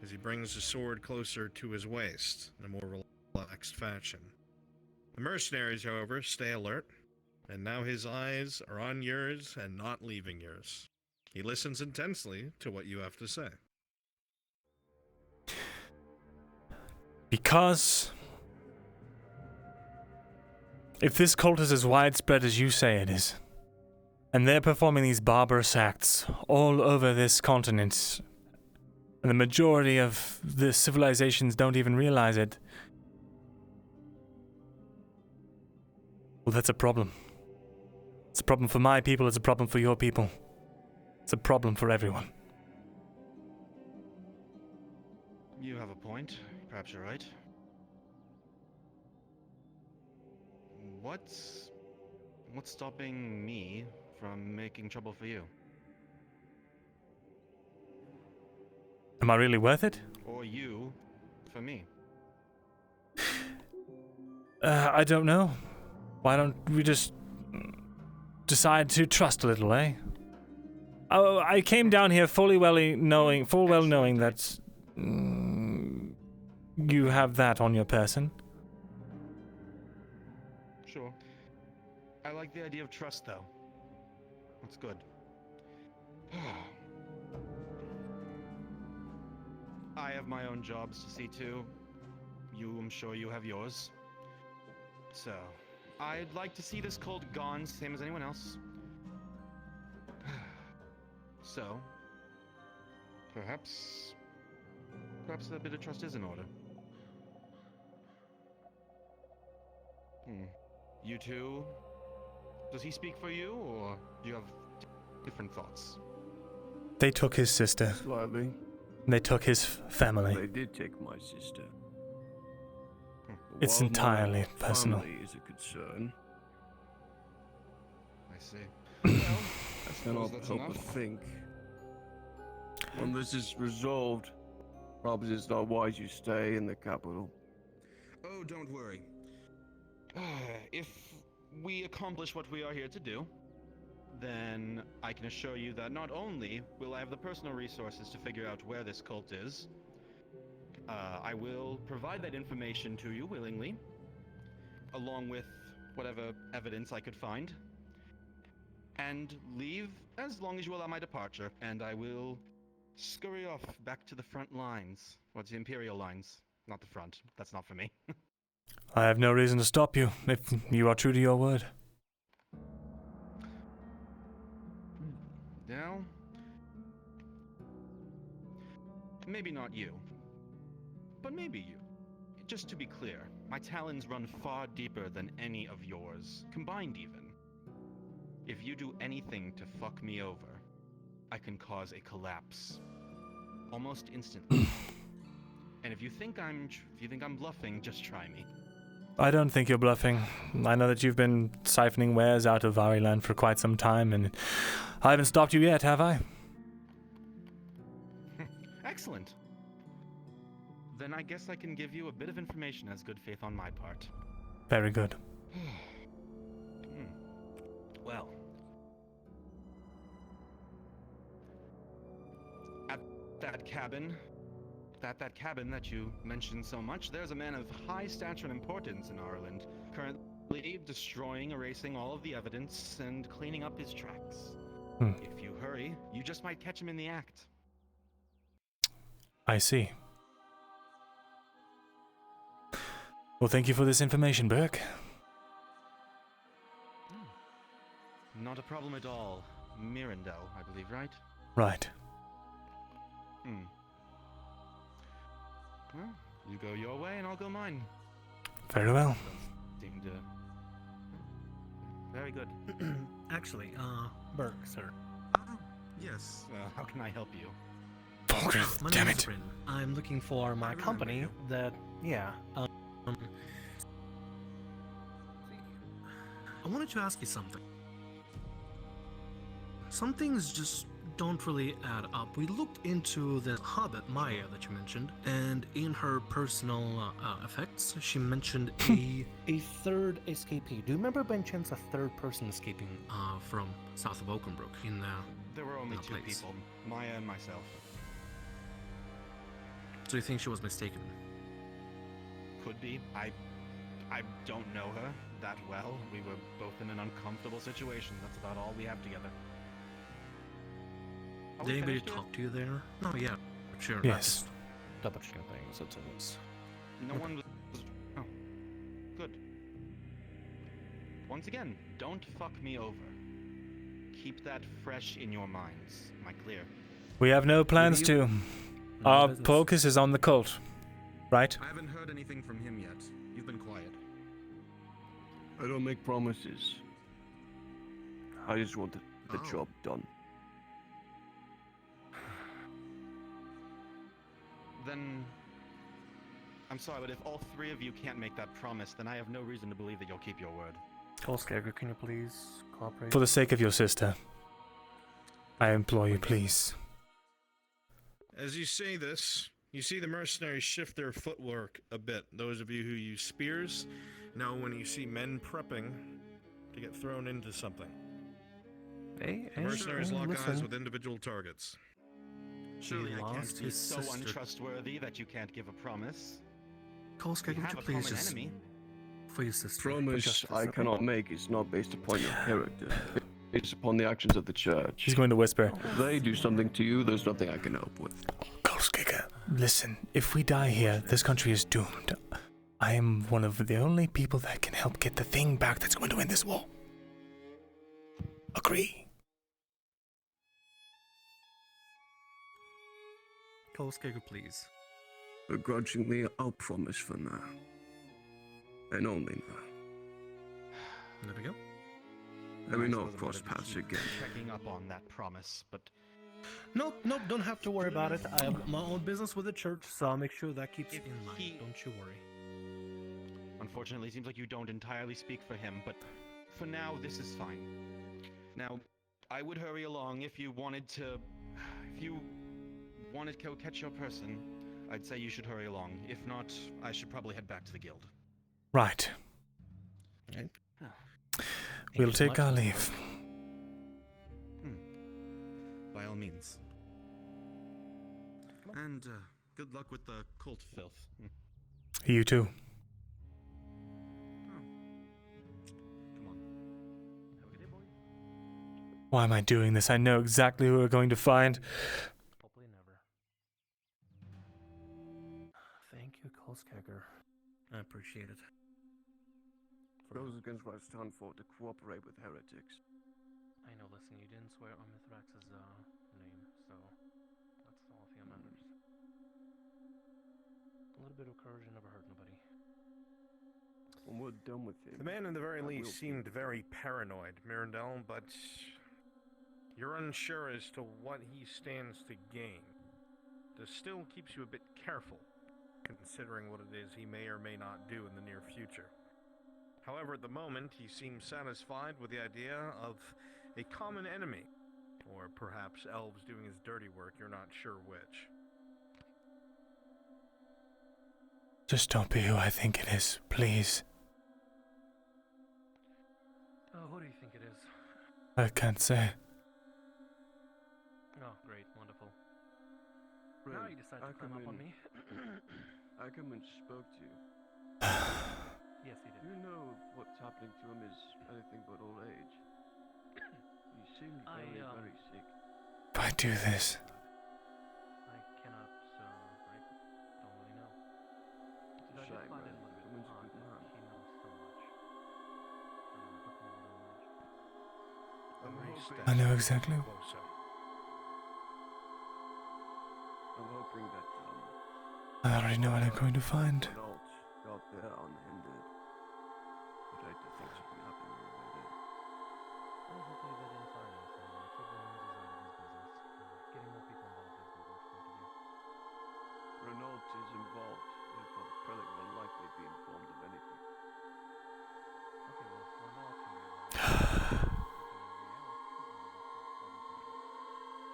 as he brings the sword closer to his waist in a more relaxed fashion. The mercenaries, however, stay alert, and now his eyes are on yours and not leaving yours. He listens intensely to what you have to say. Because... if this cult is as widespread as you say it is, and they're performing these barbarous acts all over this continent, and the majority of the civilizations don't even realize it, well, that's a problem. It's a problem for my people, it's a problem for your people. It's a problem for everyone. You have a point. Perhaps you're right. What's stopping me from making trouble for you? Am I really worth it? Or you for me? I don't know. Why don't we just decide to trust a little, eh? Oh, I came down here full well knowing that you have that on your person. Sure. I like the idea of trust, though. That's good. I have my own jobs to see to. I'm sure you have yours. So, I'd like to see this cult gone, same as anyone else. So, perhaps a bit of trust is in order. You two? Does he speak for you, or do you have different thoughts? They took his sister. Slightly. They took his family. They did take my sister. It's While entirely my personal. family is a concern. I see. I cannot that's help but enough. think. When this is resolved, probably it's not wise you stay in the capital. Oh, don't worry. If we accomplish what we are here to do, then I can assure you that not only will I have the personal resources to figure out where this cult is, I will provide that information to you willingly, along with whatever evidence I could find, and leave as long as you allow my departure, and I will scurry off back to the front lines. What's the Imperial lines? Not the front. That's not for me. I have no reason to stop you if you are true to your word. Now, maybe not you, but maybe you. Just to be clear, my talons run far deeper than any of yours, combined even. If you do anything to fuck me over, I can cause a collapse. Almost instantly. And if you think I'm bluffing, just try me. I don't think you're bluffing. I know that you've been siphoning wares out of Variland for quite some time, and I haven't stopped you yet, have I? Excellent. Then I guess I can give you a bit of information as good faith on my part. Very good. Well, at that cabin that you mentioned so much, there's a man of high stature and importance in Ireland, currently destroying, erasing all of the evidence, and cleaning up his tracks. If you hurry, you just might catch him in the act. I see. Well, thank you for this information, Burke. Not a problem at all. Myrindal, I believe, right? Right. Well, you go your way and I'll go mine. Very well. Seemed very good. Actually, Burke, sir. Yes. How can I help you? My Damn name is it. Bryn. I'm looking for my company that, I wanted to ask you something. Some things just don't really add up. We looked into the hobbit, Maya, that you mentioned, and in her personal effects, she mentioned a third escapee. Do you remember by any chance a third person escaping from south of Oakenbrook in There were only two place? people, Maya and myself. So you think she was mistaken? Could be. I don't know her that well. We were both in an uncomfortable situation. That's about all we have together. Are we Did anybody finished yet? talk to you there? No, yeah, sure. Yes. Double checking things. It's No one was. Oh, good. Once again, don't fuck me over. Keep that fresh in your minds. Am I clear? We have no plans to. Our focus is on the cult, right? I haven't heard anything from him yet. You've been quiet. I don't make promises. I just want the job done. Then, I'm sorry, but if all three of you can't make that promise, then I have no reason to believe that you'll keep your word. Kolskagger, can you please cooperate? For the sake of your sister, I implore you, please. As you say this, you see the mercenaries shift their footwork a bit. Those of you who use spears know when you see men prepping to get thrown into something. Hey, The mercenaries lock eyes listen. with individual targets. Surely I can't lost be his so sister. untrustworthy that you can't give a promise. Kolskagger, We would have you a please common just enemy. for your sister? Promise I cannot make is not based upon your character. It's upon the actions of the church. He's going to whisper. If they do something to you, there's nothing I can help with. Kolskagger, listen, if we die here, this country is doomed. I am one of the only people that can help get the thing back that's going to win this war. Agree. Kolskagger, please. Begrudgingly, I'll promise for now. And only now. There we go. Let me I not suppose I'm cross gonna paths keep again. Checking up on that promise, but Nope, don't have to worry about it. I have my own business with the church, so I'll make sure that keeps in mind. Don't you worry. unfortunately, it seems like you don't entirely speak for him. But for now, this is fine. Now, I would hurry along if you wanted to go catch your person. I'd say you should hurry along. If not, I should probably head back to the guild. Right. Okay. We'll take our leave. By all means. And good luck with the cult filth. You too. Why am I doing this? I know exactly who we're going to find. Hopefully never. Thank you, Kolskagger. I appreciate it. Goes against what I stand for to cooperate with heretics. I know, listen, you didn't swear on Mithrax's name, so that's all if you matters. A little bit of courage never hurt nobody. When we're done with him. The man in the very I will least seemed very paranoid, Myrindal, but you're unsure as to what he stands to gain. This still keeps you a bit careful. considering what it is he may or may not do in the near future. However, at the moment, he seems satisfied with the idea of a common enemy, or perhaps elves doing his dirty work, you're not sure which. Just don't be who I think it is, please. Who do you think it is? I can't say. Oh, great, wonderful. Ren, Now you decide to climb up on me. Ackerman spoke to you. Yes, he Do you know if what's happening to him is anything but old age? He seems very sick. If I do this, I cannot, I don't really know. Did I Shame, just find it a Ren. little bit Ackerman's a odd good that man. he knows so much? I know exactly. Closer. I'm hoping that I already know what I'm going to find. Renault got there unhindered. I'd hate to think something happened on the way there. Well, hopefully they didn't find us, and keep the noses out of his business. Getting more people involved is the worst thing to do. Renault is involved, therefore the prelate will likely be informed of anything. Okay, well, Renault can be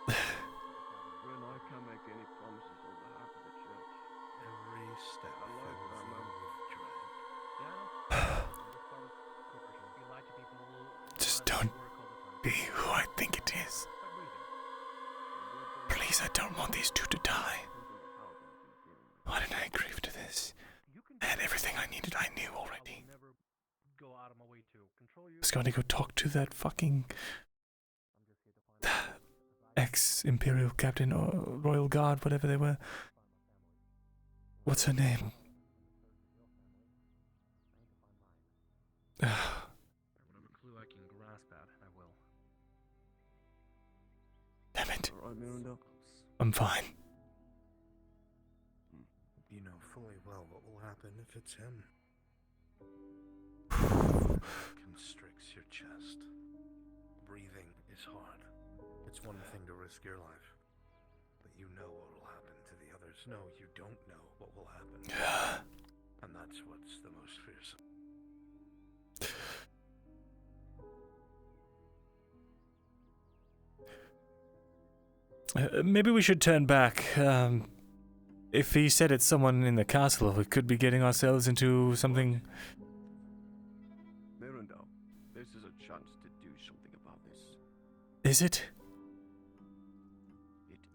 Ren, I can't make any promises on behalf of the church. every step I like fills that, you man. with dread. Yeah, I know. That's part of coercion. You lie to people. Just don't be who I think it is. Please, I don't want these two to die. Why did I agree to this? I had everything I needed, I knew already. Go out of my way to control you. I was going to go talk to that fucking ex-Imperial Captain or Royal Guard, whatever they were. What's her name? Whatever clue I can grasp at, I will. Damn it. Alright, Myrindal. I'm fine. You know fully well what will happen if it's him. Constricts your chest. Breathing is hard. It's one thing to risk your life, but you know what will happen to the others. No, you don't know what will happen. And that's what's the most fearsome. Maybe we should turn back. If he said it's someone in the castle, we could be getting ourselves into something. Myrindal, this is a chance to do something about this. Is it?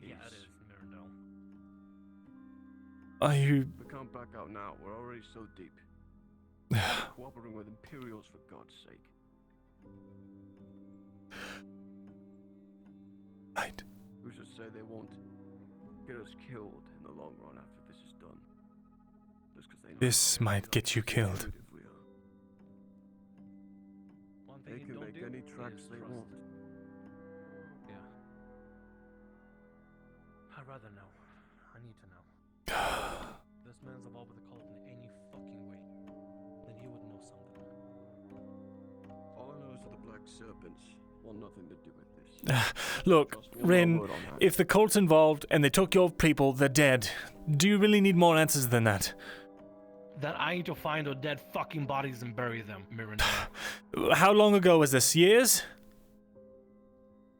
Yeah, it is, Myrindal. Are you... We can't back out now. We're already so deep. Cooperating with Imperials, for God's sake. Right. Who's to say they won't get us killed in the long run after this is done? Just 'cause they know This might get you killed. if we are. One thing They you can don't make do any tracks is they trust. want. Yeah. I'd rather know. I need to know. This man's involved with the cult in any fucking way. Then he would know something. All I know is that the Black Serpents want nothing to do with this. Look, Trust me on my Rin, word on that. if the cult's involved and they took your people, they're dead. Do you really need more answers than that? That I need to find their dead fucking bodies and bury them, Myrindal. How long ago was this? Years?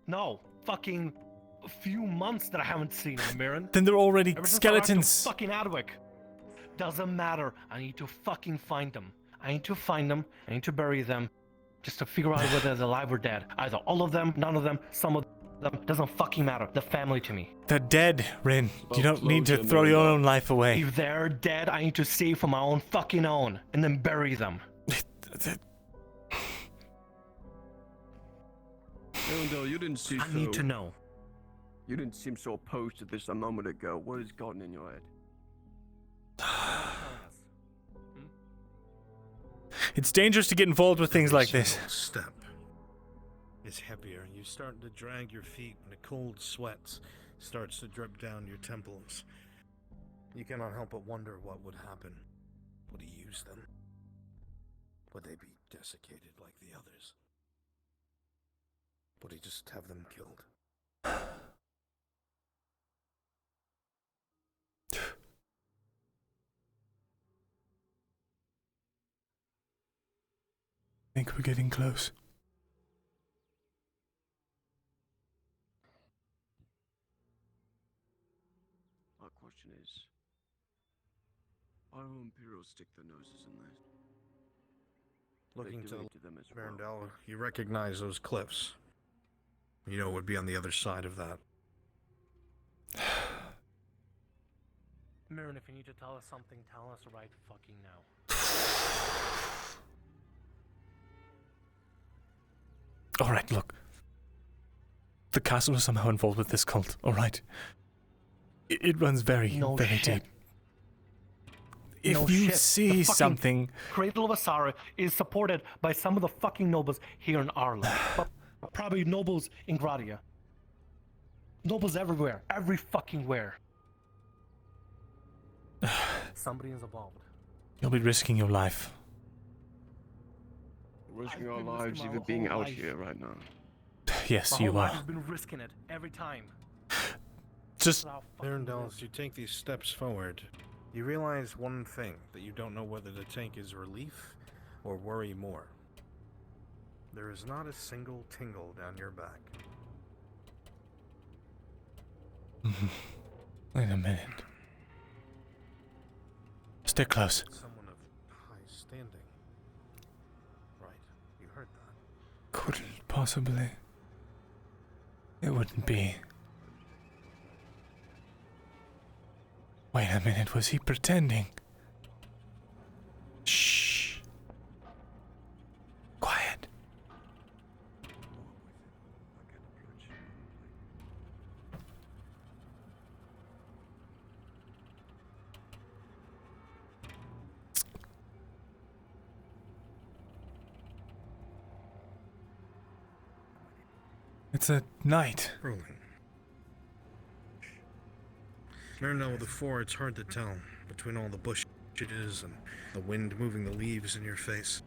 No, fucking a few months that I haven't seen them, Mirren. Then they're already Ever since I arrived to skeletons. fucking Adwick. Doesn't matter. I need to fucking find them. I need to find them. I need to bury them. Just to figure out whether they're alive or dead. Either all of them, none of them, some of them. Doesn't fucking matter. They're family to me. They're dead, Rin. You don't need to throw your own life away. If they're dead, I need to save for my own fucking own. And then bury them. Myrindal, you didn't seem I need to know. You didn't seem so opposed to this a moment ago. What has gotten in your head? It's dangerous to get involved with things like this. Step is heavier. You start to drag your feet, and a cold sweat starts to drip down your temples. You cannot help but wonder what would happen. Would he use them? Would they be desiccated like the others? Would he just have them killed? think we're getting close. My question is, why will Imperials stick their noses in this? Looking to them as well. Myrindal, you recognize those cliffs. You know what would be on the other side of that. Myrin, if you need to tell us something, tell us right fucking now. Alright, look. The castle is somehow involved with this cult, alright? It runs very, very deep. If you see something... Cradle of Auzera is supported by some of the fucking nobles here in Ireland. Probably nobles in Gradia. Nobles everywhere. Every fucking where. Somebody is involved. You'll be risking your life. We're risking our lives even being out here right now. Yes, My you whole life are. has been risking it every time. Just... Myrindal, as you take these steps forward, you realize one thing, that you don't know whether to take as relief or worry more. There is not a single tingle down your back. Wait a minute. Stay close. Someone of high standing. Right, you heard that. Could it possibly? It wouldn't be. Wait a minute, was he pretending? Shh. Quiet. It's a night. Rolling. Myrindal with the 4, it's hard to tell between all the bushes and the wind moving the leaves in your face.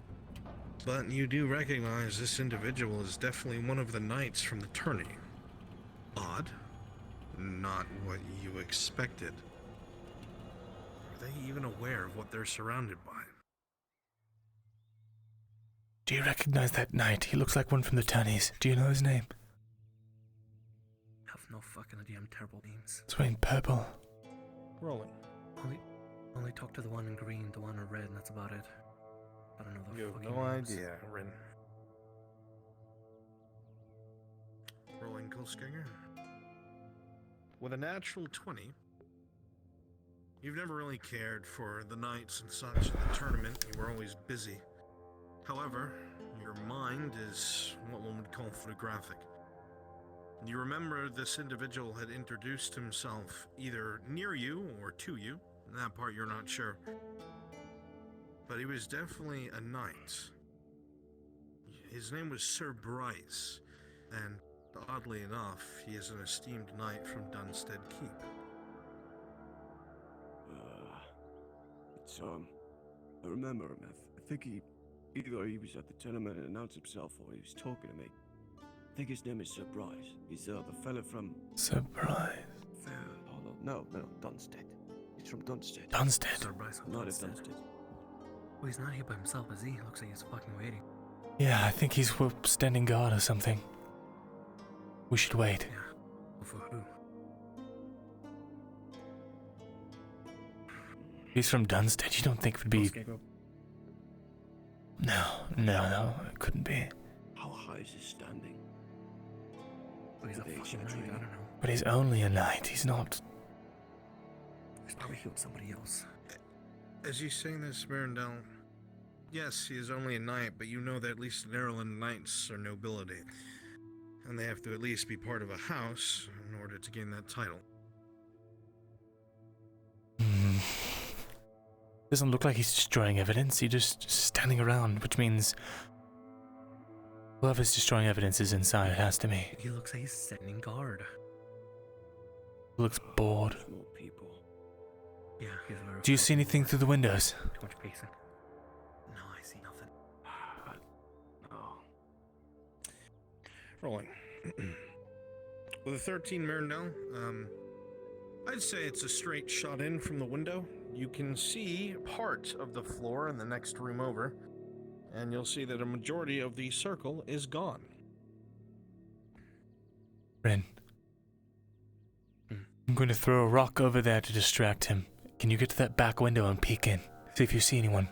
But you do recognize this individual is definitely one of the knights from the tourney. Odd. Not what you expected. Are they even aware of what they're surrounded by? Do you recognize that knight? He looks like one from the tourneys. Do you know his name? I have no fucking idea. I'm terrible at names. It's wearing purple. Rolling. Only talk to the one in green, the one in red, and that's about it. I don't know the You have fucking no names. idea, Rin. Rolling Kullskinger. With a natural 20, you've never really cared for the knights and such in the tournament. You were always busy. However, your mind is what one would call photographic. You remember this individual had introduced himself either near you or to you. That part you're not sure. But he was definitely a knight. His name was Sir Bryce, and oddly enough, he is an esteemed knight from Dunstead Keep. I remember him. I think either he was at the tournament and announced himself, or he was talking to me. I think his name is Sir Bryce. He's the fella from... Sir Bryce. No, Dunstead. He's from Dunstead. Dunstead? Sir Bryce from Not at Dunstead. Dunstead. Well, he's not here by himself, is he? Looks like he's fucking waiting. Yeah, I think he's standing guard or something. We should wait. Yeah. Well, for who? He's from Dunstead. You don't think it would be... No, it couldn't be. How high is his standing? Well, he's a fucking knight, I don't know. But he's only a knight. He's not... He's probably killed somebody else. As you say this, Myrindal, yes, he is only a knight, but you know that at least in Ireland, knights are nobility. And they have to at least be part of a house in order to gain that title. Doesn't look like he's destroying evidence. He's just standing around, which means... whoever's destroying evidence is inside, it has to be. He looks like he's standing guard. Looks bored. More people. Yeah, he's very... Do you see anything through the windows? Too much pacing. No, I see nothing. No. Rolling. With a 13, Myrindal, I'd say it's a straight shot in from the window. You can see part of the floor in the next room over, and you'll see that a majority of the circle is gone. Ren. I'm going to throw a rock over there to distract him. Can you get to that back window and peek in? See if you see anyone.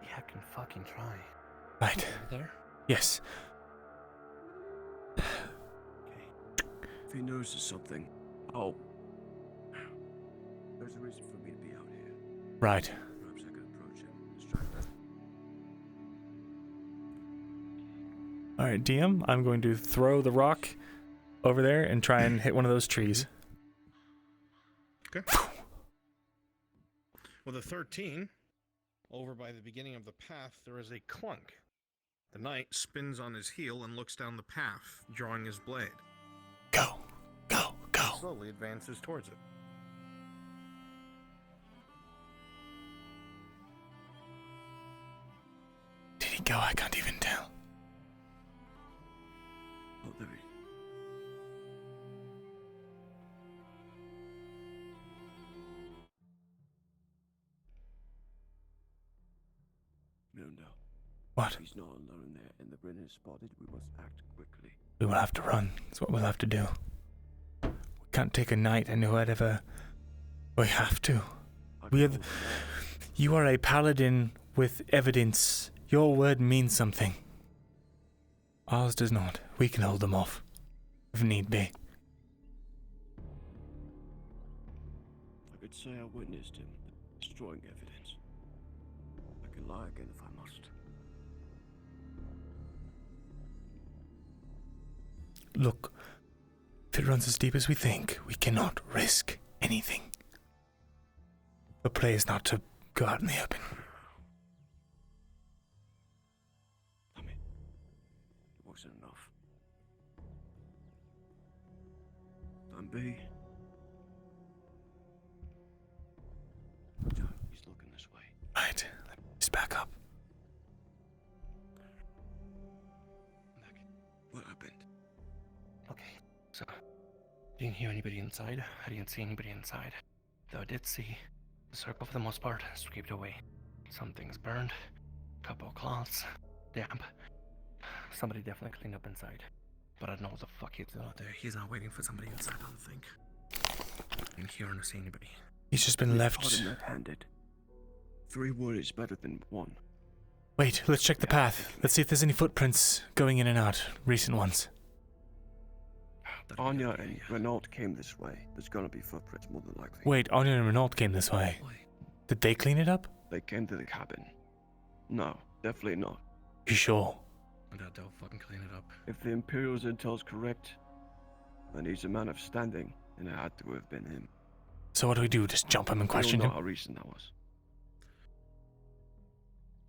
Yeah, I can fucking try. Right. Over there? Yes. If he notices something, there's a reason for me to be out here. Right. Perhaps I could approach him, distract him. Alright, DM, I'm going to throw the rock over there and try and hit one of those trees. Okay. With a 13, over by the beginning of the path, there is a clunk. The knight spins on his heel and looks down the path, drawing his blade. Go. He slowly advances towards it. Did he go? I can't even tell. Oh, there he is. Myrindal. What? He's not alone there, and the Brennan is spotted. We must act quickly. We will have to run. That's what we'll have to do. We can't take a knight and whatever. We have to. You are a paladin with evidence. Your word means something. Ours does not. We can hold them off, if need be. I could say I witnessed him destroying evidence. I can lie again if I must. Look, if it runs as deep as we think, we cannot risk anything. The play is not to go out in the open. Damn it. It wasn't enough. Plan B. He's looking this way. Right, let's back up. What happened? Okay, so didn't hear anybody inside. I didn't see anybody inside. Though I did see the circle for the most part swept away. Some things burned, couple of cloths, damp. Somebody definitely cleaned up inside. But I don't know what the fuck he's doing out there. He's not waiting for somebody inside, I don't think. I didn't hear or see anybody. He's just been left. Left-handed. 3 wood is better than 1. Wait, let's check the path. Let's see if there's any footprints going in and out. Recent ones. Anya and Renault came this way. There's gonna be footprints more than likely. Wait, Anya and Renault came this way. Did they clean it up? They came to the cabin. No, definitely not. You sure? They'll fucking clean it up. If the Imperial's intel's correct, then he's a man of standing, and it had to have been him. So what do we do? Just jump him and question I don't him? know how recent that was.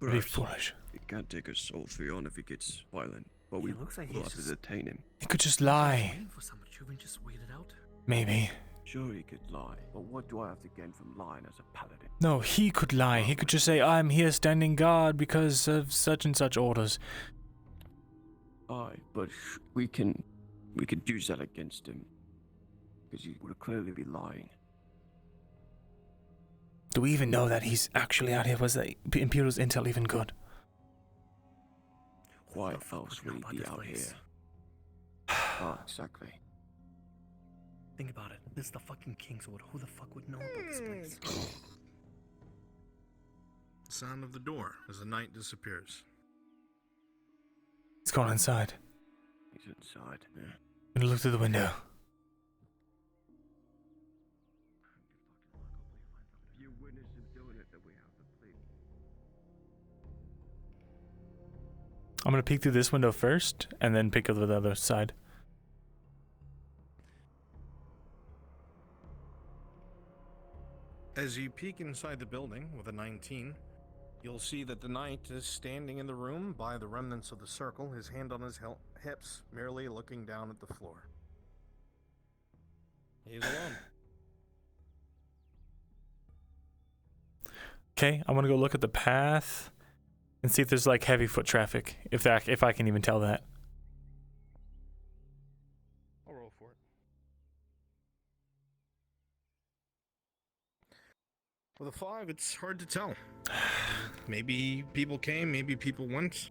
Pretty foolish. It can't take us all 3 on if he gets violent, but we looks like will he's have to detain him. He could just lie. Waiting for somebody to just wait it out. Maybe. Sure, he could lie, but what do I have to gain from lying as a paladin? No, he could lie. He could just say, I'm here standing guard because of such and such orders. Aye, but we could use that against him, because he would clearly be lying. Do we even know that he's actually out here? Was the Imperial's intel even good? Why else would he be out here? Ah, exactly. Think about it. This is the fucking Kingswood. Who the fuck would know about this place? Sound of the door as the knight disappears. He's gone inside. He's inside, yeah. I'm gonna look through the window. If you witness him doing it, then we have to plead. I'm gonna peek through this window first, and then peek over the other side. As you peek inside the building with a 19, you'll see that the knight is standing in the room by the remnants of the circle, his hand on his hips, merely looking down at the floor. He's alone. Okay, I'm gonna go look at the path and see if there's like heavy foot traffic. If I can even tell that. I'll roll for it. With a 5, it's hard to tell. Maybe people came, maybe people went.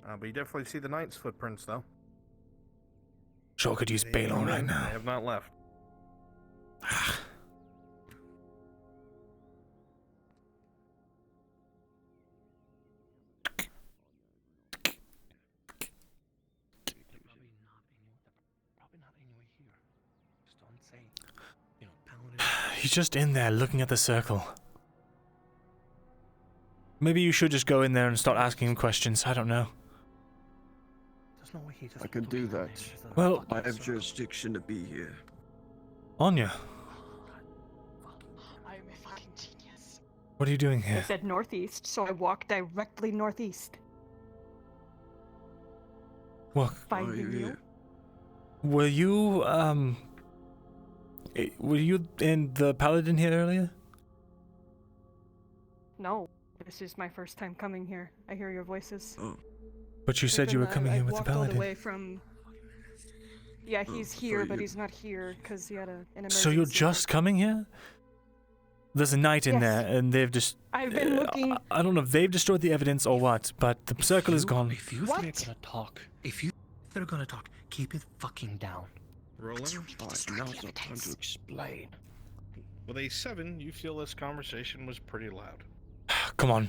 But you definitely see the knight's footprints, though. Sure could use Balon right now. They have not left. He's just in there looking at the circle. Maybe you should just go in there and start asking him questions. I don't know. I can do that. Well, I have jurisdiction to be here. Anya, I am a fucking genius. what are you doing I here? said northeast, so I walked directly northeast. What? Finding you. Were you were you in the paladin here earlier? No, this is my first time coming here. I hear your voices. Oh. But you said you were coming here with the walked all paladin. the way from. Yeah, he's here, but he's not here because he had an emergency. So you're just coming here? There's a knight in Yes. there, and they've just. I've been looking. I don't know if they've destroyed the evidence or what, but the circle is gone. If you three are gonna talk, they're gonna talk, keep it fucking down. Rolling. Now's not time to explain. With a 7, you feel this conversation was pretty loud. Come on.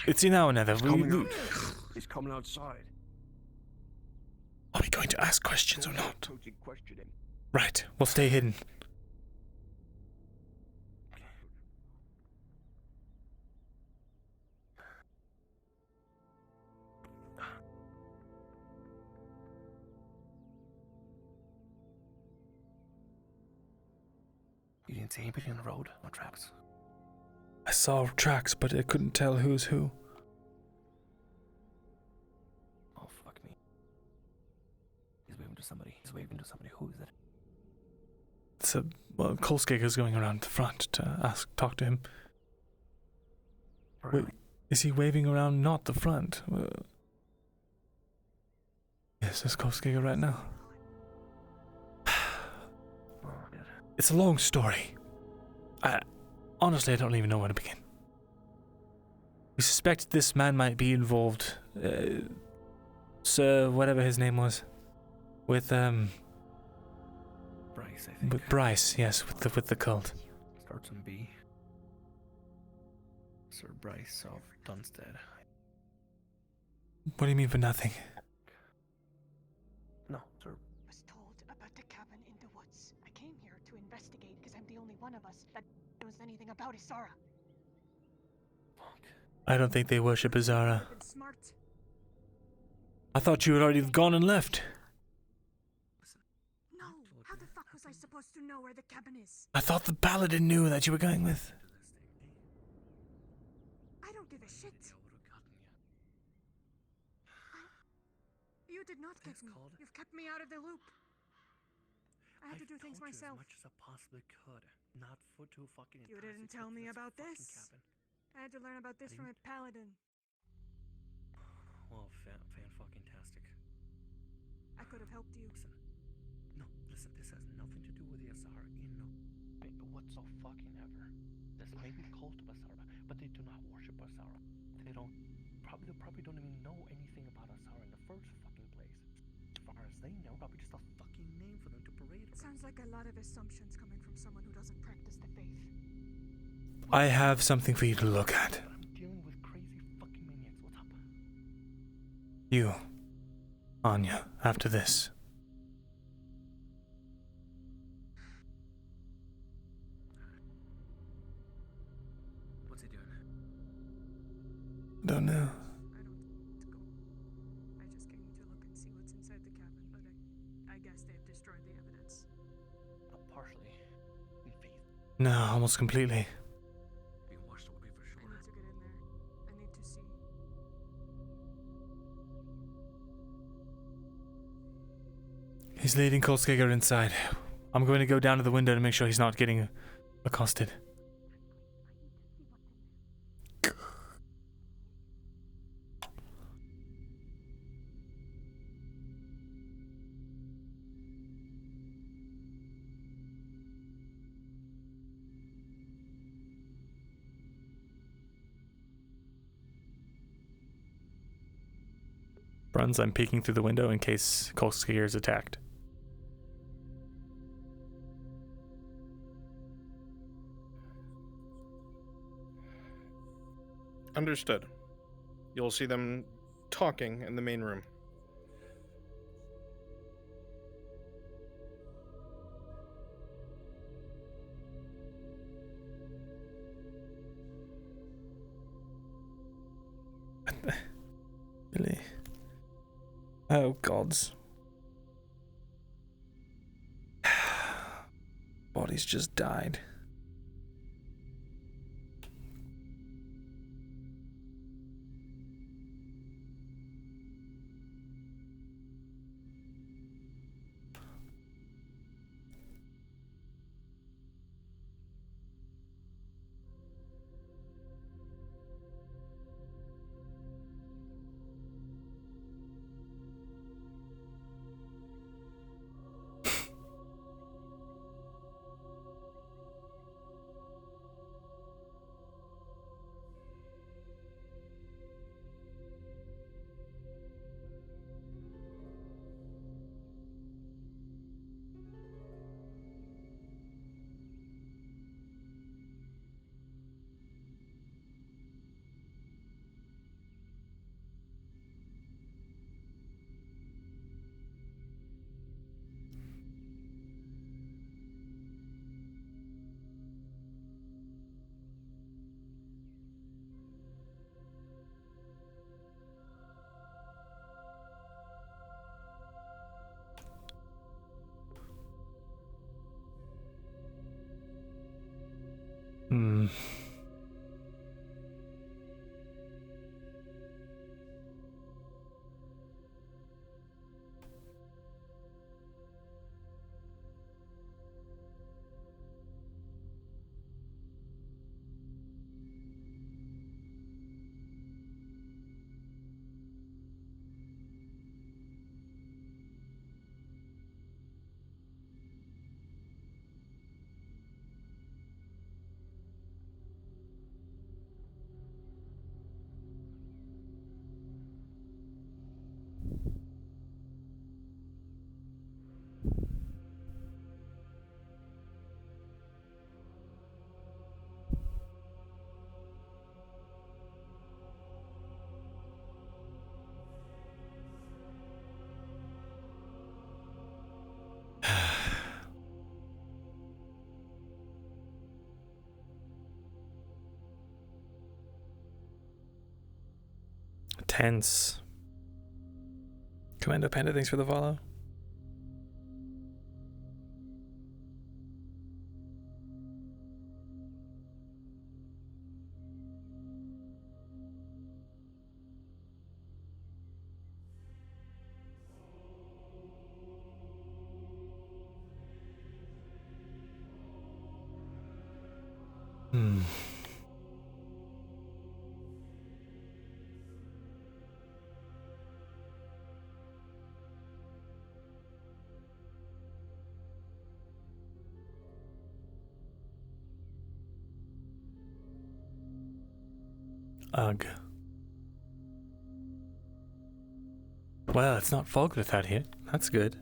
It's now or never. He's coming outside. Are we going to ask questions or not? Totally question him. Right, we'll stay hidden. You didn't see anybody on the road or tracks? I saw tracks, but I couldn't tell who's who. Oh, fuck me. He's waving to somebody. Who is it? It's a Kolskager's going around the front to talk to him. Wait, is he waving around not the front? Yes, there's Kolskager right now. It's a long story. Honestly, I don't even know where to begin. We suspect this man might be involved, Sir, whatever his name was, with Bryce, I think. with Bryce, yes, with the cult. Starts on B. Sir Bryce of Dunstead. What do you mean for nothing? No, sir. Was told about the cabin in the woods. I came here to investigate because I'm the only one of us that knows anything about Auzera. I don't think they worship Auzera. Smart. I thought you had already gone and left. No, how the fuck was I supposed to know where the cabin is? I thought the paladin knew that you were going with. I don't give a shit. You did not get me. You've kept me out of the loop. I had to do things myself. As much as I possibly could. Not for too fucking. You didn't tell me about this. I had to learn about this from a paladin. Well, fan-fucking-tastic. I could have helped you. Listen, this has nothing to do with the Auzera, What's so fucking ever? This may be cult of Auzera, but they do not worship Auzera. They probably don't even know anything about Auzera in the first fucking place. As far as they know, probably just a fucking name for them to parade around. Sounds like a lot of assumptions coming from someone who doesn't practice the faith. I have something for you to look at. I'm dealing with crazy fucking maniacs. What's up? You, Anya, after this. What's he doing? Don't know. I just came to look and see what's inside the cabin, but I guess they've destroyed the evidence. Partially. In faith. No, almost completely. Being washed away for sure. I need to get in there. I need to see. He's leading Kolskager inside. I'm going to go down to the window to make sure he's not getting accosted. Bruns, I'm peeking through the window in case Kolskir is attacked. Understood. You'll see them talking in the main room. Really? Oh, gods. Bodies just died. Hmm. Tense. Commando Panda, thanks for the follow. Hmm. Ugh. Well, it's not Fogglith out here. That's good.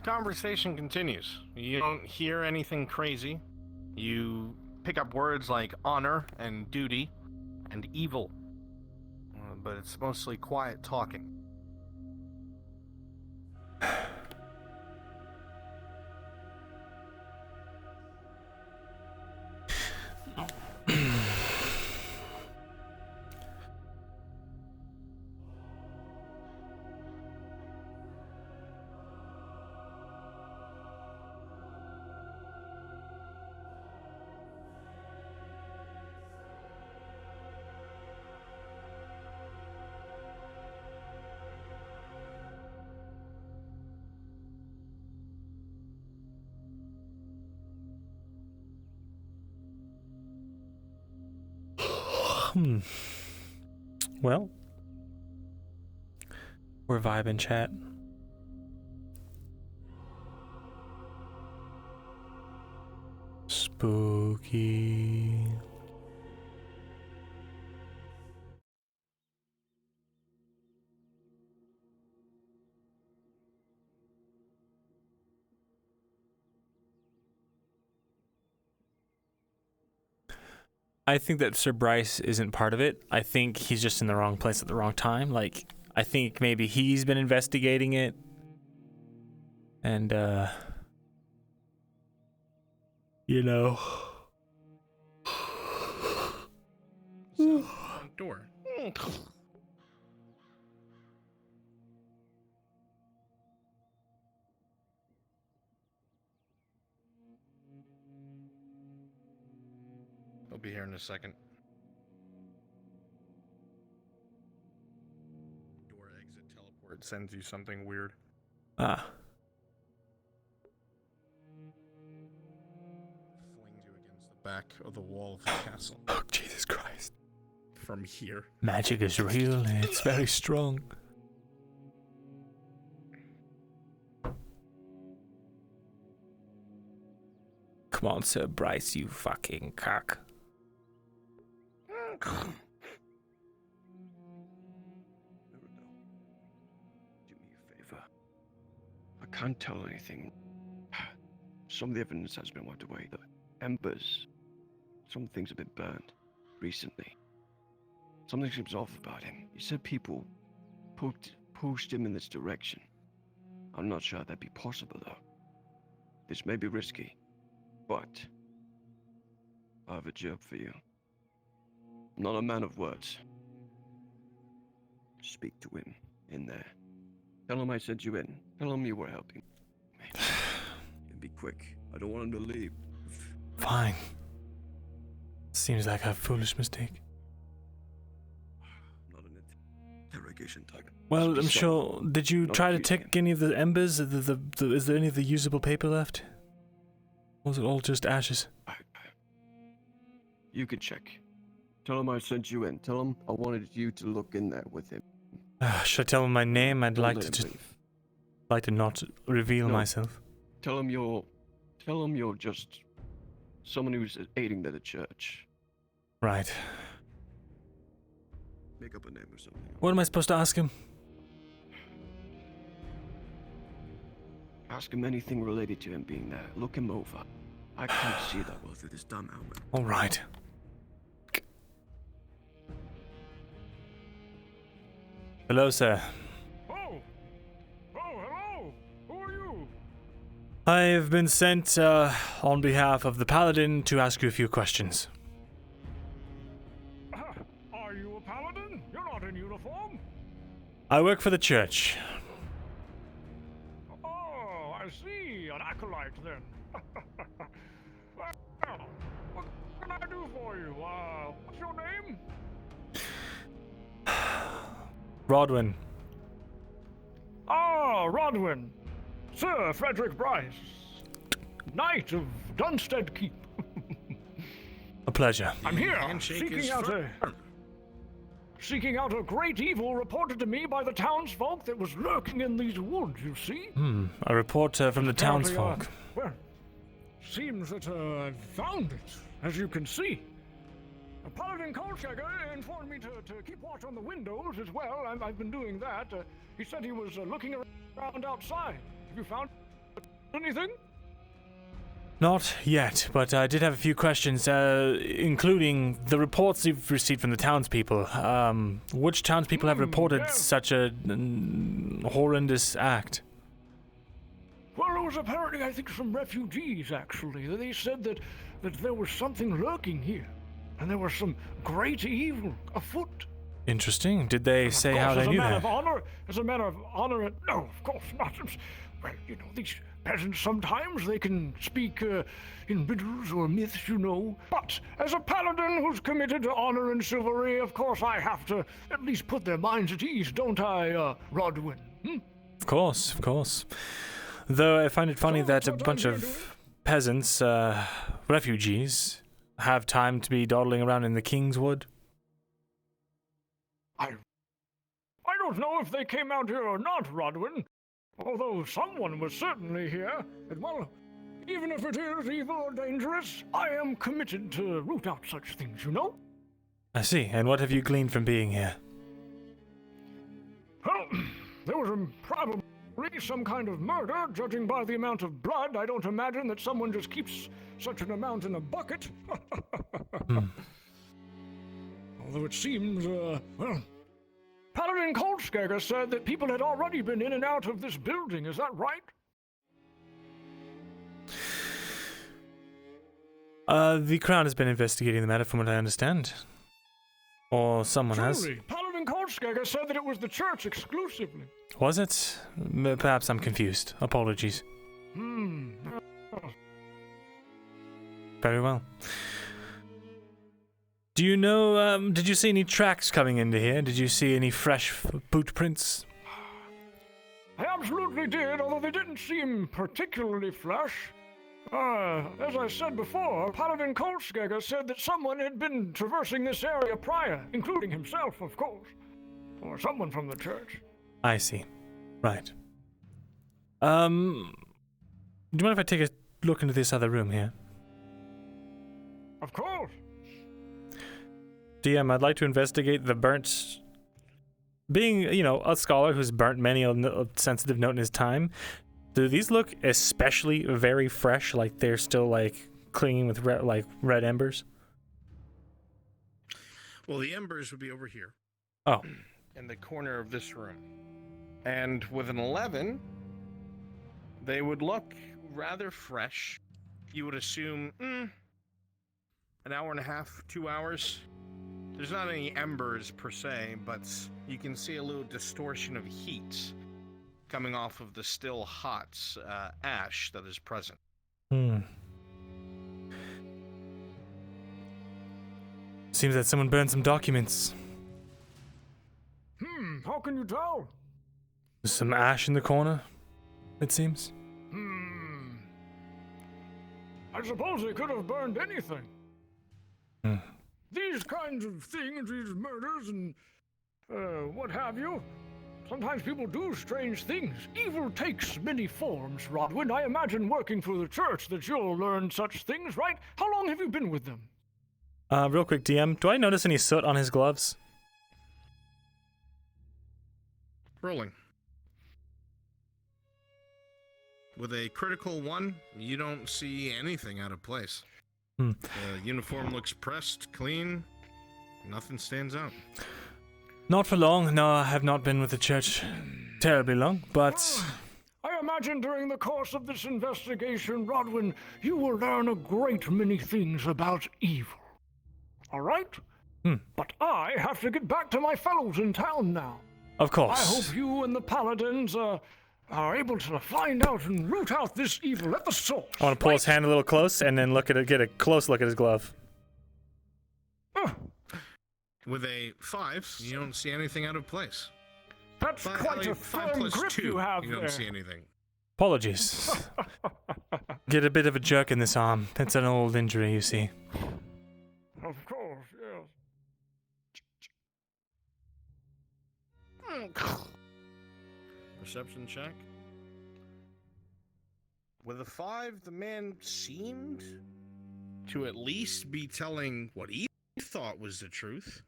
conversation continues. You don't hear anything crazy. You pick up words like honor and duty and evil, but it's mostly quiet talking. Well, we're vibing, chat. Spooky. I think that Sir Bryce isn't part of it. I think he's just in the wrong place at the wrong time. Like, I think maybe he's been investigating it. And, you know. Front door. I'll be here in a second. Door exit teleport sends you something weird. Ah. Flings you against the back of the wall of the castle. Oh, Jesus Christ. From here. Magic is real and it's very strong. Come on, Sir Bryce, you fucking cock. Myrindal, do me a favor. I can't tell anything. Some of the evidence has been wiped away. The embers, some things have been burned recently. Something seems off about him. He said people pushed him in this direction. I'm not sure that'd be possible, though. This may be risky, but I have a job for you. I'm not a man of words. Speak to him in there. Tell him I sent you in. Tell him you were helping me. And be quick. I don't want him to leave. Fine. Seems like a foolish mistake. Not an interrogation type. Well, I'm sure. Did you try to take any of the embers? Is there any of the usable paper left? Or was it all just ashes? You can check. Tell him I sent you in. Tell him I wanted you to look in there with him. Should I tell him my name? I'd Don't like let to him just leave. like to not reveal No. myself. Tell him you're just someone who's aiding the church. Right. Make up a name or something. What am I supposed to ask him? Ask him anything related to him being there. Look him over. I can't see that well through this damn helmet. All right. Hello, sir. Oh, hello. Who are you? I've been sent on behalf of the Paladin to ask you a few questions. Are you a paladin? You're not in uniform. I work for the church. Oh, I see. An acolyte then. Well, what can I do for you? What's your name? Rodwin. Ah, Rodwin. Sir Frederick Bryce. Knight of Dunstead Keep. A pleasure. I'm here, Handshake is seeking out a great evil reported to me by the townsfolk that was lurking in these woods, you see? A report from the Apparently, townsfolk. Well, seems that I've found it, as you can see. A paladin Kolchegger informed me to keep watch on the windows as well. I've been doing that. He said he was looking around outside. Have you found it? anything? Not yet, but I did have a few questions, including the reports you've received from the townspeople. Which townspeople have reported such a horrendous act? Well, it was apparently, I think, some refugees, actually. They said that there was something lurking here, and there was some great evil afoot. Interesting. Did they say how they knew that? As a matter of honor, no, of course not. Well, you know, these peasants sometimes they can speak in riddles or myths, you know. But as a paladin who's committed to honor and chivalry, of course I have to at least put their minds at ease, don't I, Rodwin? Of course, of course. Though I find it funny that a bunch of peasants, refugees, have time to be dawdling around in the King's Wood. I don't know if they came out here or not, Rodwin. Although someone was certainly here. And well, even if it is evil or dangerous, I am committed to root out such things, you know? I see. And what have you gleaned from being here? Well, there was probably some kind of murder, judging by the amount of blood. I don't imagine that someone just keeps such an amount in a bucket. Although it seems, well, Paladin Koltskager said that people had already been in and out of this building. Is that right? The Crown has been investigating the matter from what I understand. Or someone has. Paladin Koltskager said that it was the church exclusively. Was it? Perhaps I'm confused. Apologies. Very well. Do you know, did you see any tracks coming into here? Did you see any fresh boot prints? I absolutely did, although they didn't seem particularly fresh. As I said before, Paladin Koltskager said that someone had been traversing this area prior, including himself, of course. Or someone from the church. I see. Right. Do you mind if I take a look into this other room here? Of course. DM, I'd like to investigate the burnt... Being, you know, a scholar who's burnt many a sensitive note in his time, do these look especially very fresh, like they're still, like, clinging with red embers? Well, the embers would be over here. Oh. In the corner of this room. And with an 11, they would look rather fresh. You would assume, an hour and a half, 2 hours. There's not any embers per se, but you can see a little distortion of heat coming off of the still hot ash that is present. Seems that someone burned some documents. How can you tell? There's some ash in the corner, it seems. I suppose they could have burned anything. These kinds of things, these murders and what have you, sometimes people do strange things. Evil takes many forms, Rodwin. I imagine working for the church that you'll learn such things, right? How long have you been with them? Real quick, DM, do I notice any soot on his gloves? Rolling. With a critical 1, you don't see anything out of place. The uniform looks pressed, clean. Nothing stands out. Not for long. No, I have not been with the church terribly long, but... I imagine during the course of this investigation, Rodwin, you will learn a great many things about evil. All right? But I have to get back to my fellows in town now. Of course. I hope you and the paladins are able to find out and root out this evil at the source. I want to pull his hand a little close and then get a close look at his glove. With a 5, you don't see anything out of place. That's quite a 5 firm plus grip 2, you have you don't there. see anything. Apologies. Get a bit of a jerk in this arm. It's an old injury, you see. Of course, yes. Perception check. With a 5, the man seemed to at least be telling what he thought was the truth.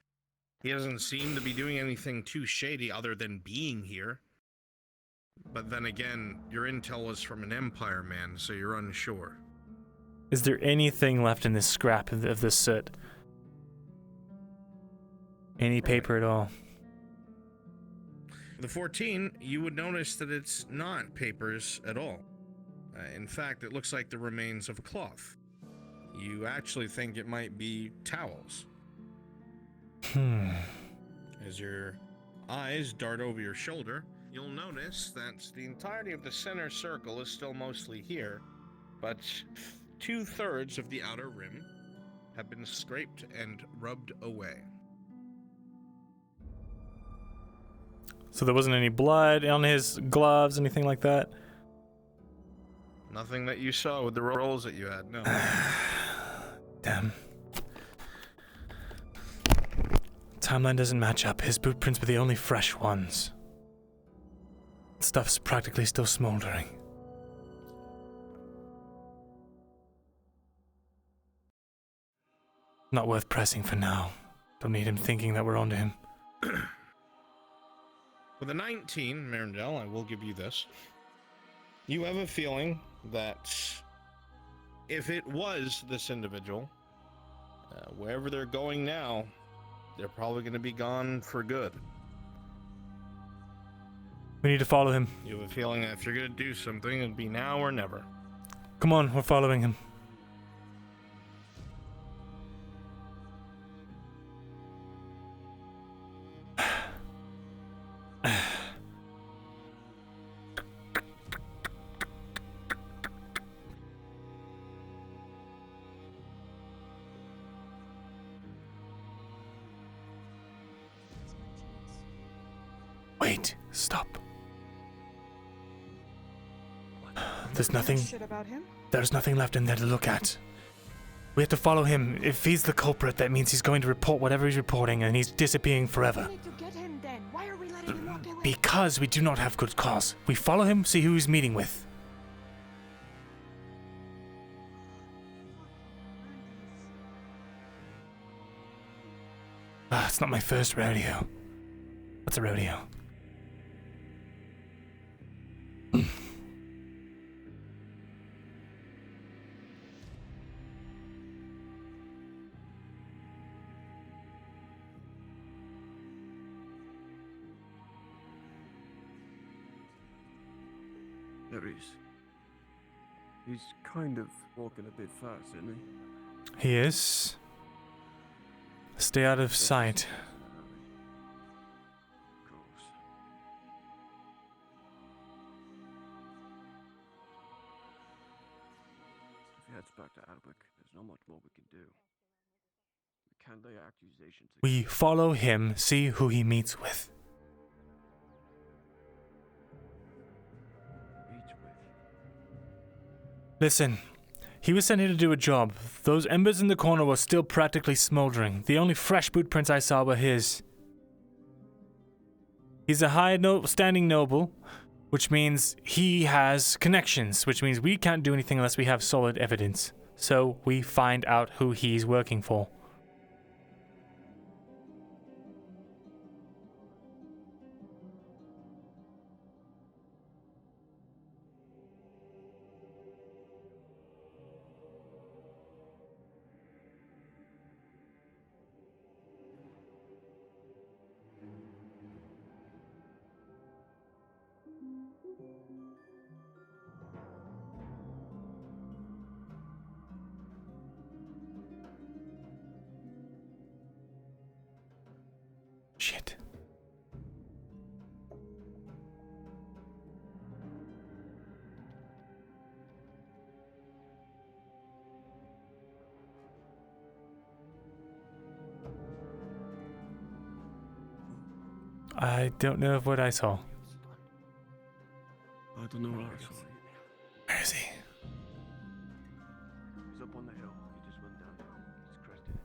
He doesn't seem to be doing anything too shady other than being here. But then again, your intel was from an Empire man, so you're unsure. Is there anything left in this scrap of this soot? Any paper at all? The 14, you would notice that it's not papers at all. In fact, it looks like the remains of cloth. You actually think it might be towels. As your eyes dart over your shoulder, you'll notice that the entirety of the center circle is still mostly here, but 2/3 of the outer rim have been scraped and rubbed away. So there wasn't any blood on his gloves, anything like that? Nothing that you saw with the rolls that you had, no. Damn. Timeline doesn't match up. His boot prints were the only fresh ones. Stuff's practically still smoldering. Not worth pressing for now. Don't need him thinking that we're onto him. With a 19, Myrindal, I will give you this. You have a feeling that if it was this individual, wherever they're going now, they're probably going to be gone for good. We need to follow him. You have a feeling that if you're going to do something, it'd be now or never. Come on, we're following him. Wait, stop. There's nothing. Shit about him? There's nothing left in there to look at. We have to follow him. If he's the culprit, that means he's going to report whatever he's reporting, and he's disappearing forever. We need to get him then. Why are we letting him walk away? Because we do not have good cause. We follow him, see who he's meeting with. It's not my first rodeo. What's a rodeo? There he is. He's kind of walking a bit fast, isn't he? He is. Stay out of sight. Of course. If he heads back to Adwick, there's not much more we can do. We can't lay accusations. We follow him, see who he meets with. Listen, he was sent here to do a job. Those embers in the corner were still practically smoldering. The only fresh boot prints I saw were his. He's a high-standing noble, which means he has connections, which means we can't do anything unless we have solid evidence. So we find out who he's working for. Shit. I don't know of what I saw. I don't know what I saw. Where is he? He's up on the hill. He just went down. He's crested.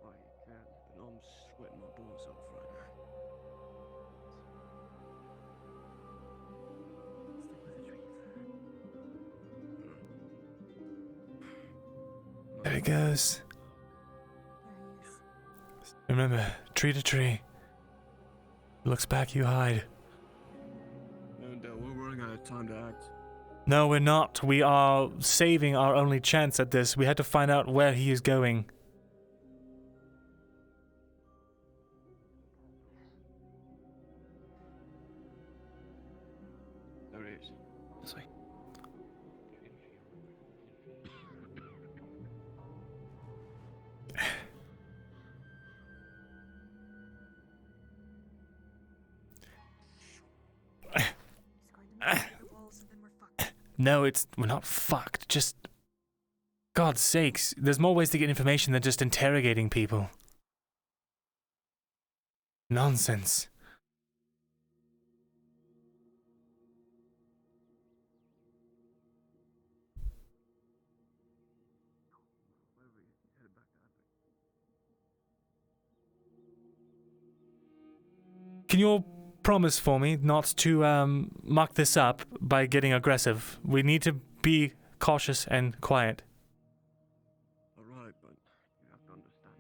Why you can't, but I'm sweating my balls off right now. There he goes. Remember, tree to tree. Looks back, you hide. Myrindal, we're running out of time to act. No, we're not. We are saving our only chance at this. We had to find out where he is going. There he is. This way. No, we're not fucked. Just, God's sakes, there's more ways to get information than just interrogating people. Nonsense. Can you all promise for me not to muck this up by getting aggressive? We need to be cautious and quiet. Alright, but you have to understand.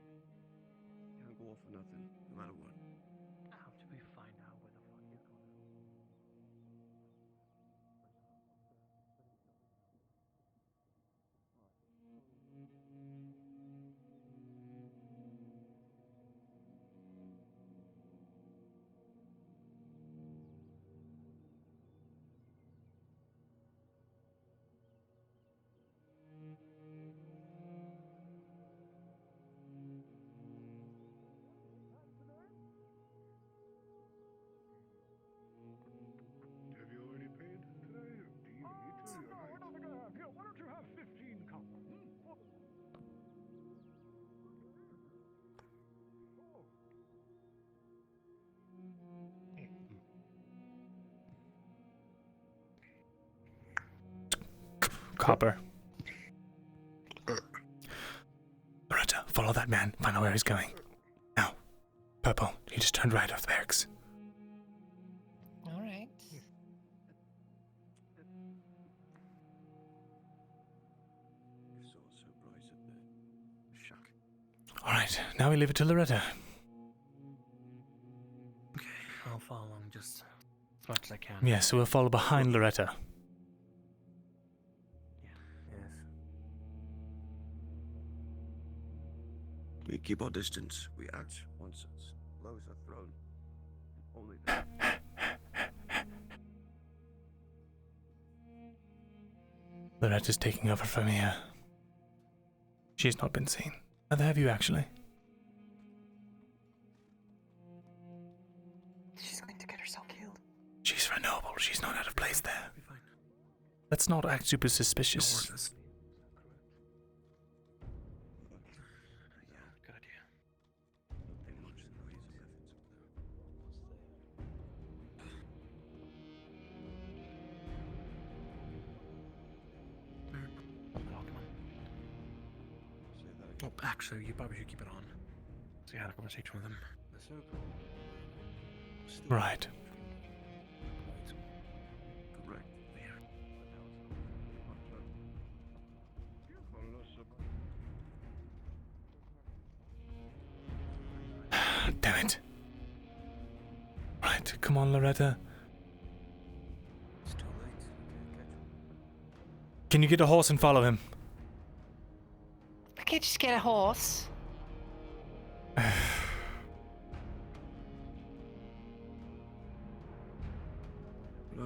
You can't go off for nothing, no matter what. How do we find out where the fuck he's going? Have you already paid today? Do you need to? No, we're not gonna have. Here, why don't you have 15 copper? Copper. Loretta, follow that man. Find out where he's going. Now, Purple, he just turned right off the barracks. All right. You saw a surprise at the shack. All right, now we leave it to Loretta. Okay, I'll follow along just as much as I can. Yes, so we'll follow behind Loretta. Yes. We keep our distance. We act once blows are thrown. Only then. Loretta's taking over from here. She's not been seen. Neither have you, actually. She's going to get herself killed. She's for noble. She's not out of place there. Let's not act super suspicious. Good idea. Oh, actually, you probably should keep it on. So you had a conversation with him. Right. Correct. Damn it. Right, come on, Loretta. It's too late. Can you get a horse and follow him? I can't just get a horse. Well,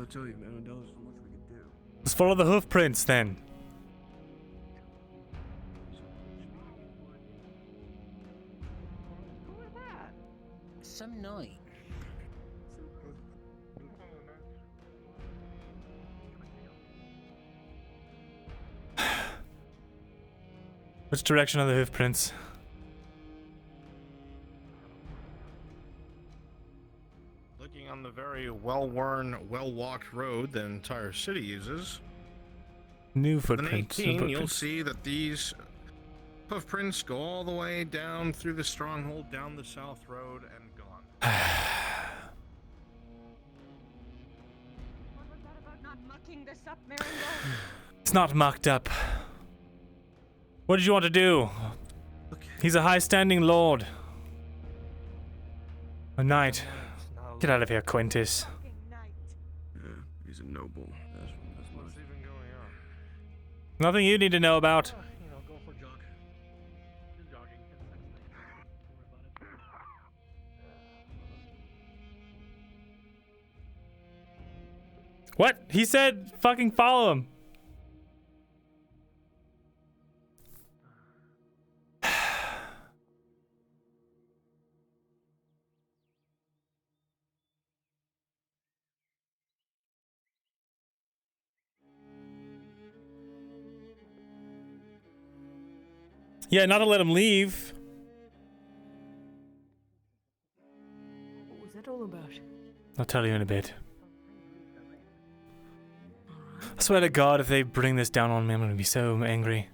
I tell you, Myrindal, there's so much we can do. Let's follow the hoof prints then. Who was that? Some knight. Which direction are the hoof prints? Looking on the very well-worn, well-walked road the entire city uses. New Within footprints. 18, you'll footprints. see that these hoofprints go all the way down through the stronghold, down the south road, and gone. What was that about not mucking this up, Myrindal? It's not mucked up. What did you want to do? He's a high-standing lord. A knight. Get out of here, Quintus. Yeah, he's a noble. What's even going on? Nothing you need to know about. You know, go for a jog. Just jogging. What? He said fucking follow him. Yeah, not to let him leave. What was that all about? I'll tell you in a bit. I swear to God, if they bring this down on me, I'm gonna be so angry.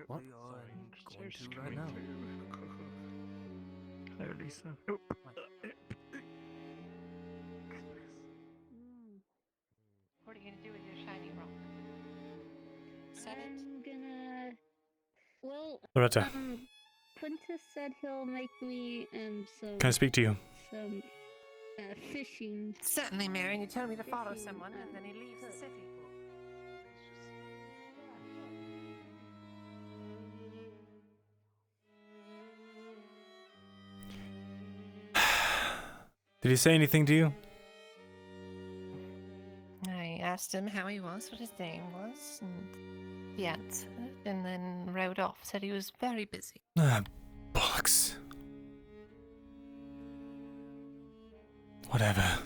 What? Going to right now. Hello, Lisa. What are you gonna do with your shiny rock? Set it? I'm gonna. Well, Loretta. Quintus said he'll make me some. Can I speak to you? Some fishing. Certainly, Mary. You told me to follow someone, and then he leaves the city. Did he say anything to you? I asked him how he was, what his name was, and he answered, and then rode off. Said he was very busy. Ah, bollocks. Whatever.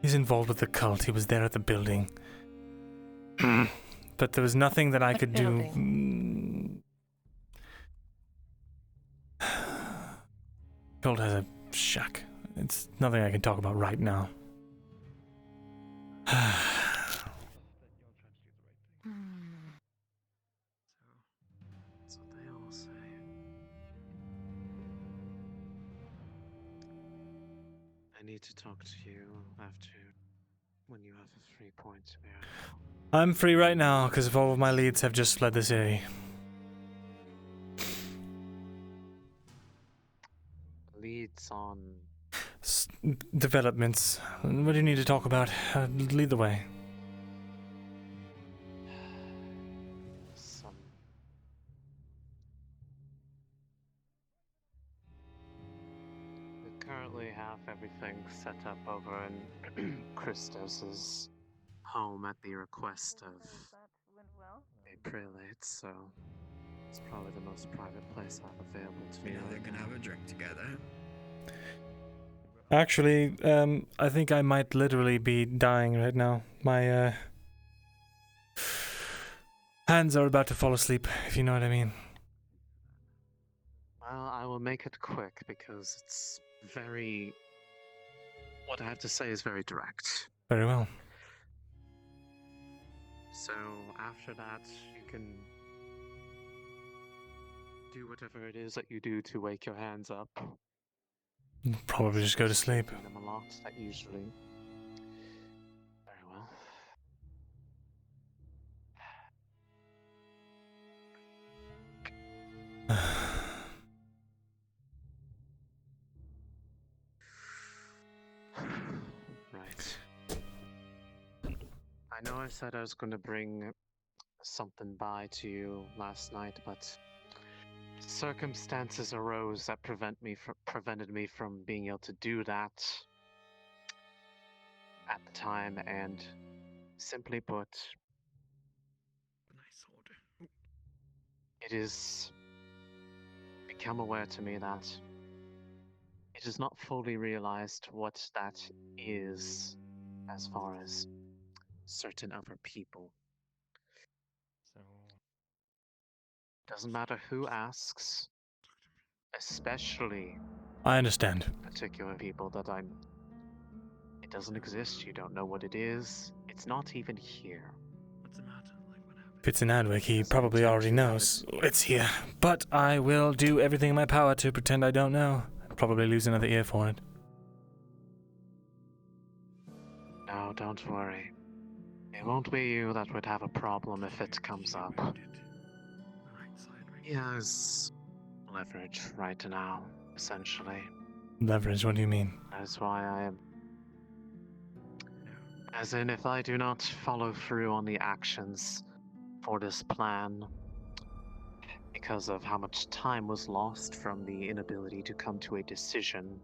He's involved with the cult. He was there at the building. But there was nothing that I could do. Cult has a shack. It's nothing I can talk about right now. That's what they all say. I need to talk to you after when you have a 3 points. I'm free right now because of all of my leads have just fled the city. Leads on Developments. What do you need to talk about? Lead the way. some. We currently have everything set up over in Christos's home at the request of a prelate, so it's probably the most private place I have available to me. You know, they can have a drink together. Actually, I think I might literally be dying right now. My hands are about to fall asleep, if you know what I mean. Well, I will make it quick because it's very. What I have to say is very direct. Very well. So after that, you can do whatever it is that you do to wake your hands up. Probably just go to sleep. Them a lot. That usually. Very well. Right. I know I said I was going to bring something by to you last night, but circumstances arose that prevented me from being able to do that at the time, and simply put, it is become aware to me that it is not fully realized what that is as far as certain other people. So doesn't matter who asks, especially I understand. particular people that it doesn't exist, you don't know what it is, it's not even here. If it's in Adwick, he probably already knows it's here. But I will do everything in my power to pretend I don't know. I'll probably lose another ear for it. No, don't worry. It won't be you that would have a problem if it comes up. He has leverage right now, essentially. Leverage, what do you mean? That's why I am. As in, if I do not follow through on the actions for this plan, because of how much time was lost from the inability to come to a decision,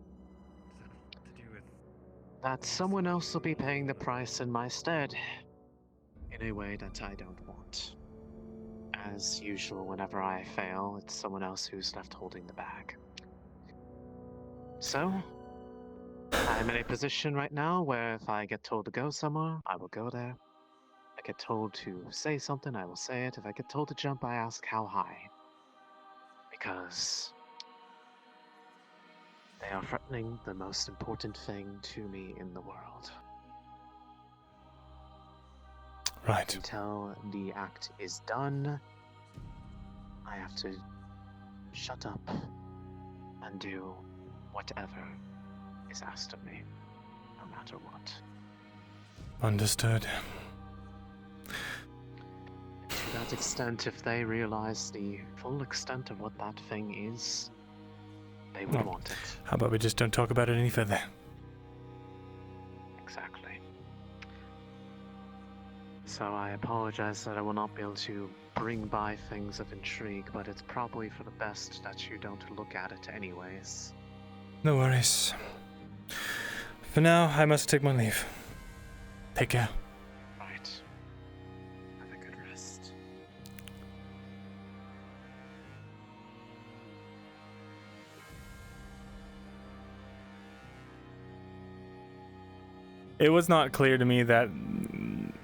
that someone else will be paying the price in my stead, in a way that I don't want. As usual, whenever I fail, it's someone else who's left holding the bag. So, I'm in a position right now where if I get told to go somewhere, I will go there. If I get told to say something, I will say it. If I get told to jump, I ask how high. Because they are threatening the most important thing to me in the world. Right. Until the act is done, I have to shut up and do whatever is asked of me, no matter what. Understood. To that extent, if they realize the full extent of what that thing is, they would want it. How about we just don't talk about it any further? Exactly. So I apologize that I will not be able to bring by things of intrigue, but it's probably for the best that you don't look at it anyways. No worries. For now, I must take my leave. Take care. Right. Have a good rest. It was not clear to me that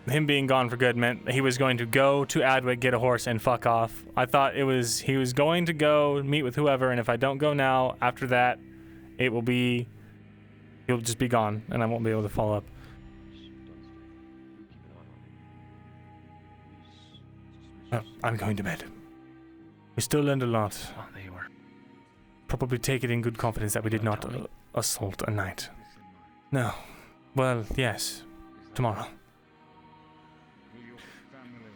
him being gone for good meant he was going to go to Adwick, get a horse, and fuck off. I thought he was going to go meet with whoever, and if I don't go now, after that, he'll just be gone, and I won't be able to follow up. I'm going to bed. We still learned a lot. Oh, there you were. Probably take it in good confidence that we did not assault a knight. No. Well, yes. Tomorrow. Will your family,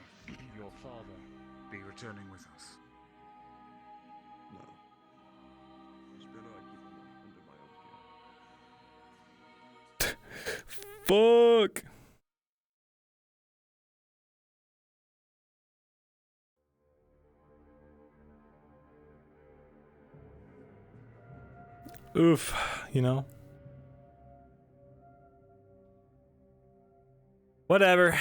your father, be returning with us? No. It's better I keep him under my own care. Fuck! Oof, you know? Whatever.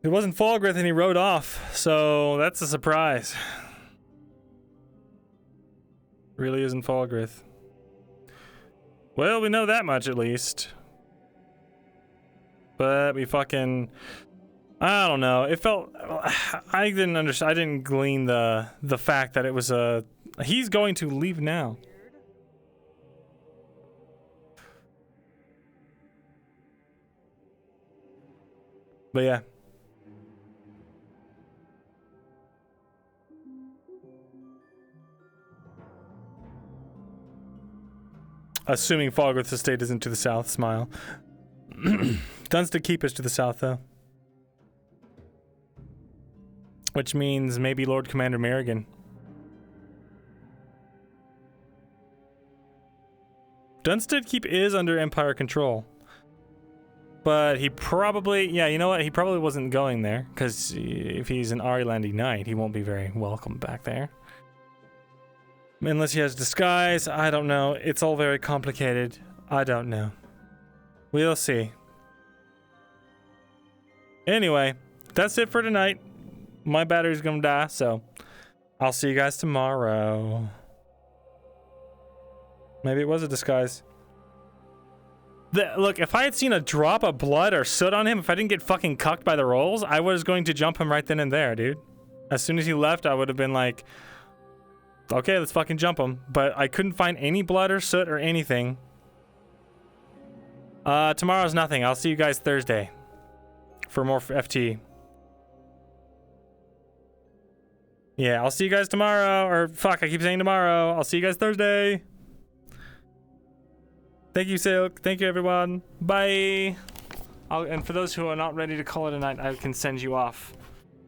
It wasn't Falgrith and he rode off, so that's a surprise. Really isn't Falgrith. Well, we know that much at least. But we fucking... I don't know. It felt... I didn't understand. I didn't glean the fact that it was a... He's going to leave now. But yeah. Assuming Falgrith's estate isn't to the south, smile. Dunstan Keep is to the south, though. Which means maybe Lord Commander Merrigan. Dunstan Keep is under Empire control. But he probably... Yeah, you know what? He probably wasn't going there. Because if he's an Arilandi knight, he won't be very welcome back there. Unless he has disguise, I don't know. It's all very complicated. I don't know. We'll see. Anyway, that's it for tonight. My battery's gonna die, so I'll see you guys tomorrow. Maybe it was a disguise. Look, if I had seen a drop of blood or soot on him, if I didn't get fucking cucked by the rolls, I was going to jump him right then and there, dude. As soon as he left, I would have been like, okay, let's fucking jump him. But I couldn't find any blood or soot or anything. Tomorrow's nothing. I'll see you guys Thursday for more FT. Yeah, I'll see you guys tomorrow. Or fuck, I keep saying tomorrow. I'll see you guys Thursday. Thank you, Silk. Thank you, everyone. Bye. And for those who are not ready to call it a night, I can send you off.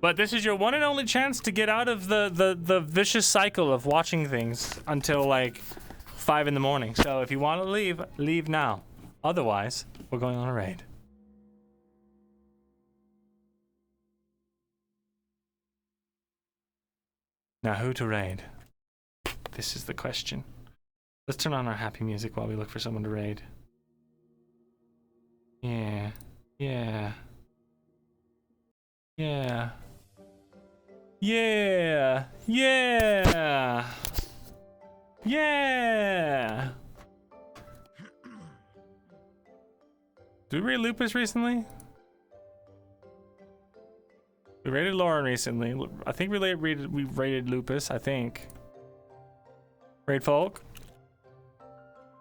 But this is your one and only chance to get out of the vicious cycle of watching things until like 5 in the morning. So if you want to leave, leave now. Otherwise, we're going on a raid. Now, who to raid? This is the question. Let's turn on our happy music while we look for someone to raid. Yeah. Yeah. Yeah. Yeah. Yeah. Yeah. Did we raid Lupus recently? We raided Lauren recently. I think we raided Lupus, I think. Raid Folk?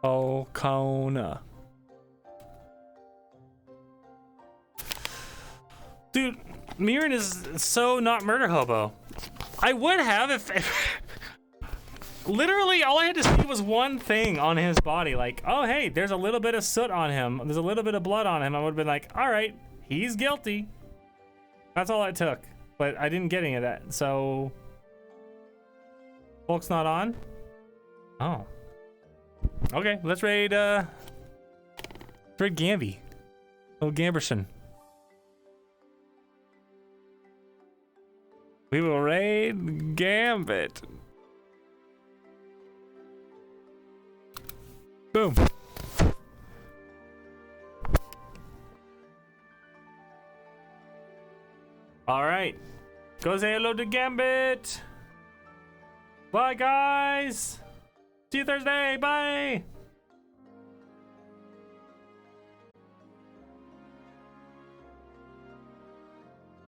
Oh, Kona. Dude, Mirren is so not murder hobo. I would have if literally all I had to see was one thing on his body. Like, oh hey, there's a little bit of soot on him. There's a little bit of blood on him. I would have been like, all right, he's guilty. That's all it took. But I didn't get any of that. So Folk's not on? Oh. Okay, let's raid Gamby. Oh, Gamberson. We will raid Gambit. Boom. All right. Go say hello to Gambit. Bye, guys. See you Thursday. Bye.